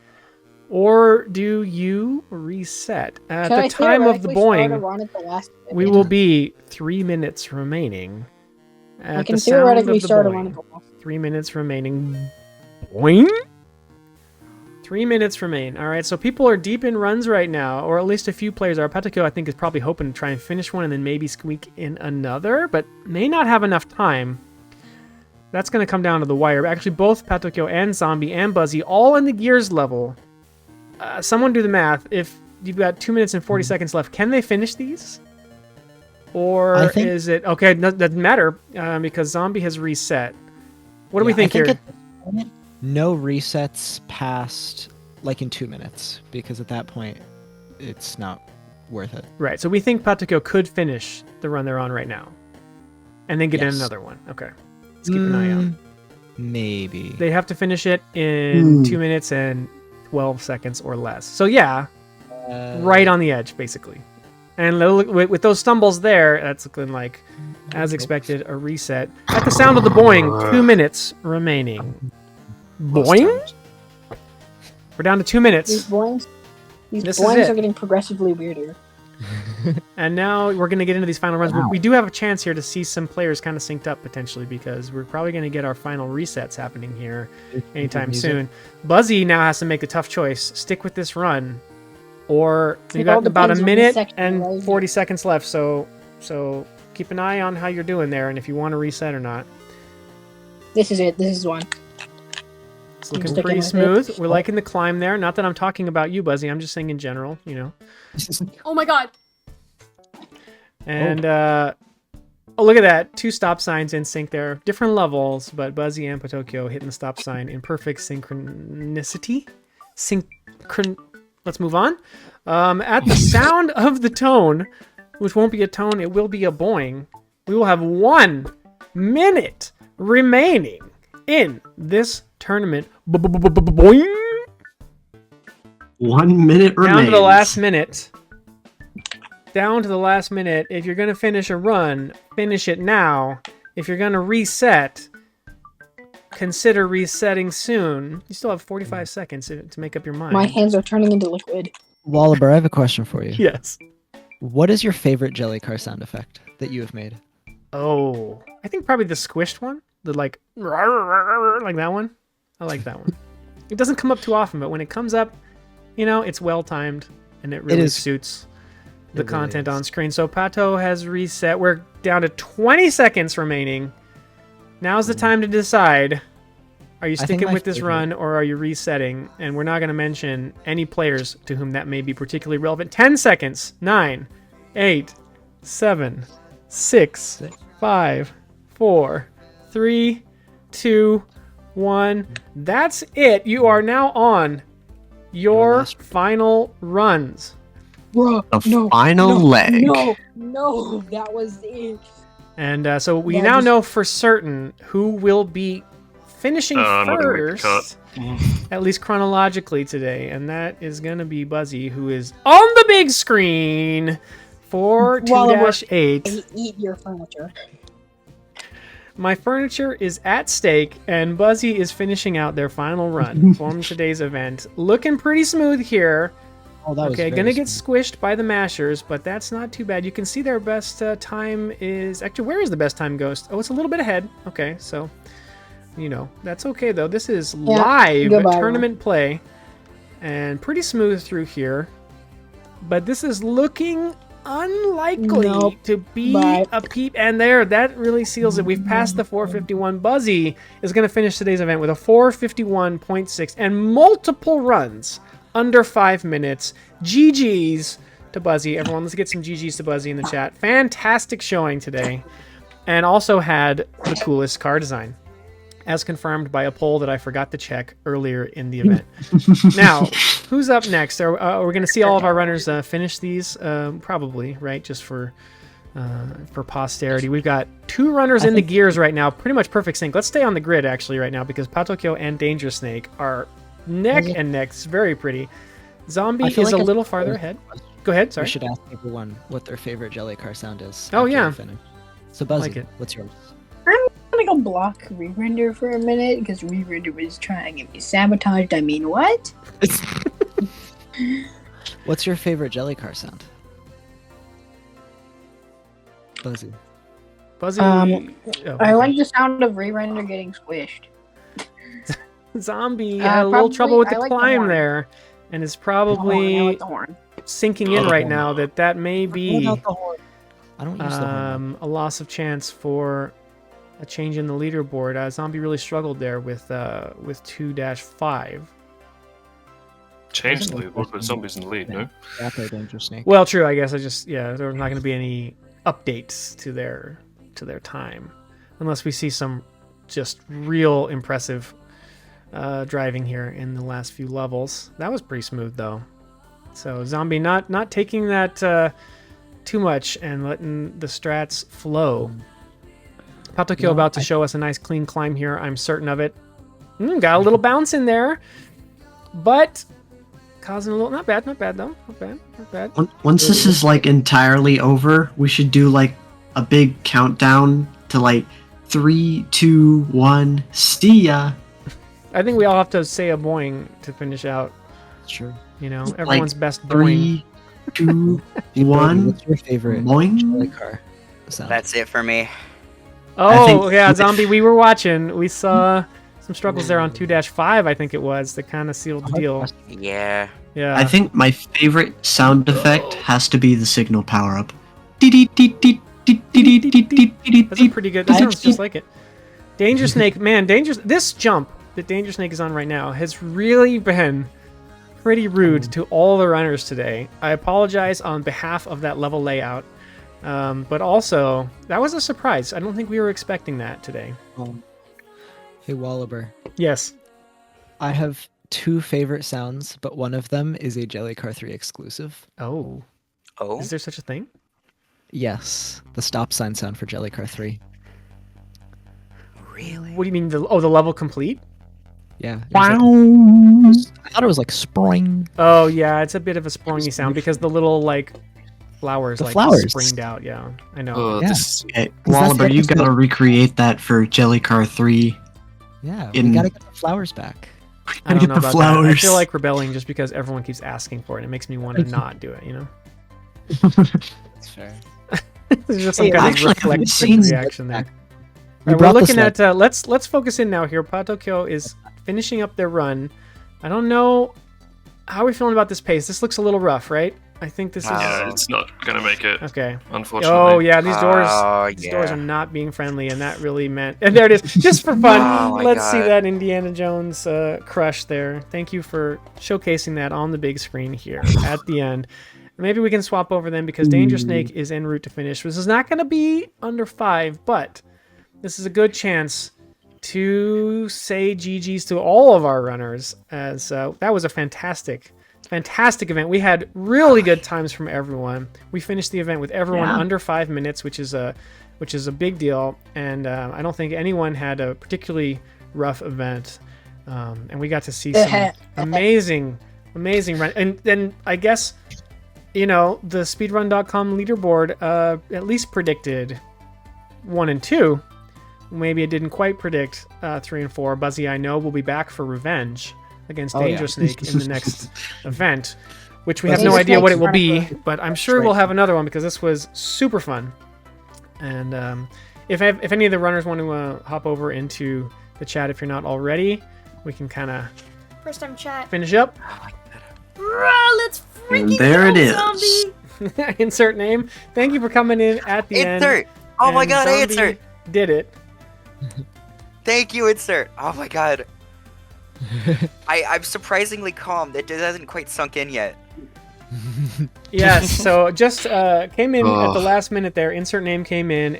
S1: Or do you reset? At the time of the boing, we will be 3 minutes remaining.
S6: I can theoretically start a run at the last.
S1: 3 minutes remaining. Boing? 3 minutes remain. All right, so people are deep in runs right now, or at least a few players are. Petiko, I think, is probably hoping to try and finish one and then maybe squeak in another, but may not have enough time. That's going to come down to the wire. Actually, both Petiko and Zombie and Buzzy all in the gears level. Someone do the math. If you've got 2 minutes and 40 seconds left, can they finish these? Or is it... Okay, doesn't matter, because Zombie has reset. What do we think here?
S2: No resets past, like, in 2 minutes, because at that point, it's not worth it.
S1: Right, so we think Petiko could finish the run they're on right now. And then get in another one. Okay. Let's keep an eye out.
S2: Maybe.
S1: They have to finish it in 2 minutes and 12 seconds or less. So yeah, right on the edge, basically. And with those stumbles there, that's looking like, as expected, a reset. At the sound of the boing, 2 minutes remaining. Boing? We're down to 2 minutes.
S6: These boings are getting progressively weirder.
S1: And now we're going to get into these final runs. Wow. We do have a chance here to see some players kind of synced up, potentially, because we're probably going to get our final resets happening here anytime soon. Buzzy now has to make the tough choice. Stick with this run, or you got about a minute and 40 seconds left, so keep an eye on how you're doing there and if you want to reset or not.
S6: This is it. This is one.
S1: It's looking pretty smooth. We're liking the climb there. Not that I'm talking about you, Buzzy. I'm just saying in general, you know.
S7: Oh my god.
S1: And, oh, look at that. 2 stop signs in sync there. Different levels, but Buzzy and Potokyo hitting the stop sign in perfect synchronicity. Let's move on. At the sound of the tone, which won't be a tone, it will be a boing, we will have 1 minute remaining in this tournament. Boing!
S8: 1 minute remains.
S1: Down to the last minute. Down to the last minute. If you're going to finish a run, finish it now. If you're going to reset, consider resetting soon. You still have 45 seconds to make up your mind.
S6: My hands are turning into liquid.
S2: Wallaber, I have a question for you.
S1: Yes.
S2: What is your favorite JellyCar sound effect that you have made?
S1: Oh, I think probably the squished one. The like that one. I like that one. It doesn't come up too often, but when it comes up, you know, it's well timed and it really suits the content on screen. So Pato has reset. We're down to 20 seconds remaining. Now's the time to decide. Are you sticking with this run or are you resetting? And we're not going to mention any players to whom that may be particularly relevant. 10 seconds. 9, 8, 7, 6, 5, 4, 3, 2, 1. That's it. You are now on your final runs.
S6: Bro,
S3: the final leg.
S6: No, that was it.
S1: And so we now know for certain who will be finishing first. at least chronologically today, and that is going to be Buzzy, who is on the big screen for
S6: Wallaber,
S1: 2-8.
S6: eat your furniture.
S1: My furniture is at stake, and Buzzy is finishing out their final run from today's event. Looking pretty smooth here.
S2: Oh, that was
S1: Okay,
S2: very
S1: gonna get
S2: smooth.
S1: squished by the mashers, but that's not too bad. You can see their best time is... Actually, where is the best time, Ghost? Oh, it's a little bit ahead. Okay, so... You know, that's okay, though. This is live
S6: goodbye,
S1: tournament play, and pretty smooth through here. But this is looking unlikely to be a peep. And there, that really seals it. We've passed the 451. Buzzy is going to finish today's event with a 451.6 and multiple runs under 5 minutes. GG's to Buzzy. Everyone, let's get some GG's to Buzzy in the chat. Fantastic showing today. And also had the coolest car design, as confirmed by a poll that I forgot to check earlier in the event. Now, who's up next? Are we going to see all of our runners finish these? Probably, right? Just for posterity. We've got 2 runners in the gears right now. Pretty much perfect sync. Let's stay on the grid, actually, right now, because Patokyo and Danger Snake are neck and neck. It's very pretty. Zombie is a little farther ahead. Go ahead, sorry.
S2: We should ask everyone what their favorite JellyCar sound is.
S1: Oh,
S2: after
S1: yeah.
S2: we finish. So, Buzzy,
S1: like it.
S2: what's yours?
S6: I'm gonna go block re-render for a minute because re-render was trying to get me sabotaged. I mean, what?
S2: What's your favorite JellyCar sound? Buzzy.
S1: Buzzy.
S6: I like the sound of re-render getting squished.
S1: Zombie had a little trouble with the
S6: I like the
S1: climb
S6: horn.
S1: there, and is
S6: I
S1: probably
S6: like the horn.
S1: sinking in right now that may be
S2: What about the horn? I don't use the horn.
S1: a loss of chance for a change in the leaderboard. Zombie really struggled there with 2-5.
S5: Change the lead, but Zombie's in the lead, no?
S2: Yeah, play Danger Snake.
S1: Well, true. I guess there's not going to be any updates to their time, unless we see some just real impressive driving here in the last few levels. That was pretty smooth though. So Zombie not taking that too much and letting the strats flow. Patokyo about to show us a nice clean climb here. I'm certain of it. Got a little bounce in there, but causing a little... Not bad though. Not bad.
S8: Once this is like entirely over, we should do like a big countdown to like 3, 2, 1, see ya.
S1: I think we all have to say a boing to finish out.
S2: Sure.
S1: You know, everyone's best boing.
S8: 3, 2, 1.
S2: What's your favorite
S8: Boing.
S2: JellyCar sound?
S4: That's it for me.
S1: Oh, yeah, Zombie, we were watching. We saw some struggles there on 2-5, I think it was, that kind of sealed the deal.
S4: Yeah.
S1: Yeah.
S8: I think my favorite sound effect has to be the signal power up.
S1: That's a pretty good... That sounds just like it. Danger Snake, man, this jump that Danger Snake is on right now has really been pretty rude to all the runners today. I apologize on behalf of that level layout, but also that was a surprise. I don't think we were expecting that today.
S2: Hey, Wallaber.
S1: Yes.
S2: I have 2 favorite sounds, but one of them is a JellyCar 3 exclusive.
S1: Oh.
S4: Oh.
S1: Is there such a thing?
S2: Yes, the stop sign sound for JellyCar 3.
S4: Really?
S1: What do you mean? The level complete?
S2: Yeah.
S8: Wow.
S2: I thought it was like spring.
S1: Oh yeah, it's a bit of a springy sound because the little like flowers springed out. Yeah, I know.
S2: Yeah.
S8: Okay, Wallaber, you gotta recreate that for JellyCar 3.
S2: Yeah,
S8: in-
S2: we gotta get the flowers back.
S1: I don't
S8: get
S1: know
S8: the
S1: about that. I
S8: flowers.
S1: feel like rebelling just because everyone keeps asking for it. It makes me want to not do it. You know,
S2: That's fair.
S1: there's just some
S8: Hey,
S1: kind
S8: I
S1: of
S8: actually haven't
S1: reflexive
S8: seen
S1: reaction there.
S2: We
S1: We're
S2: brought the
S1: looking
S2: sled.
S1: at let's focus in now here. Patokyo is finishing up their run. I don't know how are we feeling about this pace. This looks a little rough, right? I think this is
S5: It's not gonna make it,
S1: okay.
S5: unfortunately.
S1: Oh yeah, these doors
S4: yeah.
S1: are not being friendly, and that really meant. And there it is, just for fun.
S4: Oh my
S1: Let's see
S4: God.
S1: that Indiana Jones crush there. Thank you for showcasing that on the big screen here at the end. Maybe we can swap over then because Danger Snake is en route to finish. This is not going to be under 5, but this is a good chance to say GG's to all of our runners, as that was a fantastic event. We had really good times from everyone. We finished the event with everyone under 5 minutes, which is a big deal. And I don't think anyone had a particularly rough event. And we got to see some amazing run. And then I guess, the speedrun.com leaderboard at least predicted 1 and 2. Maybe it didn't quite predict 3 and 4. Buzzy, I know, will be back for revenge against Danger Snake in the next event, which we have no idea what it will be, but I'm sure we'll have another one because this was super fun. And if any of the runners want to hop over into the chat, if you're not already, we can kind of
S7: First time chat.
S1: finish up.
S7: Let's freaking
S8: And there
S7: go,
S8: it is.
S7: zombie!
S1: Insert name. Thank you for coming in at the end.
S4: Insert! Oh my
S1: And
S4: god,
S1: Zombie
S4: insert!
S1: did it.
S4: Thank you, insert! Oh my god. I'm surprisingly calm. It hasn't quite sunk in yet.
S1: Yes, so just came in at the last minute there. Insert name came in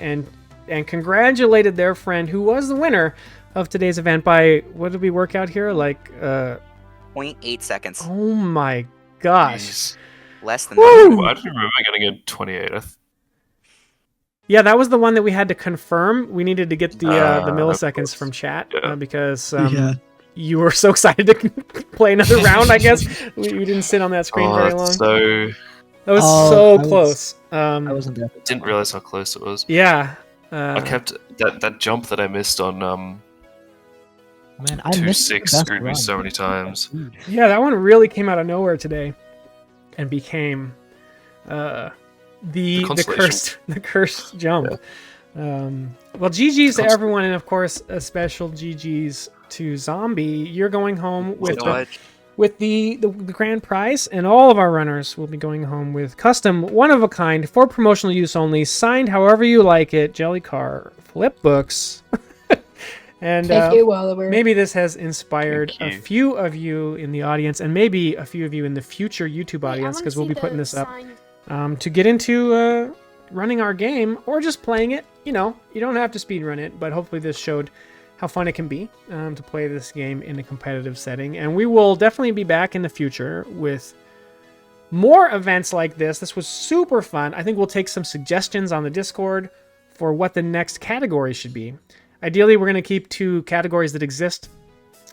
S1: and congratulated their friend who was the winner of today's event by, what did we work out here? Like,
S4: 0.8 seconds.
S1: oh my gosh.
S5: Jeez.
S4: Less than
S1: Woo!
S4: that.
S5: Well, I don't remember getting a 28.
S1: Yeah, that was the one that we had to confirm. We needed to get the milliseconds from chat because you were so excited to play another round, I guess. You didn't sit on that screen very long.
S5: So
S1: That was
S2: Oh,
S1: so
S2: I was-
S1: close.
S2: I wasn't there.
S5: didn't realize how close it was.
S1: Yeah.
S5: I kept that jump that I missed on
S2: Man, I missed the
S5: 2-6
S2: best
S5: screwed me
S2: run.
S5: so many times.
S1: Yeah, that one really came out of nowhere today, and became the
S5: consolation.
S1: cursed jump. Well, GG's to everyone, and of course a special GG's to Zombie. You're going home with the grand prize, and all of our runners will be going home with custom, one of a kind, for promotional use only, signed however you like it, JellyCar flip books. And
S6: Thank you, Oliver.
S1: maybe this has inspired
S5: Thank
S1: a
S5: you.
S1: few of you in the audience, and maybe a few of you in the future YouTube
S7: Wait, I
S1: audience,
S7: wanna
S1: because we'll
S7: see
S1: be putting
S7: the
S1: this up,
S7: signed-
S1: to get into running our game or just playing it. You don't have to speedrun it, but hopefully this showed how fun it can be to play this game in a competitive setting. And we will definitely be back in the future with more events like this. This was super fun. I think we'll take some suggestions on the Discord for what the next category should be. Ideally, we're going to keep 2 categories that exist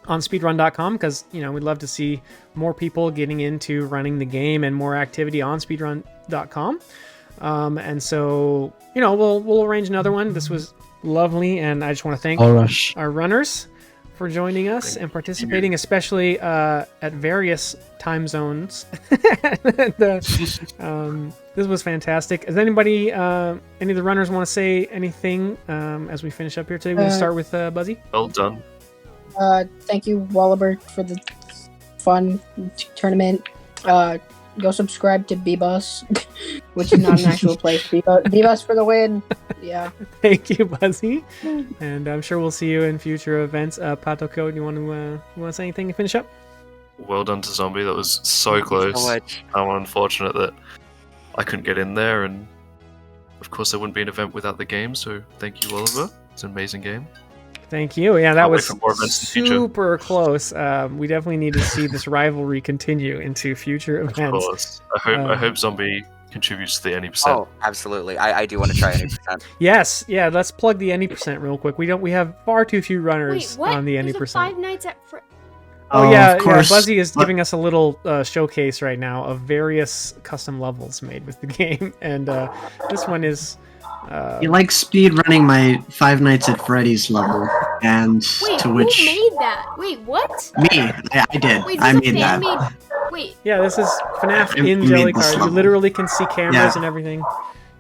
S1: on speedrun.com because, we'd love to see more people getting into running the game and more activity on speedrun.com. And so, we'll arrange another one. This was lovely, and I just want to thank our runners for joining us and participating, especially at various time zones. This was fantastic. Does anybody, any of the runners want to say anything as we finish up here today? We'll start with Buzzy.
S5: Well done.
S6: Thank you, Wallaber, for the fun tournament. Go subscribe to B-Bus, which is not an actual place. B-Bus for the win. Yeah.
S1: Thank you, Buzzy. And I'm sure we'll see you in future events. Patoko, do you want to say anything to finish up?
S5: Well done to Zombie. That was so close.
S4: So much.
S5: I'm unfortunate that I couldn't get in there, and of course there wouldn't be an event without the game. So thank you, Oliver. It's an amazing game.
S1: Thank you. Yeah, that
S5: Can't wait
S1: was
S5: for more events in the future.
S1: super close. We definitely need to see this rivalry continue into future
S5: Of
S1: events.
S5: course. I hope Zombie contributes to the any percent.
S4: Oh, absolutely. I do want to try any percent.
S1: Yes, yeah. Let's plug the any percent real quick. We have far too few runners
S7: Wait, what?
S1: on the any
S7: There's a
S1: percent.
S7: 5 nights at
S1: Oh yeah,
S8: of course.
S1: Buzzy is giving us a little showcase right now of various custom levels made with the game, and this one is.
S8: He likes speed running my Five Nights at Freddy's level, and
S7: Wait,
S8: to
S7: who
S8: which
S7: made that? Wait, what?
S8: me, I did.
S7: Wait,
S8: I
S7: this is a
S8: made that.
S7: fan-made... Wait,
S1: Yeah, this is FNAF
S8: I
S1: in
S8: made this
S1: JellyCar. You
S8: level.
S1: literally can see cameras
S8: Yeah.
S1: and everything.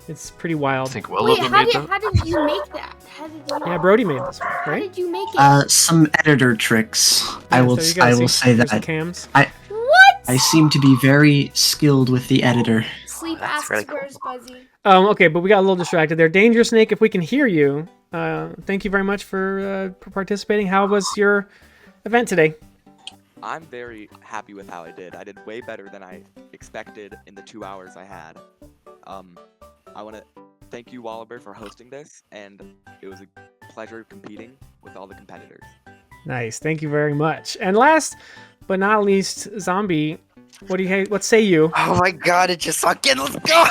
S1: It's pretty
S5: I
S1: wild.
S5: think
S7: wait,
S5: Oliver made that.
S7: how did you make that? How did you...
S1: Yeah, Brody made this one,
S7: How
S1: right?
S7: did you make it?
S8: Some editor tricks. I
S1: Yeah,
S8: will.
S1: so you gotta
S8: I will say
S1: there's the
S8: that
S1: cams.
S7: What?
S8: I seem to be very skilled with the editor.
S7: Sleep
S4: That's
S7: asks
S4: really cool.
S7: where's Buzzy.
S1: Okay, but we got a little distracted there. Danger Snake, if we can hear you, thank you very much for participating. How was your event today?
S9: I'm very happy with how I did. I did way better than I expected in the 2 hours I had. I want to thank you, Wallaber, for hosting this, and it was a pleasure competing with all the competitors.
S1: Nice, thank you very much. And last but not least, Zombie, what say you?
S4: Oh my god, it just sunk in. Let's go!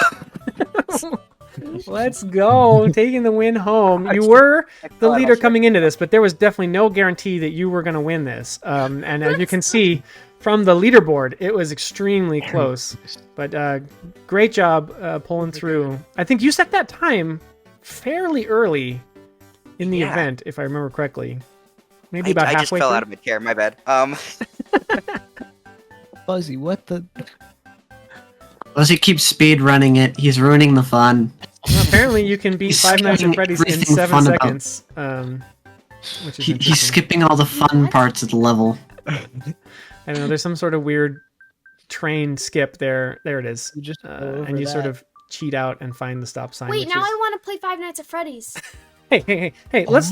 S1: Let's go, taking the win home. You were the leader coming into this, but there was definitely no guarantee that you were going to win this. And as you can see from the leaderboard, it was extremely close. But great job pulling through. I think you set that time fairly early in the event, if I remember correctly. Maybe about halfway
S4: I just fell
S1: through?
S4: out of my chair. My bad.
S2: Fuzzy, what the?
S8: Fuzzy keeps speed running it. He's ruining the fun.
S1: Well, apparently you can beat
S8: He's
S1: Five Nights at
S8: skipping
S1: Freddy's in
S8: everything
S1: 7
S8: fun about-
S1: seconds. Which is
S8: He's
S1: interesting.
S8: skipping all the fun parts of the level.
S1: I don't know, there's some sort of weird train skip there. There it is.
S2: You just go
S1: And
S2: over
S1: you sort
S2: that.
S1: of cheat out and find the stop sign.
S7: Wait,
S1: which
S7: now
S1: is...
S7: I want to play Five Nights at Freddy's.
S1: Hey, let's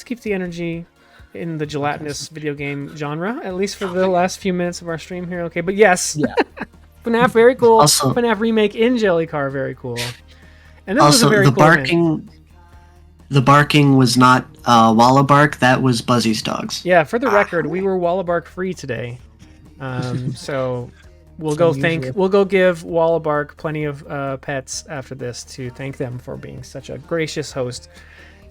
S1: keep the energy in the gelatinous video game genre, at least for the last few minutes of our stream here. Okay, but yes.
S2: Yeah.
S1: FNAF, very cool.
S8: Also-
S1: FNAF remake in JellyCar, very cool. And this was a
S8: Also,
S1: very
S8: the
S1: cool event.
S8: barking was not Walla Bark. That was Buzzy's dogs.
S1: Yeah, for the record, we were Wallabark free today. So we'll go give Wallabark plenty of pets after this to thank them for being such a gracious host.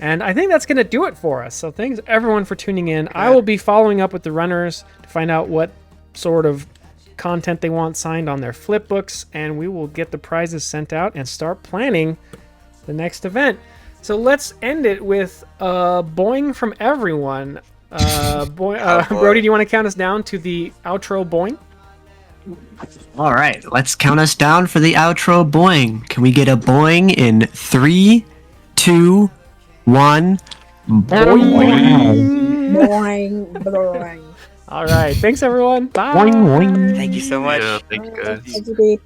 S1: And I think that's going to do it for us. So thanks everyone for tuning in. I will be following up with the runners to find out what sort of content they want signed on their flip books, and we will get the prizes sent out and start planning the next event. So let's end it with boing from everyone. Brody, do you want to count us down to the outro boing?
S8: All right, let's count us down for the outro boing. Can we get a boing in 3, 2, 1? Boing.
S6: Boing, boing.
S1: All right. Thanks, everyone. Bye.
S8: Boing, boing.
S4: Thank you so much.
S5: Yeah, thank you guys.
S6: Thank you, Beep.